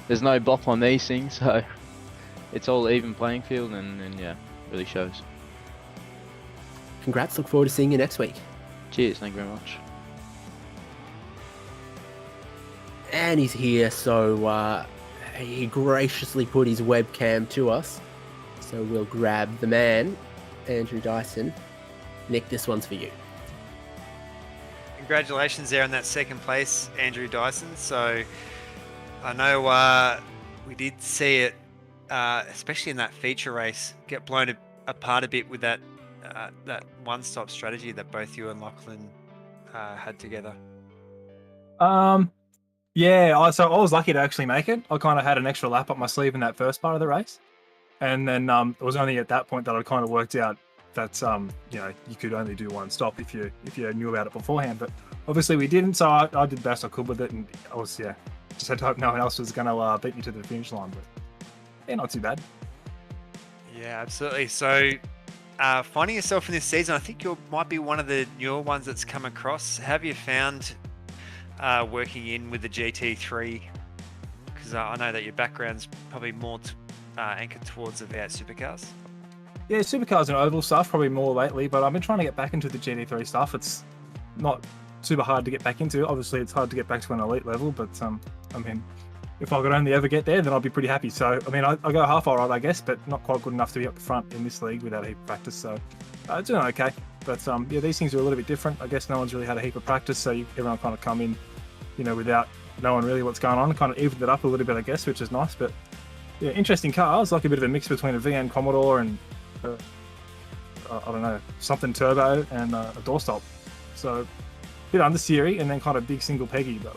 there's no bop on these things, so it's all even playing field, and yeah, really shows. Congrats, look forward to seeing you next week. Cheers, thank you very much. And he's here, so he graciously put his webcam to us. So we'll grab the man, Andrew Dyson. Nick, this one's for you. Congratulations there on that second place, Andrew Dyson. So I know we did see it, especially in that feature race, get blown apart a bit with that one-stop strategy that both you and Lachlan had together. Yeah, so I was lucky to actually make it. I kind of had an extra lap up my sleeve in that first part of the race. And then it was only at that point that I kind of worked out that, you know, you could only do one stop if you knew about it beforehand. But obviously we didn't, so I did the best I could with it. And I was, just had to hope no one else was going to beat me to the finish line. But yeah, not too bad. Yeah, absolutely. So finding yourself in this season, I think you might be one of the newer ones that's come across. Have you found working in with the GT3? Because I know that your background's probably more anchored towards the V8 supercars. Yeah, supercars and oval stuff probably more lately, but I've been trying to get back into the GT3 stuff. It's not super hard to get back into. Obviously, it's hard to get back to an elite level, but I mean, if I could only ever get there, then I'd be pretty happy. So, I mean, I go half all right, I guess, but not quite good enough to be up the front in this league without a heap of practice. So, doing okay. But yeah, these things are a little bit different. I guess no one's really had a heap of practice, so everyone kind of come in, you know, without knowing really what's going on, kind of evened it up a little bit, I guess, which is nice. But yeah, interesting cars, like a bit of a mix between a VN Commodore and I don't know, something turbo and a doorstop. So a bit under Siri and then kind of big single Peggy, but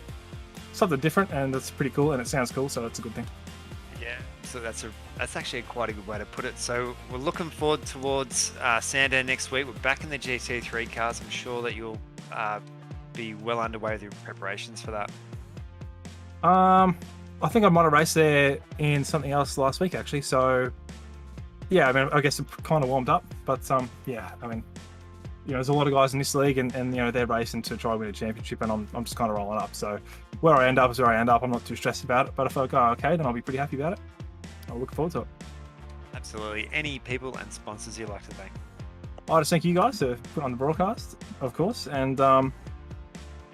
something different, and that's pretty cool, and it sounds cool, so it's a good thing. Yeah, so that's actually quite a good way to put it. So we're looking forward towards Sandown next week. We're back in the GT3 cars. I'm sure that you'll be well underway with your preparations for that. I think I might have raced there in something else last week, actually. So, yeah, I mean, I guess it kind of warmed up. But, yeah, I mean, you know, there's a lot of guys in this league and you know, they're racing to try and win a championship, and I'm just kind of rolling up. So where I end up is where I end up. I'm not too stressed about it. But if I go okay, then I'll be pretty happy about it. I'll look forward to it. Absolutely. Any people and sponsors you'd like to thank? I just thank you guys for putting on the broadcast, of course. And,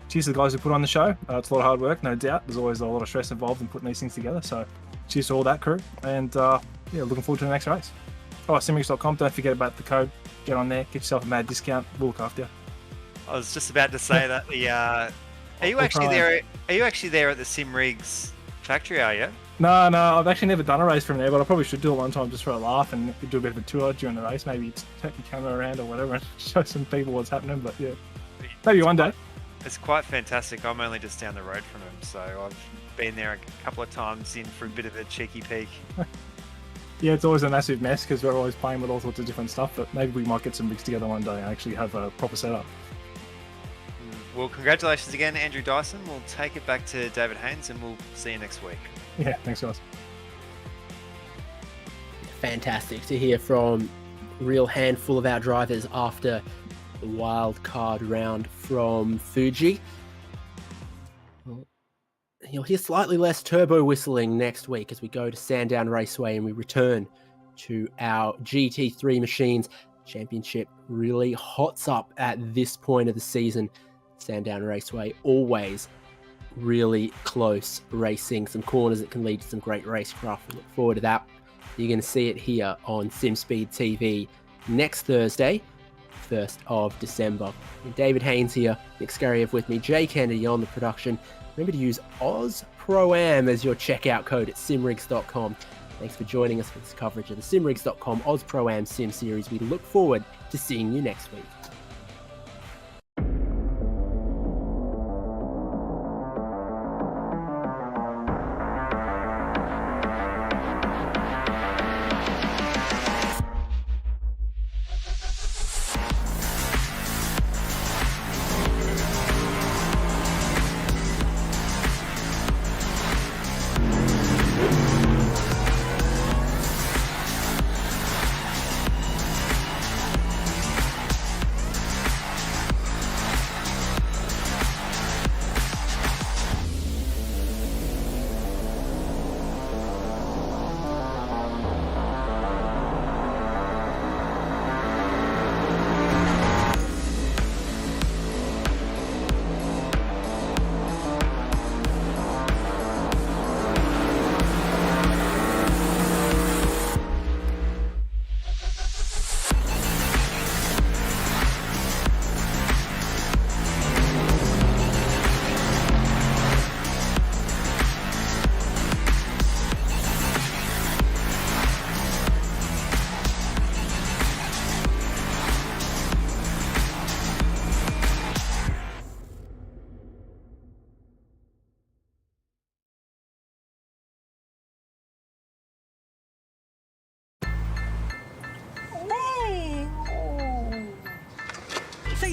cheers to the guys who put on the show. It's a lot of hard work, no doubt. There's always a lot of stress involved in putting these things together. So cheers to all that crew. And yeah, looking forward to the next race. Oh, simrigs.com. Don't forget about the code. Get on there. Get yourself a mad discount. We'll look after you. I was just about to say that. Are you actually there? Are you actually there at the Simrigs factory? Are you? No, I've actually never done a race from there, but I probably should do it one time just for a laugh and do a bit of a tour during the race. Maybe take your camera around or whatever and show some people what's happening. But yeah, maybe one day. It's quite fantastic. I'm only just down the road from him, so I've been there a couple of times in for a bit of a cheeky peek. Yeah, it's always a massive mess because we're always playing with all sorts of different stuff, but maybe we might get some rigs together one day and actually have a proper setup. Well, congratulations again, Andrew Dyson. We'll take it back to David Haynes and we'll see you next week. Yeah, thanks guys. Fantastic to hear from a real handful of our drivers after the wild card round from Fuji. You'll hear slightly less turbo whistling next week as we go to Sandown Raceway and we return to our GT3 machines. Championship really hots up at this point of the season. Sandown Raceway, always really close racing. Some corners that can lead to some great racecraft. We look forward to that. You're going to see it here on SimSpeed TV next Thursday, 1st of December. And David Haynes here, Nick Scariev with me, Jay Kennedy on the production. Remember to use AusProAm as your checkout code at simrigs.com. Thanks for joining us for this coverage of the simrigs.com AusProAm Sim Series. We look forward to seeing you next week.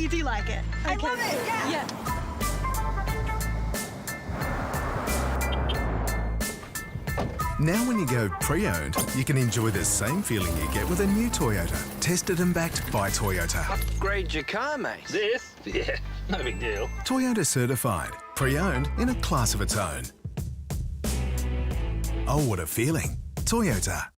you do like it. I love it, yeah. Now when you go pre-owned, you can enjoy the same feeling you get with a new Toyota. Tested and backed by Toyota. Upgrade your car, mate. This? Yeah, no big deal. Toyota certified. Pre-owned in a class of its own. Oh, what a feeling. Toyota.